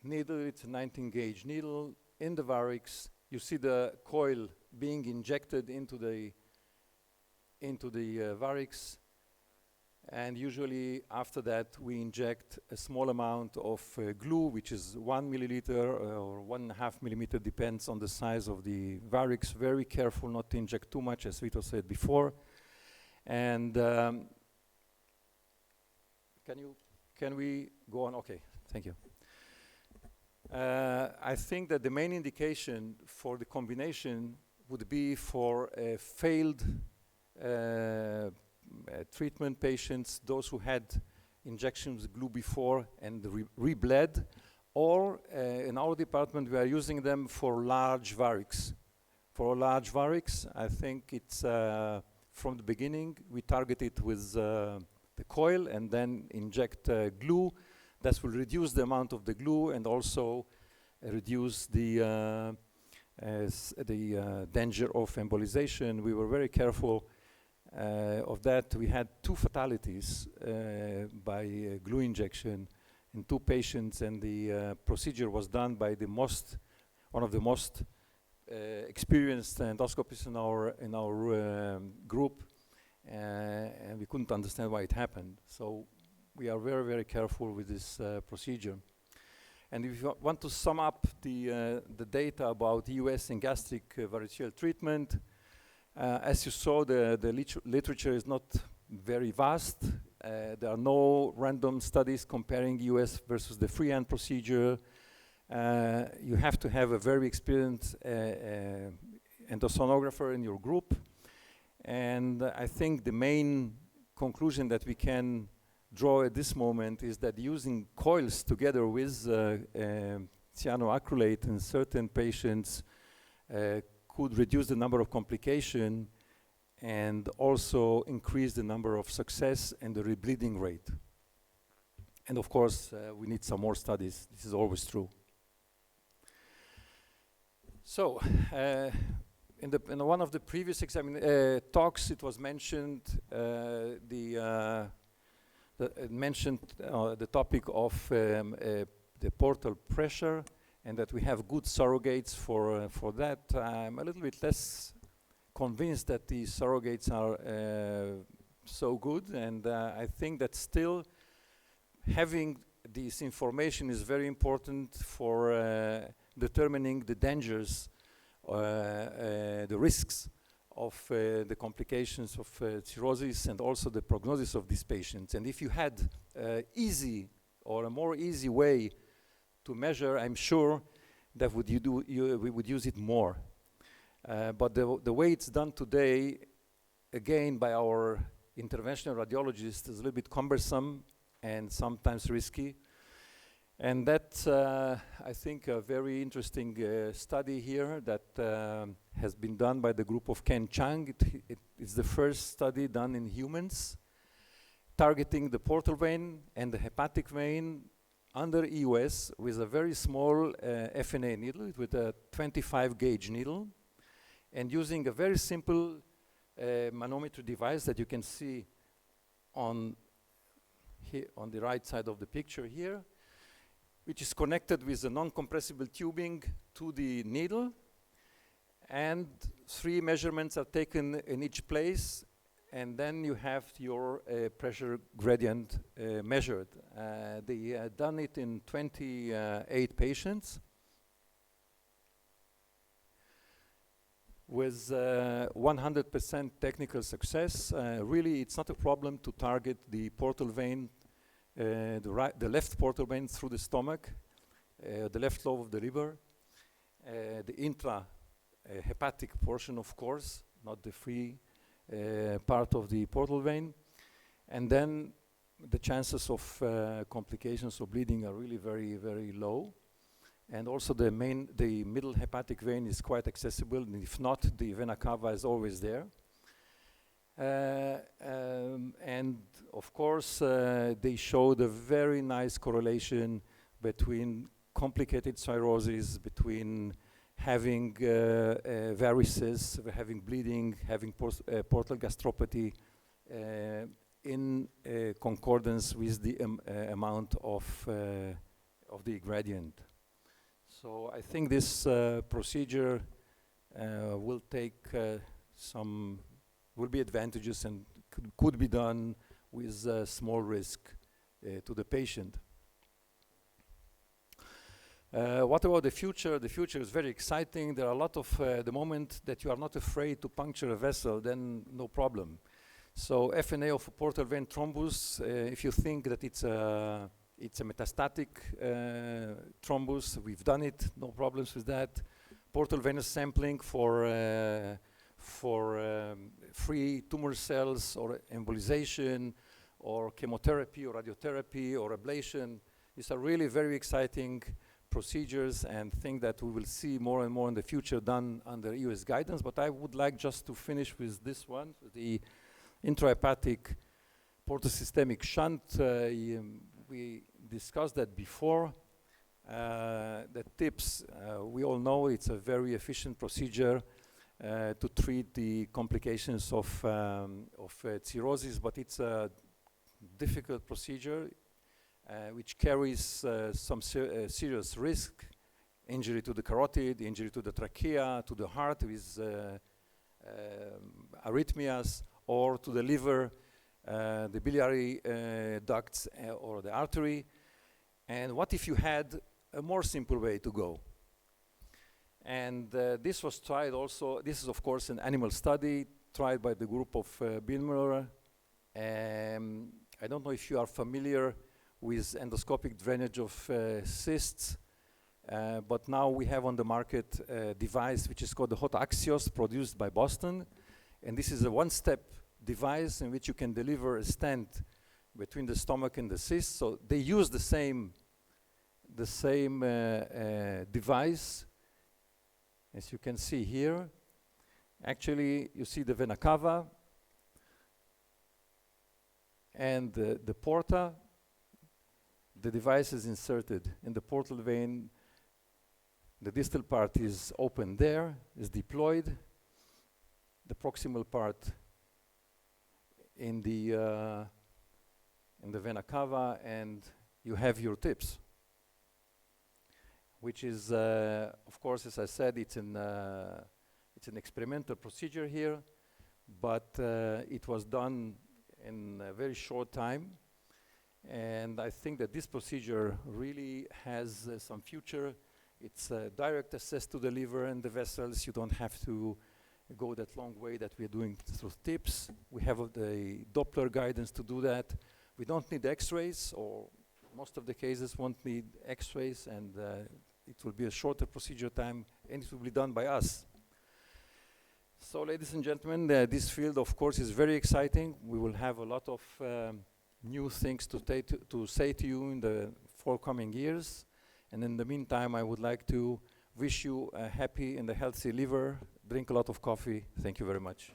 S6: needle. It's a 19-gauge needle in the varix. You see the coil being injected into the varix, and usually after that we inject a small amount of glue, which is 1 milliliter or 1.5 millimeter, depends on the size of the varix. Very careful not to inject too much, as Vito said before. And can we go on? Okay, thank you. I think that the main indication for the combination would be for failed treatment patients, those who had injections with glue before and re-bled, or in our department we are using them for large varix. For a large varix, I think it's from the beginning we target it with the coil and then inject glue. That will reduce the amount of the glue and also reduce the danger of embolization. We were very careful of that. We had 2 fatalities by glue injection in 2 patients, and the procedure was done by one of the most experienced endoscopists in our group, and we couldn't understand why it happened. So we are very, very careful with this procedure. And if you want to sum up the data about US and gastric varicella treatment, as you saw, the literature is not very vast. There are no random studies comparing US versus the freehand procedure. You have to have a very experienced endosonographer in your group. And I think the main conclusion that we can draw at this moment is that using coils together with cyanoacrylate in certain patients could reduce the number of complications and also increase the number of success and the rebleeding rate. And of course, we need some more studies. This is always true. So, in one of the previous talks, it was mentioned the topic of the portal pressure
S9: and that we have good surrogates for that. I'm a little bit less convinced that the surrogates are so good, and I think that still having this information is very important for determining the dangers, the risks of the complications of cirrhosis, and also the prognosis of these patients. And if you had easy or a more easy way to measure, I'm sure that we would use it more. But the way it's done today, again by our interventional radiologists, is a little bit cumbersome and sometimes risky. And that's, I think, a very interesting study here that has been done by the group of Ken Chang. It's the first study done in humans, targeting the portal vein and the hepatic vein under EUS with a very small FNA needle, with a 25 gauge needle, and using a very simple manometer device that you can see on the right side of the picture here, which is connected with a non-compressible tubing to the needle, and 3 measurements are taken in each place, and then you have your pressure gradient measured. They done it in 28 patients with 100% technical success. Really, it's not a problem to target the portal vein, the left portal vein through the stomach, the left lobe of the liver, the intra-hepatic portion, of course, not the free part of the portal vein. And then the chances of complications or bleeding are really very, very low. And also the middle hepatic vein is quite accessible, and if not, the vena cava is always there. And of course, they showed a very nice correlation between complicated cirrhosis, between having varices, having bleeding, having portal gastropathy, in concordance with the amount of the gradient. So I think this procedure will take will be advantageous and could be done with small risk to the patient. What about the future? The future is very exciting. There are a lot of, the moment that you are not afraid to puncture a vessel, then no problem. So FNA of a portal vein thrombus, if you think that it's a metastatic thrombus, we've done it, no problems with that. Portal venous sampling for free tumor cells or embolization or chemotherapy or radiotherapy or ablation. These are really very exciting procedures and things that we will see more and more in the future done under US guidance. But I would like just to finish with this one, the intrahepatic portosystemic shunt. We discussed that before. The tips, we all know it's a very efficient procedure to treat the complications of cirrhosis, but it's a difficult procedure which carries some serious risk, injury to the carotid, injury to the trachea, to the heart with arrhythmias, or to the liver, the biliary ducts or the artery. And what if you had a more simple way to go? And this was tried also. This is, of course, an animal study tried by the group of Bill. I don't know if you are familiar with endoscopic drainage of cysts, but now we have on the market a device which is called the Hot Axios, produced by Boston. And this is a one-step device in which you can deliver a stent between the stomach and the cyst. So they use the same device, as you can see here. Actually, you see the vena cava and the porta. The device is inserted in the portal vein. The distal part is open there, is deployed. The proximal part in the vena cava, and you have your tips. which is, of course, as I said, it's an experimental procedure here, but it was done in a very short time. And I think that this procedure really has some future. It's direct access to the liver and the vessels. You don't have to go that long way that we're doing through tips. We have the Doppler guidance to do that. We don't need x-rays, or most of the cases won't need x-rays, and it will be a shorter procedure time, and it will be done by us. So, ladies and gentlemen, this field, of course, is very exciting. We will have a lot of new things to say to you in the forthcoming years. And in the meantime, I would like to wish you a happy and a healthy liver. Drink a lot of coffee. Thank you very much.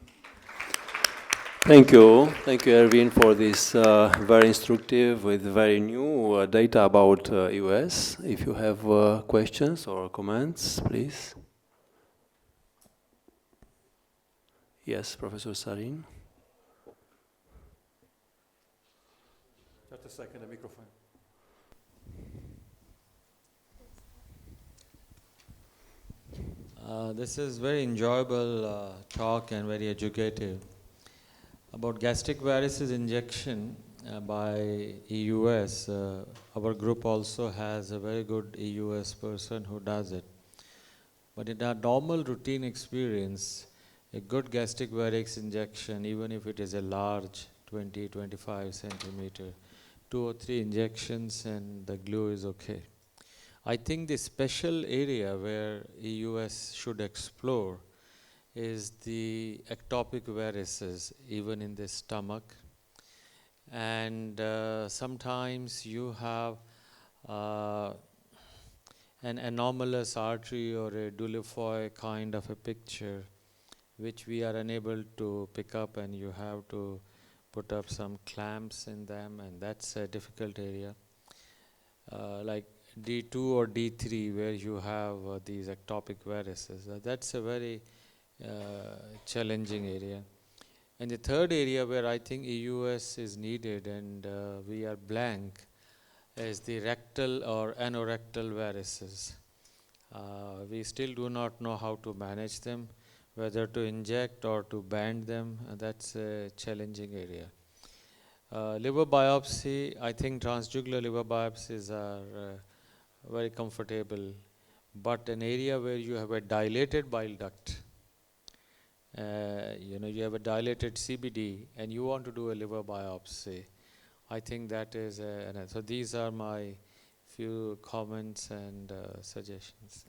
S3: Thank you. Thank you, Erwin, for this very instructive with very new data about US. If you have questions or comments, please. Yes, Professor Sarin.
S9: Just a second, the microphone.
S10: This is very enjoyable talk and very educative. About gastric varices injection by EUS, our group also has a very good EUS person who does it. But in our normal routine experience, a good gastric varix injection, even if it is a large 20-25 centimeter, 2 or 3 injections and the glue is okay. I think the special area where EUS should explore is the ectopic varices, even in the stomach. And sometimes you have an anomalous artery or a Dolifoy kind of a picture, which we are unable to pick up, and you have to put up some clamps in them, and that's a difficult area. Like D2 or D3, where you have these ectopic varices, that's a very challenging area. And the third area where I think EUS is needed and we are blank is the rectal or anorectal varices. We still do not know how to manage them, whether to inject or to band them. That's a challenging area. Liver biopsy, I think transjugular liver biopsies are very comfortable, but an area where you have a dilated bile duct, you have a dilated CBD and you want to do a liver biopsy, I think that is so these are my few comments and suggestions.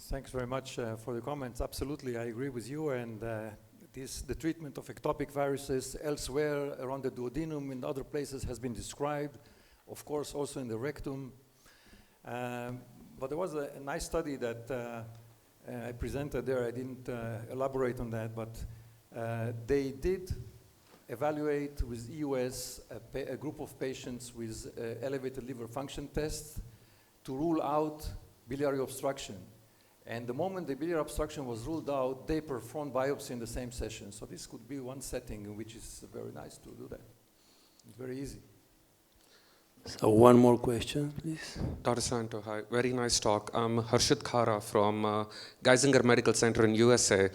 S9: Thanks very much for the comments. Absolutely, I agree with you. And the treatment of ectopic varices elsewhere around the duodenum in other places has been described, of course, also in the rectum. But there was a nice study that I presented there. I didn't elaborate on that, but they did evaluate with EUS a group of patients with elevated liver function tests to rule out biliary obstruction. And the moment the biliary obstruction was ruled out, they performed biopsy in the same session. So this could be one setting in which is very nice to do that. It's very easy.
S3: So one more question, please.
S11: Dr. Santo, hi. Very nice talk. I'm Harshit Khara from Geisinger Medical Center in USA.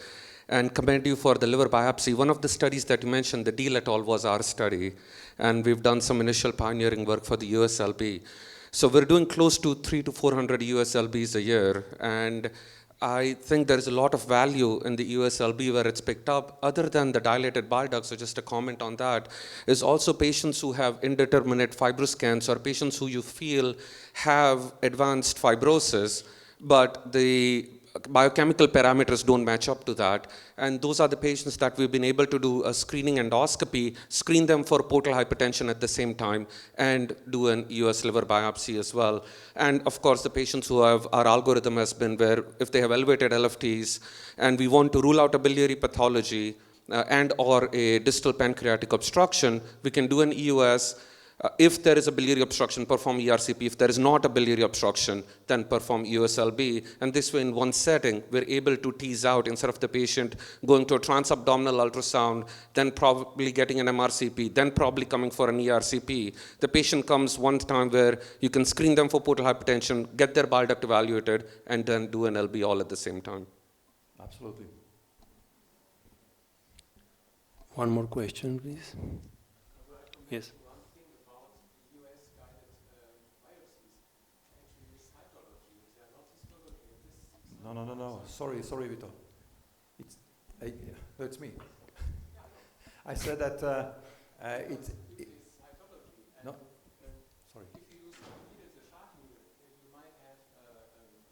S11: And commend you for the liver biopsy. One of the studies that you mentioned, the Deal et al. Was our study. And we've done some initial pioneering work for the USLB. So we're doing close to 300 to 400 USLBs a year. And I think there's a lot of value in the USLB where it's picked up. Other than the dilated bile duct, so just a comment on that, is also patients who have indeterminate fibroscans or patients who you feel have advanced fibrosis, but the biochemical parameters don't match up to that. And those are the patients that we've been able to do a screening endoscopy, screen them for portal hypertension at the same time, and do an EUS liver biopsy as well. And of course, the patients who have, our algorithm has been where if they have elevated LFTs and we want to rule out a biliary pathology and or a distal pancreatic obstruction, we can do an EUS, If there is a biliary obstruction, perform ERCP. If there is not a biliary obstruction, then perform USLB. And this way, in one setting, we're able to tease out, instead of the patient going to a transabdominal ultrasound, then probably getting an MRCP, then probably coming for an ERCP. The patient comes one time where you can screen them for portal hypertension, get their bile duct evaluated, and then do an LB all at the same time.
S3: Absolutely. One more question, please. Yes. No. Sorry, Vito. It's me. I said that no. Sorry.
S5: If you use the shark needle, you might have a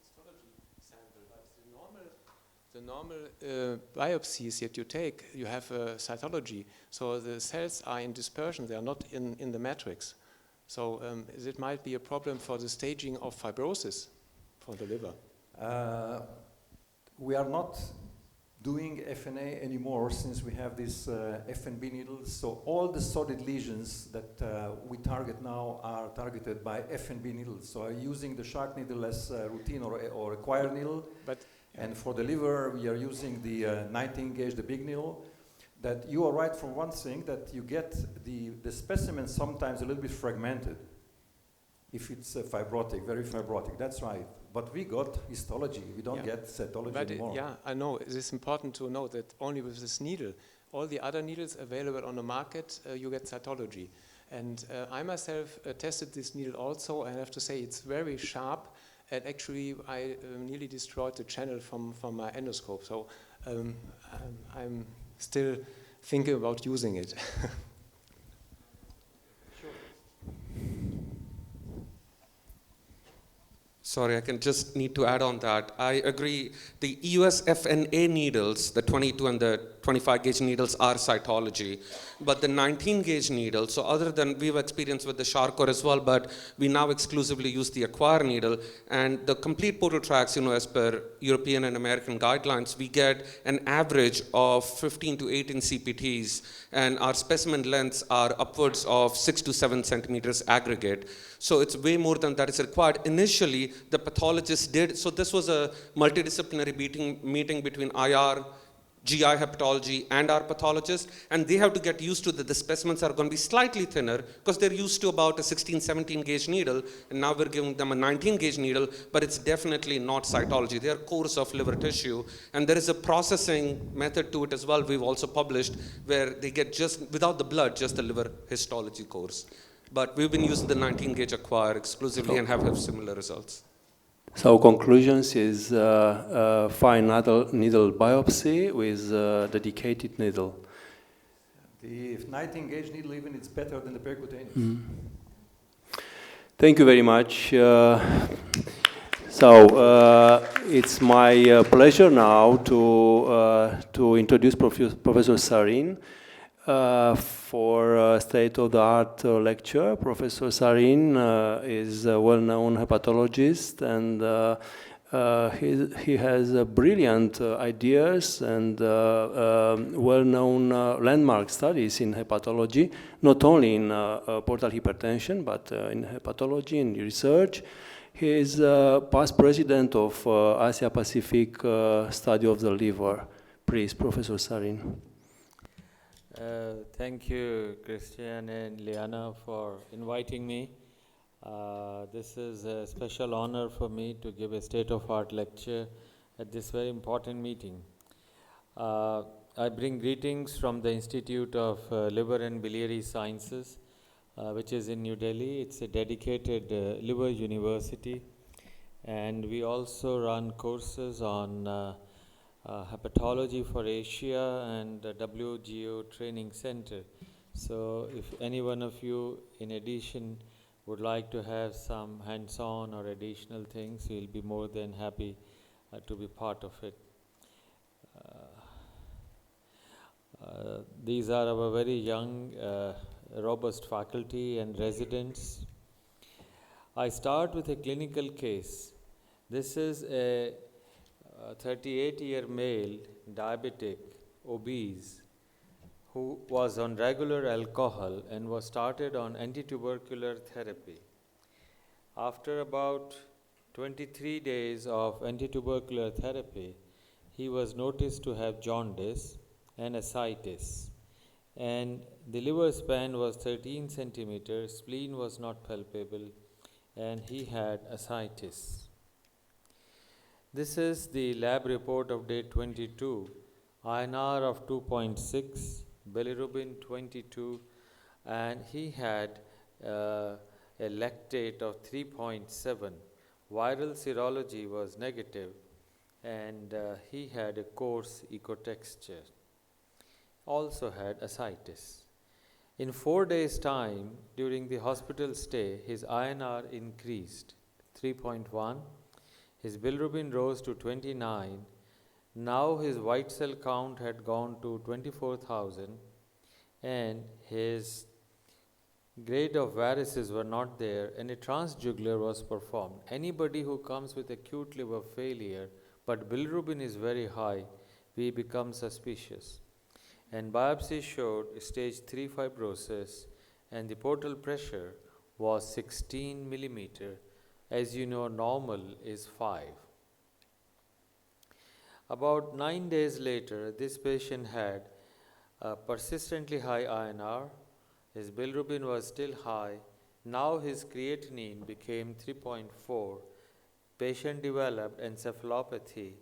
S5: histology sample, but the normal biopsies that you take, you have a cytology. So the cells are in dispersion; they are not in the matrix. So it might be a problem for the staging of fibrosis for the liver.
S3: We are not doing FNA anymore since we have these FNB needles. So all the solid lesions that we target now are targeted by FNB needles. So using the shark needle as routine or acquired needle. And for the liver, we are using the 19 gauge, the big needle. That you are right for one thing, that you get the specimen sometimes a little bit fragmented. If it's fibrotic, very fibrotic, that's right. But we got histology, we don't get cytology anymore.
S5: Yeah, I know. It is important to know that only with this needle, all the other needles available on the market, you get cytology. And I myself tested this needle also, and I have to say it's very sharp, and actually I nearly destroyed the channel from my endoscope. So I'm still thinking about using it.
S11: Sorry, I can just need to add on that. I agree. The EUS FNA needles, the 22 and the 25 gauge needles, are cytology. But the 19 gauge needle, so other than we've experienced with the Sharkor as well, but we now exclusively use the acquire needle. And the complete portal tracks, as per European and American guidelines, we get an average of 15 to 18 CPTs, and our specimen lengths are upwards of 6 to 7 centimeters aggregate. So it's way more than that is required. Initially, the pathologist did, so this was a multidisciplinary meeting between IR, GI hepatology, and our pathologist, and they have to get used to that the specimens are going to be slightly thinner because they're used to about a 16, 17 gauge needle, and now we're giving them a 19 gauge needle, but it's definitely not cytology. They are cores of liver tissue, and there is a processing method to it as well we've also published, where they get just, without the blood, just the liver histology cores. But we've been using the 19 gauge acquire exclusively and have similar results.
S3: So conclusions is fine needle biopsy with dedicated needle. The 19 gauge needle even it's better than the percutaneous. Thank you very much. So it's my pleasure now to introduce Professor Sarin for state-of-the-art lecture. Professor Sarin is a well-known hepatologist, and he has brilliant ideas and well-known landmark studies in hepatology, not only in portal hypertension, but in hepatology and research. He is past president of Asia Pacific Study of the Liver. Please, Professor Sarin.
S10: Thank you, Christian and Liana, for inviting me. This is a special honor for me to give a state-of-art lecture at this very important meeting. I bring greetings from the Institute of Liver and Biliary Sciences, which is in New Delhi. It's a dedicated liver university, and we also run courses on Hepatology for Asia and WGO Training Center. So if any one of you, in addition, would like to have some hands-on or additional things, we'll be more than happy to be part of it. These are our very young, robust faculty and residents. I start with a clinical case. This is a 38-year male, diabetic, obese, who was on regular alcohol and was started on antitubercular therapy. After about 23 days of antitubercular therapy, he was noticed to have jaundice and ascites, and the liver span was 13 centimeters, spleen was not palpable, and he had ascites. This is the lab report of day 22, INR of 2.6, bilirubin 22, and he had a lactate of 3.7. Viral serology was negative, and he had a coarse ecotexture. Also had ascites. In 4 days' time, during the hospital stay, his INR increased 3.1. His bilirubin rose to 29. Now his white cell count had gone to 24,000, and his grade of varices were not there, and a transjugular was performed. Anybody who comes with acute liver failure but bilirubin is very high, we become suspicious. And biopsy showed stage 3 fibrosis, and the portal pressure was 16 millimeter. As you know, normal is 5. About 9 days later, this patient had a persistently high INR. His bilirubin was still high. Now his creatinine became 3.4. Patient developed encephalopathy,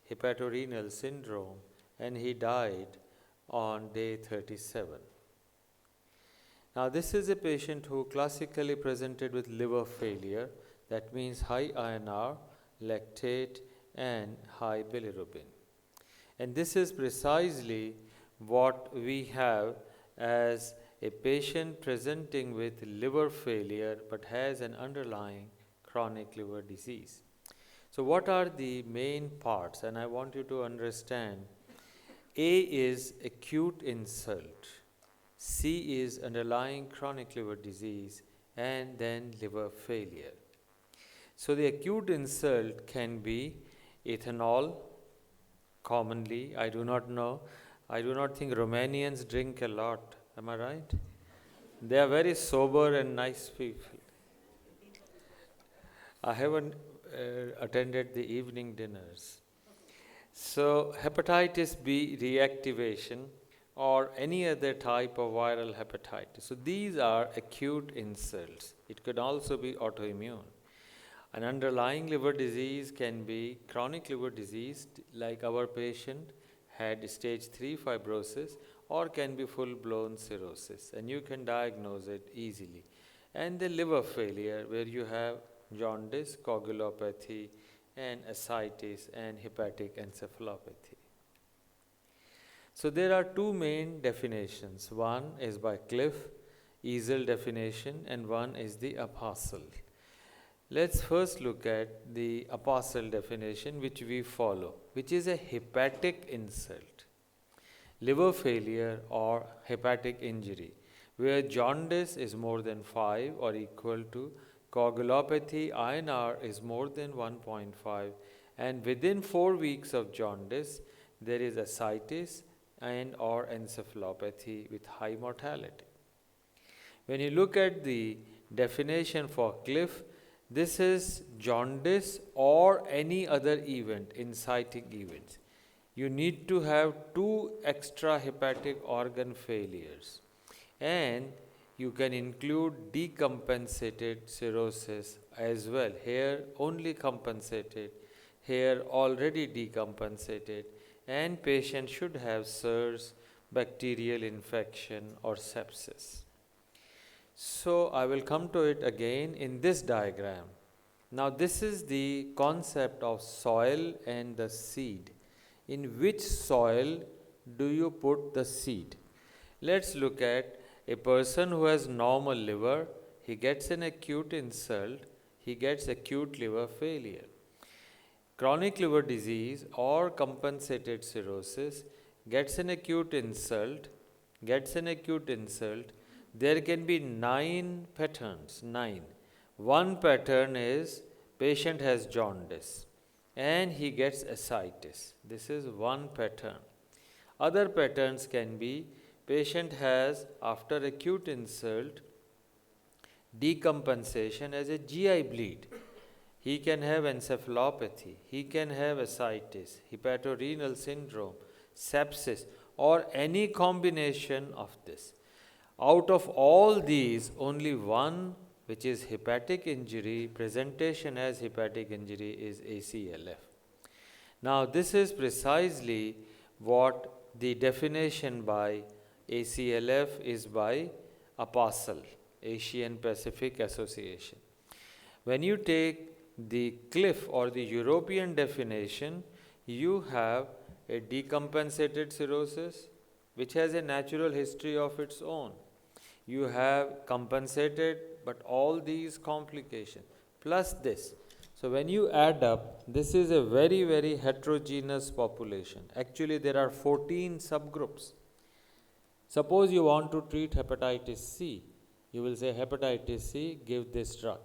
S10: hepatorenal syndrome, and he died on day 37. Now this is a patient who classically presented with liver failure. That means high INR, lactate, and high bilirubin. And this is precisely what we have as a patient presenting with liver failure but has an underlying chronic liver disease. So what are the main parts? And I want you to understand. A is acute insult. C is underlying chronic liver disease, and then liver failure. So the acute insult can be ethanol, commonly. I do not know. I do not think Romanians drink a lot. Am I right? They are very sober and nice people. I haven't attended the evening dinners. So hepatitis B reactivation or any other type of viral hepatitis. So these are acute insults. It could also be autoimmune. An underlying liver disease can be chronic liver disease, like our patient had stage 3 fibrosis, or can be full-blown cirrhosis, and you can diagnose it easily. And the liver failure, where you have jaundice, coagulopathy, and ascites, and hepatic encephalopathy. So there are two main definitions. One is by Cliff, easel definition, and one is the apostle. Let's first look at the apostle definition, which we follow, which is a hepatic insult, liver failure or hepatic injury, where jaundice is more than 5 or equal to, coagulopathy INR is more than 1.5, and within 4 weeks of jaundice, there is ascites and or encephalopathy with high mortality. When you look at the definition for Cliff, this is jaundice or any other event, inciting events. You need to have 2 extra hepatic organ failures, and you can include decompensated cirrhosis as well. Here only compensated, here already decompensated, and patient should have SIRS, bacterial infection or sepsis. So I will come to it again in this diagram. Now this is the concept of soil and the seed. In which soil do you put the seed? Let's look at a person who has normal liver. He gets an acute insult, he gets acute liver failure. Chronic liver disease or compensated cirrhosis gets an acute insult, there can be 9 patterns, 9. One pattern is patient has jaundice and he gets ascites. This is one pattern. Other patterns can be patient has, after acute insult, decompensation as a GI bleed. He can have encephalopathy, he can have ascites, hepatorenal syndrome, sepsis, or any combination of this. Out of all these, only one, which is hepatic injury, presentation as hepatic injury, is ACLF. Now, this is precisely what the definition by ACLF is by APASL, Asian Pacific Association. When you take the CLIF or the European definition, you have a decompensated cirrhosis, which has a natural history of its own. You have compensated, but all these complications, plus this. So when you add up, this is a very, very heterogeneous population. Actually, there are 14 subgroups. Suppose you want to treat hepatitis C, you will say hepatitis C, give this drug.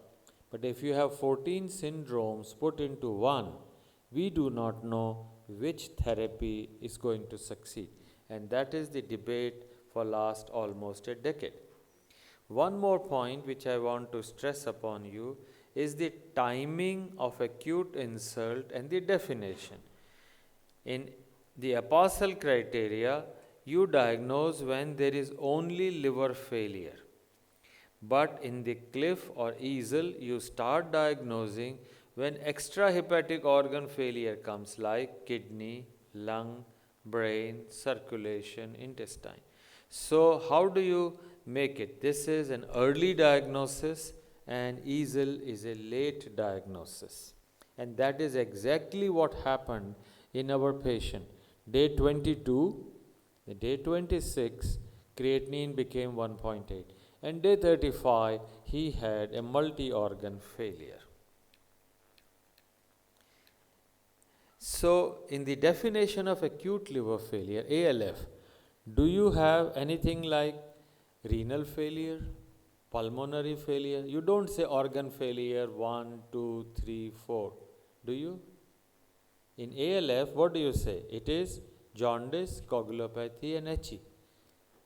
S10: But if you have 14 syndromes put into one, we do not know which therapy is going to succeed. And that is the debate for last almost a decade. One more point which I want to stress upon you is the timing of acute insult and the definition. In the APASL criteria, you diagnose when there is only liver failure. But in the CLIF or EASL, you start diagnosing when extrahepatic organ failure comes, like kidney, lung, brain, circulation, intestine. So how do you make it? This is an early diagnosis, and EASL is a late diagnosis. And that is exactly what happened in our patient. Day 22, the day 26, creatinine became 1.8. And day 35, he had a multi-organ failure. So, in the definition of acute liver failure, ALF, do you have anything like renal failure, pulmonary failure? You don't say organ failure 1, 2, 3, 4, do you? In ALF, what do you say? It is jaundice, coagulopathy, and HE.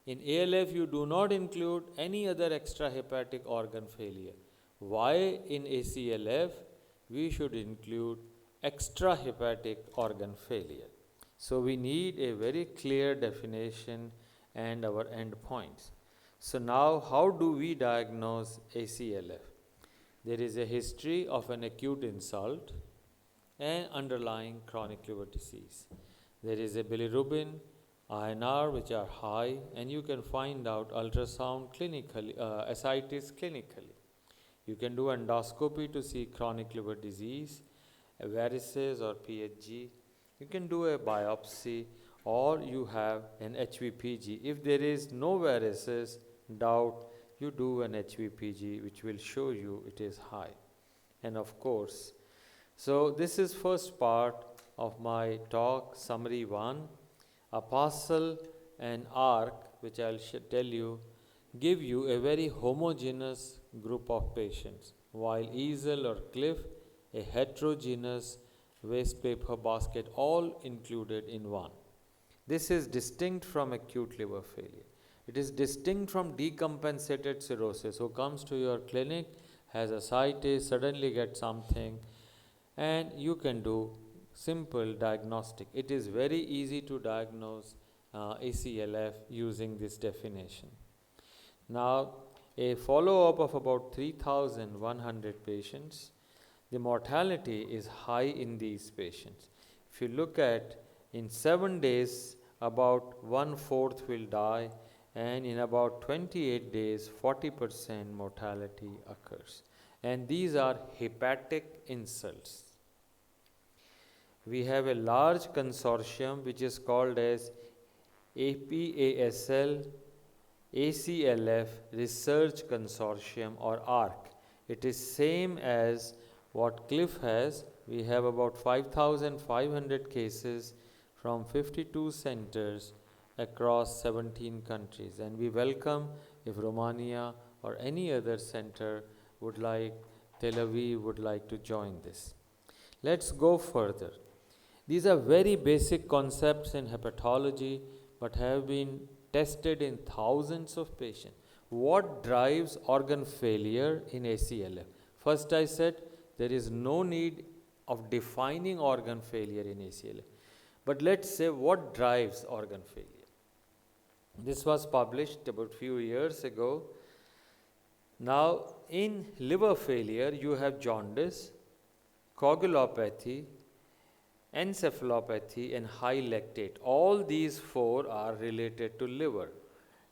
S10: In ALF, you do not include any other extrahepatic organ failure. Why in ACLF, we should include extrahepatic organ failure? So we need a very clear definition and our endpoints. So now, how do we diagnose ACLF? There is a history of an acute insult and underlying chronic liver disease. There is a bilirubin, INR, which are high, and you can find out ultrasound clinically, ascites clinically. You can do endoscopy to see chronic liver disease, varices or PHG. You can do a biopsy, or you have an HVPG. If there is no varices, doubt, you do an HVPG, which will show you it is high. And of course, so this is first part of my talk, summary 1. APASL and ARC, which I'll tell you, give you a very homogeneous group of patients, while EASL or CLIF, a heterogeneous waste paper basket, all included in one. This is distinct from acute liver failure. It is distinct from decompensated cirrhosis, who comes to your clinic, has ascites, suddenly gets something, and you can do simple diagnostic. It is very easy to diagnose ACLF using this definition. Now, a follow-up of about 3,100 patients. The mortality is high in these patients. If you look at, in 7 days, about 1/4 will die, and in about 28 days, 40% mortality occurs. And these are hepatic insults. We have a large consortium which is called as APASL ACLF Research Consortium, or ARC. It is same as what CLIF has. We have about 5,500 cases from 52 centers across 17 countries, and we welcome if Romania or any other center would like, Tel Aviv would like to join this. Let's go further. These are very basic concepts in hepatology, but have been tested in thousands of patients. What drives organ failure in ACLF? First I said there is no need of defining organ failure in ACLF. But let's say what drives organ failure. This was published about few years ago. Now in liver failure you have jaundice, coagulopathy, encephalopathy and high lactate. All these four are related to liver.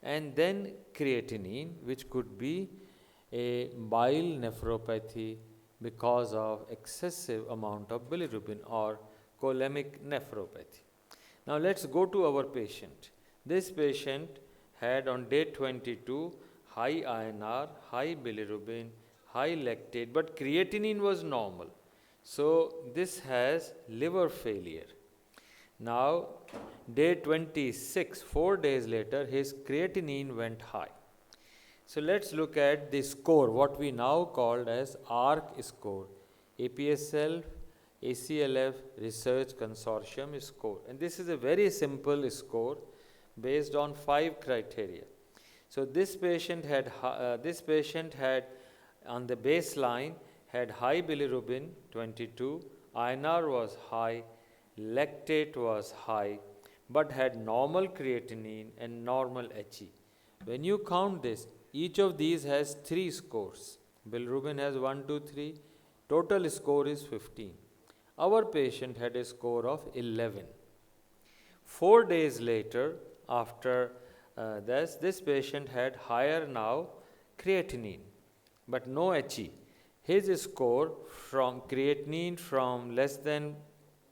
S10: And then creatinine, which could be a bile nephropathy because of excessive amount of bilirubin or cholemic nephropathy. Now let's go to our patient. This patient had on day 22 high INR, high bilirubin, high lactate, but creatinine was normal. So this has liver failure. Now day 26, 4 days later, his creatinine went high. So let's look at the score, what we now called as ARC score, APSL, ACLF Research Consortium score. And this is a very simple score based on 5 criteria. So this patient had on the baseline had high bilirubin 22, INR was high, lactate was high, but had normal creatinine and normal HE. When you count this, each of these has 3 scores. Bilirubin has 1, 2, 3. Total score is 15. Our patient had a score of 11. 4 days later, after this patient had higher now creatinine, but no HE. His score from creatinine from less than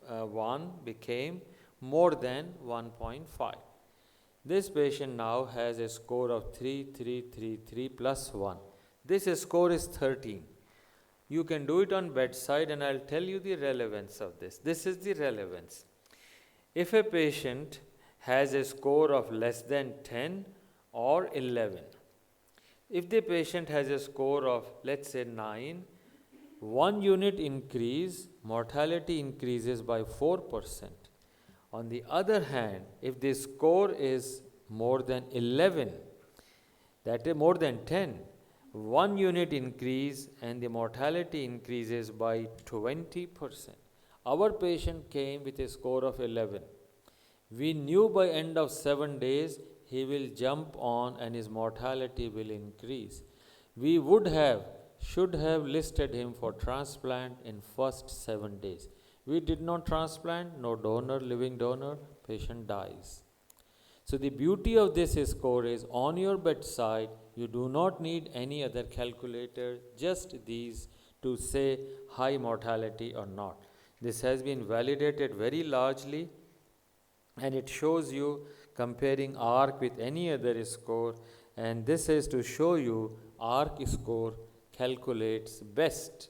S10: 1 became more than 1.5. This patient now has a score of 3 plus 1. This score is 13. You can do it on bedside and I'll tell you the relevance of this. This is the relevance. If a patient has a score of less than 10 or 11, if the patient has a score of, let's say, 9, 1 unit increase, mortality increases by 4%. On the other hand, if the score is more than 11, that is more than 10, 1 unit increase and the mortality increases by 20%. Our patient came with a score of 11. We knew by end of 7 days he will jump on and his mortality will increase. We should have listed him for transplant in first 7 days. We did not transplant, no donor, living donor, patient dies. So the beauty of this score is on your bedside, you do not need any other calculator, just these to say high mortality or not. This has been validated very largely and it shows you comparing ARC with any other score, and this is to show you ARC score calculates best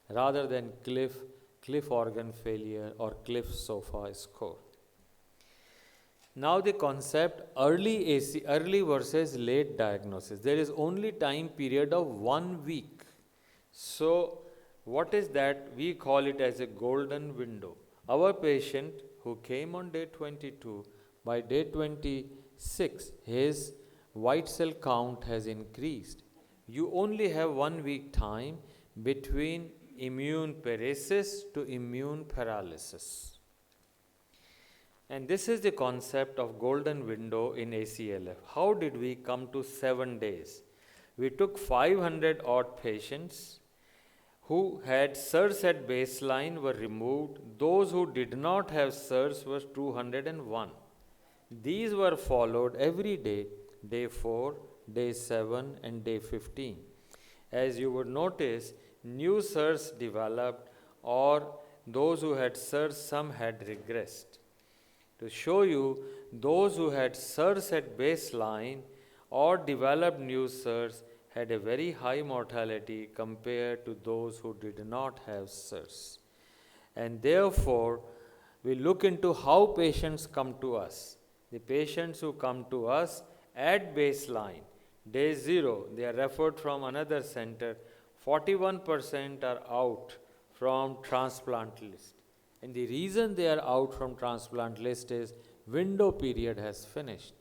S10: rather than cliff organ failure or cliff SOFA score. Now the concept early versus late diagnosis. There is only time period of 1 week. So what is that? We call it as a golden window. Our patient who came on day 22, by day 26, his white cell count has increased. You only have 1 week time between immune paresis to immune paralysis. And this is the concept of golden window in ACLF. How did we come to 7 days? We took 500 odd patients who had SIRS at baseline were removed. Those who did not have SIRS was 201. These were followed every day, day 4, day 7 and day 15. As you would notice, new SIRS developed or those who had SIRS, some had regressed. To show you, those who had SIRS at baseline or developed new SIRS had a very high mortality compared to those who did not have SIRS. And therefore, we look into how patients come to us. The patients who come to us at baseline, day 0, they are referred from another center, 41% are out from transplant list. And the reason they are out from transplant list is window period has finished.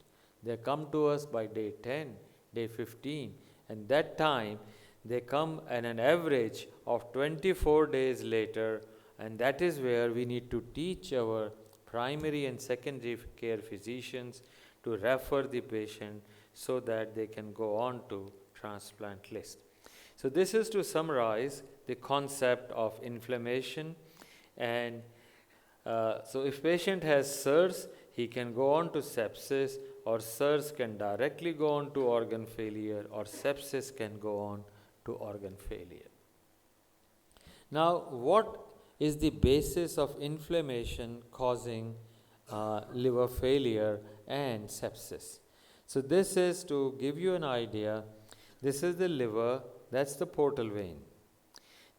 S10: They come to us by day 10, day 15, and that time they come at an average of 24 days later, and that is where we need to teach our primary and secondary care physicians to refer the patient so that they can go on to transplant list. So this is to summarize the concept of inflammation. And so if patient has SIRS, he can go on to sepsis, or SIRS can directly go on to organ failure, or sepsis can go on to organ failure. Now, what is the basis of inflammation causing liver failure and sepsis? So this is to give you an idea. This is the liver, that's the portal vein.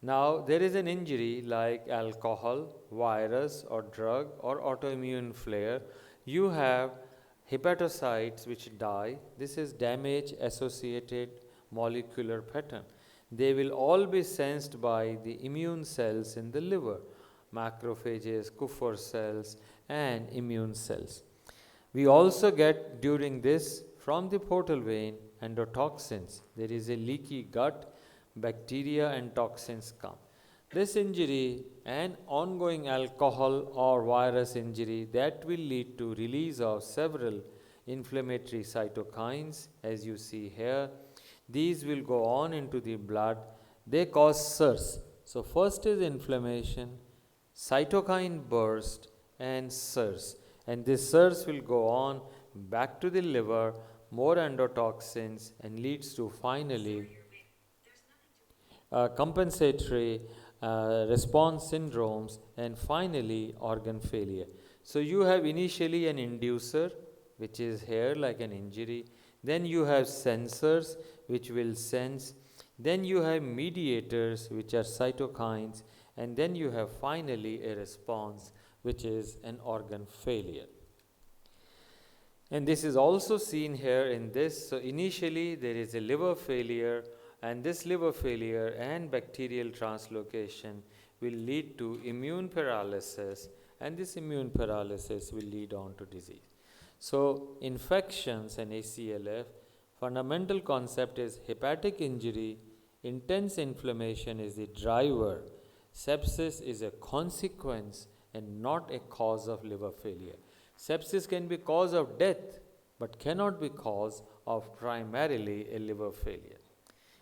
S10: Now, there is an injury like alcohol, virus, or drug, or autoimmune flare. You have hepatocytes which die. This is damage-associated molecular pattern. They will all be sensed by the immune cells in the liver, macrophages, Kupffer cells, and immune cells. We also get during this from the portal vein endotoxins. There is a leaky gut, bacteria and toxins come. This injury and ongoing alcohol or virus injury, that will lead to release of several inflammatory cytokines, as you see here. These will go on into the blood. They cause SIRS. So first is inflammation, cytokine burst, and SIRS. And this SIRS will go on back to the liver, more endotoxins, and leads to finally compensatory response syndromes, and finally organ failure. So you have initially an inducer, which is here like an injury. Then you have sensors, which will sense. Then you have mediators, which are cytokines. And then you have finally a response, which is an organ failure. And this is also seen here in this. So initially there is a liver failure, and this liver failure and bacterial translocation will lead to immune paralysis, and this immune paralysis will lead on to disease. So infections and ACLF, fundamental concept is hepatic injury, intense inflammation is the driver. Sepsis is a consequence and not a cause of liver failure. Sepsis can be cause of death, but cannot be cause of primarily a liver failure.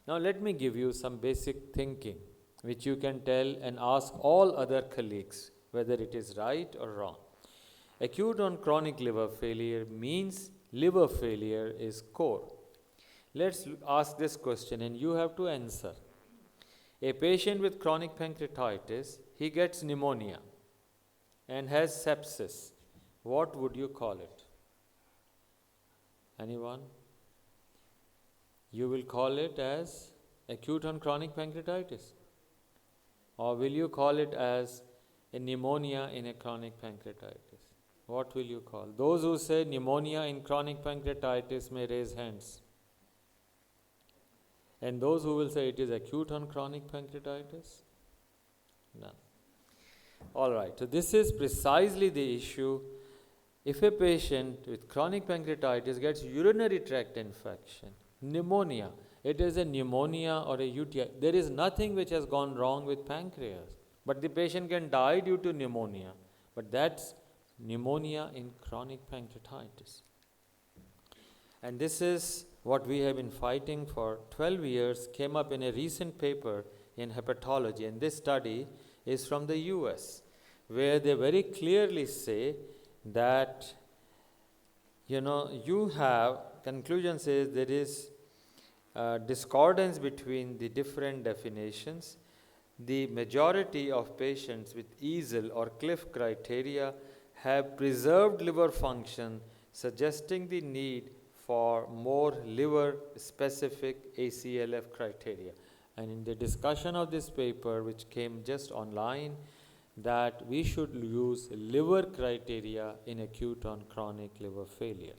S10: Now let me give you some basic thinking, which you can tell and ask all other colleagues whether it is right or wrong. Acute on chronic liver failure means liver failure is core. Let's ask this question and you have to answer. A patient with chronic pancreatitis, he gets pneumonia and has sepsis. What would you call it? Anyone? You will call it as acute on chronic pancreatitis? Or will you call it as a pneumonia in a chronic pancreatitis? What will you call? Those who say pneumonia in chronic pancreatitis may raise hands. And those who will say it is acute on chronic pancreatitis? None. All right, so this is precisely the issue. If a patient with chronic pancreatitis gets urinary tract infection, pneumonia, it is a pneumonia or a UTI. There is nothing which has gone wrong with pancreas. But the patient can die due to pneumonia. But that's pneumonia in chronic pancreatitis. And this is what we have been fighting for 12 years, came up in a recent paper in Hepatology. And this study is from the US, where they very clearly say that, you have, conclusion says there is discordance between the different definitions. The majority of patients with EASL or Cliff criteria have preserved liver function, suggesting the need for more liver-specific ACLF criteria. And in the discussion of this paper, which came just online, that we should use liver criteria in acute on chronic liver failure.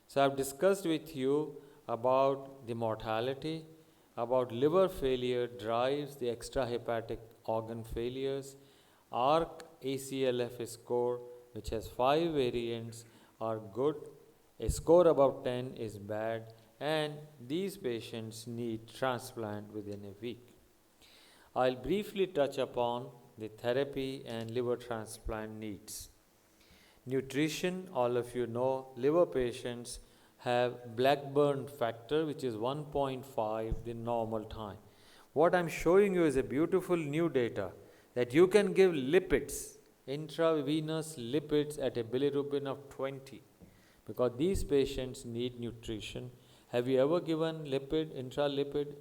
S10: So I've discussed with you about the mortality, about liver failure drives the extrahepatic organ failures. ARC ACLF score, which has 5 variants, are good, A score above 10 is bad, and these patients need transplant within a week. I'll briefly touch upon the therapy and liver transplant needs. Nutrition, all of you know, liver patients have Blackburn factor, which is 1.5 the normal time. What I'm showing you is a beautiful new data that you can give lipids, intravenous lipids at a bilirubin of 20, because these patients need nutrition. Have you ever given lipid, intralipid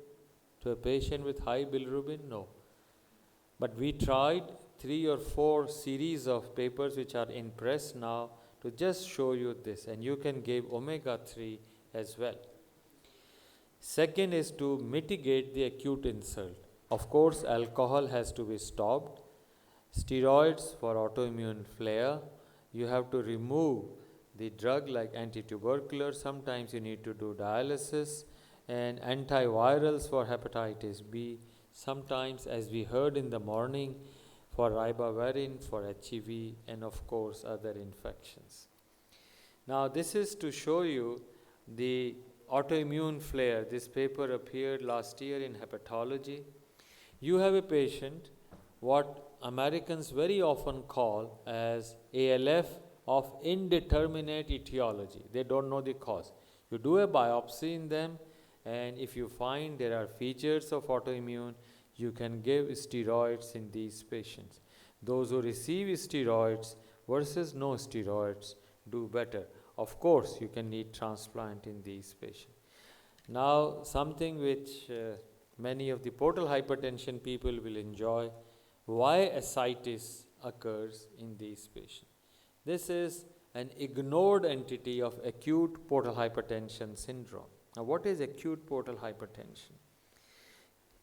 S10: to a patient with high bilirubin? No. But we tried 3 or 4 series of papers which are in press now to just show you this, and you can give omega-3 as well. Second is to mitigate the acute insult. Of course, alcohol has to be stopped. Steroids for autoimmune flare. You have to remove the drug like antitubercular. Sometimes you need to do dialysis, and antivirals for hepatitis B. Sometimes, as we heard in the morning, for ribavirin, for HIV, and of course other infections. Now this is to show you the autoimmune flare. This paper appeared last year in Hepatology. You have a patient, what Americans very often call as ALF of indeterminate etiology. They don't know the cause. You do a biopsy in them, and if you find there are features of autoimmune, you can give steroids in these patients. Those who receive steroids versus no steroids do better. Of course, you can need transplant in these patients. Now, something which many of the portal hypertension people will enjoy, why ascites occurs in these patients. This is an ignored entity of acute portal hypertension syndrome. Now, what is acute portal hypertension?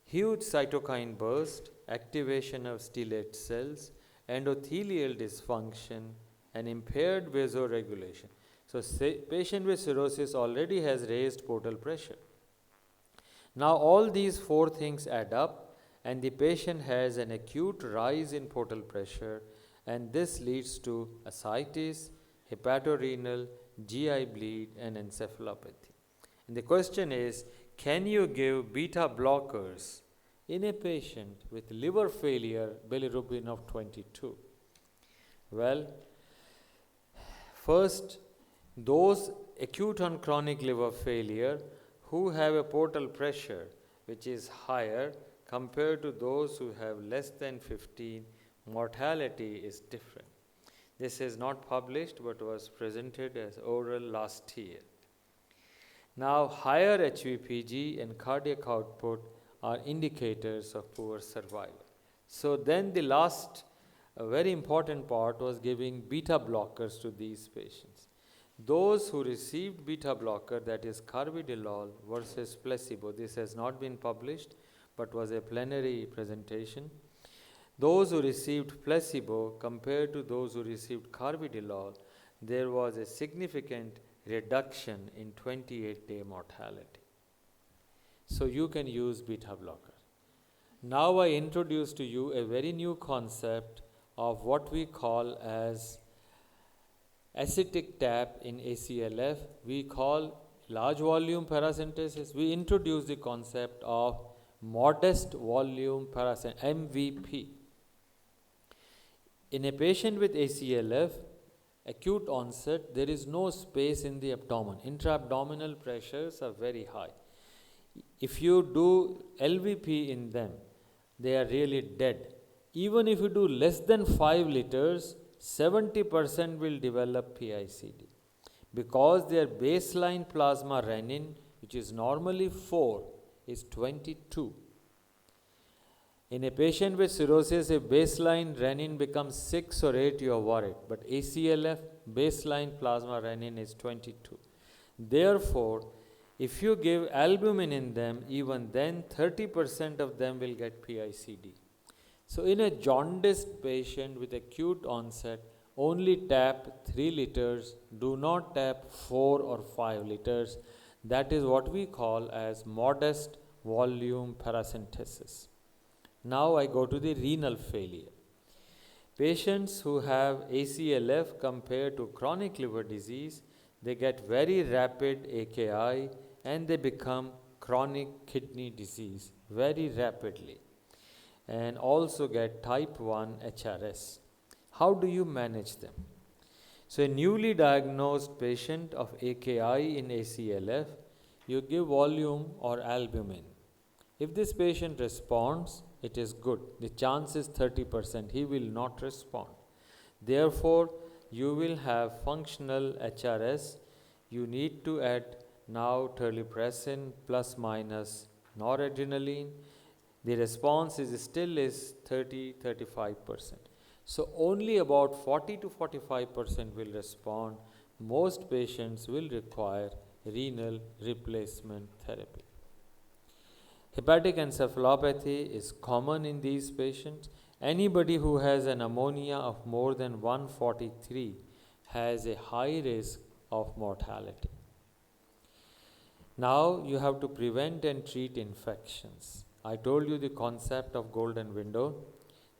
S10: Huge cytokine burst, activation of stellate cells, endothelial dysfunction, and impaired vasoregulation. So, patient with cirrhosis already has raised portal pressure. Now, all these 4 things add up, and the patient has an acute rise in portal pressure, and this leads to ascites, hepatorenal, GI bleed, and encephalopathy. And the question is, can you give beta blockers in a patient with liver failure, bilirubin of 22? Well, first, those acute and chronic liver failure who have a portal pressure which is higher compared to those who have less than 15, mortality is different. This is not published but was presented as oral last year. Now, higher HVPG and cardiac output are indicators of poor survival. So then the last very important part was giving beta blockers to these patients. Those who received beta blocker, that is carvedilol versus placebo, this has not been published but was a plenary presentation. Those who received placebo compared to those who received carvedilol, there was a significant reduction in 28-day mortality. So you can use beta blocker. Now I introduce to you a very new concept of what we call as acetic tap in ACLF. We call large volume paracentesis. We introduce the concept of modest volume paracentesis, MVP. In a patient with ACLF, acute onset, there is no space in the abdomen. Intra-abdominal pressures are very high. If you do LVP in them, they are really dead. Even if you do less than 5 liters, 70% will develop PICD because their baseline plasma renin, which is normally 4, is 22. In a patient with cirrhosis, if baseline renin becomes 6 or 8, you are worried. But ACLF, baseline plasma renin is 22. Therefore, if you give albumin in them, even then 30% of them will get PICD. So in a jaundiced patient with acute onset, only tap 3 liters, do not tap 4 or 5 liters. That is what we call as modest volume paracentesis. Now I go to the renal failure. Patients who have ACLF compared to chronic liver disease, They get very rapid AKI and they become chronic kidney disease very rapidly, and also get type 1 HRS. How do you manage them? So a newly diagnosed patient of AKI in ACLF, you give volume or albumin. If this patient responds, it is good. The chance is 30%. He will not respond. Therefore, you will have functional HRS. You need to add now terlipressin plus minus noradrenaline. The response is still 30-35%. So only about 40 to 45% will respond. Most patients will require renal replacement therapy. Hepatic encephalopathy is common in these patients. Anybody who has an ammonia of more than 143 has a high risk of mortality. Now you have to prevent and treat infections. I told you the concept of golden window.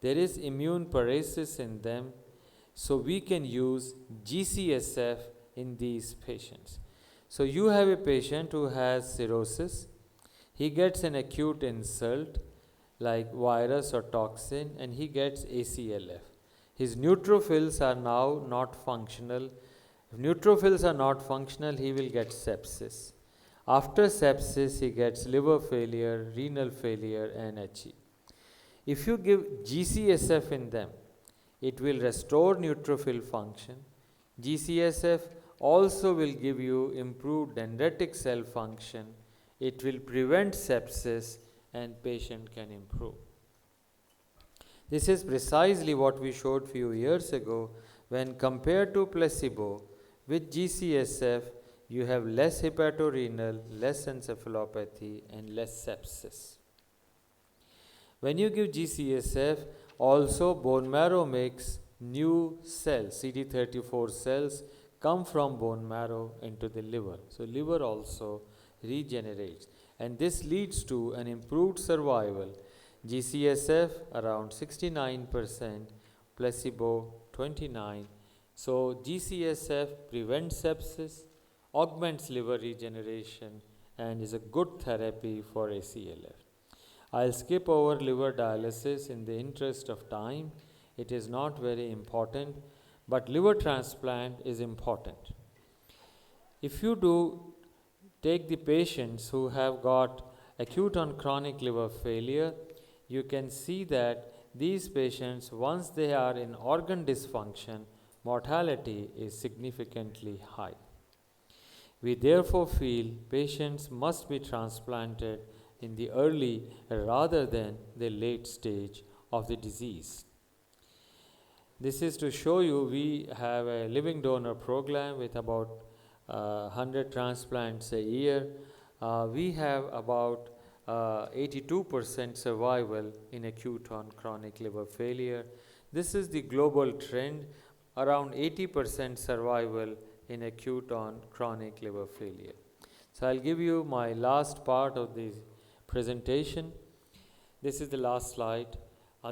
S10: There is immune paresis in them, so we can use GCSF in these patients. So you have a patient who has cirrhosis. He gets an acute insult like virus or toxin, and he gets ACLF. His neutrophils are now not functional. If neutrophils are not functional, he will get sepsis. After sepsis, he gets liver failure, renal failure, and HE. If you give GCSF in them, it will restore neutrophil function. GCSF also will give you improved dendritic cell function. It will prevent sepsis and patient can improve. This is precisely what we showed few years ago. When compared to placebo, with GCSF, you have less hepatorenal, less encephalopathy, and less sepsis. When you give GCSF, also bone marrow makes new cells, CD34 cells, come from bone marrow into the liver. So liver also regenerates, and this leads to an improved survival. GCSF around 69%, placebo 29%. So GCSF prevents sepsis, augments liver regeneration, and is a good therapy for ACLF. I'll skip over liver dialysis in the interest of time. It is not very important, but liver transplant is important. If you do take the patients who have got acute and chronic liver failure, you can see that these patients, once they are in organ dysfunction, mortality is significantly high. We therefore feel patients must be transplanted in the early rather than the late stage of the disease. This is to show you we have a living donor program with about 100 transplants a year. We have about 82% survival in acute on chronic liver failure. This is the global trend, around 80% survival in acute on chronic liver failure. So I'll give you my last part of the presentation. This is the last slide.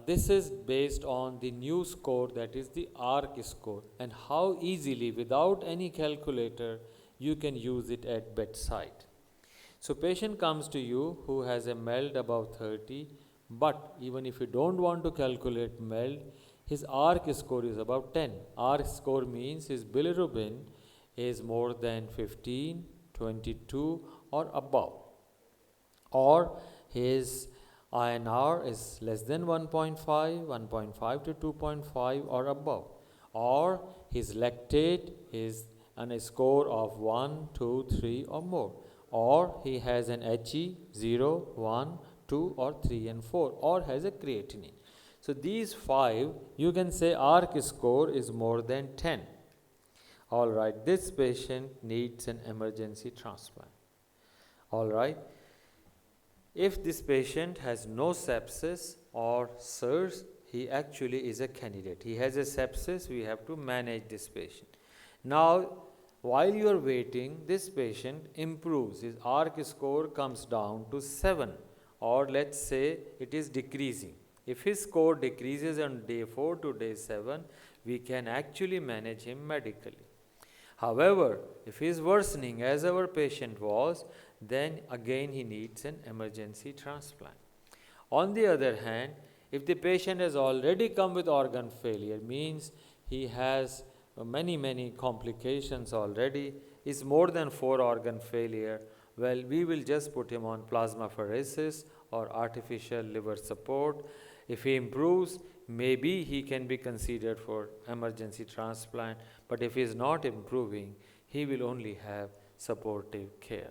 S10: This is based on the new score, that is the ARC score, and how easily, without any calculator, you can use it at bedside. So patient comes to you who has a MELD above 30, but even if you don't want to calculate MELD, his ARC score is about 10. ARC score means his bilirubin is more than 15, 22 or above, or his INR is less than 1.5, 1.5 to 2.5 or above, or his lactate is on a score of 1, 2, 3 or more, or he has an HE 0, 1, 2 or 3 and 4, or has a creatinine. So these 5, you can say ARC score is more than 10. All right, this patient needs an emergency transplant. All right. If this patient has no sepsis or SIRS, he actually is a candidate. He has a sepsis, we have to manage this patient. Now, while you are waiting, this patient improves. His ARC score comes down to 7, or let's say it is decreasing. If his score decreases on day 4 to day 7, we can actually manage him medically. However, if he is worsening as our patient was, then again he needs an emergency transplant. On the other hand, if the patient has already come with organ failure, means he has many complications already, is more than 4 organ failure, well, we will just put him on plasmapheresis or artificial liver support. If he improves, maybe he can be considered for emergency transplant, but if he is not improving, he will only have supportive care.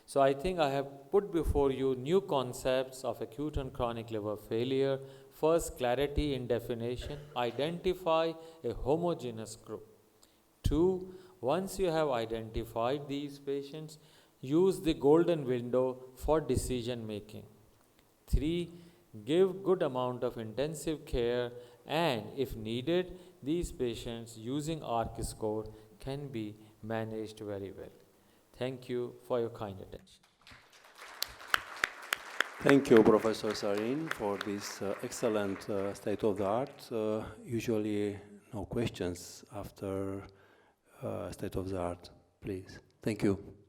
S10: So I think I have put before you new concepts of acute and chronic liver failure. First, clarity in definition, identify a homogeneous group. 2, once you have identified these patients, use the golden window for decision making. 3, give good amount of intensive care, and if needed, these patients using ARC score can be managed very well. Thank you for your kind attention.
S3: Thank you, Professor Sarin, for this excellent state of the art. Usually no questions after state of the art, please. Thank you.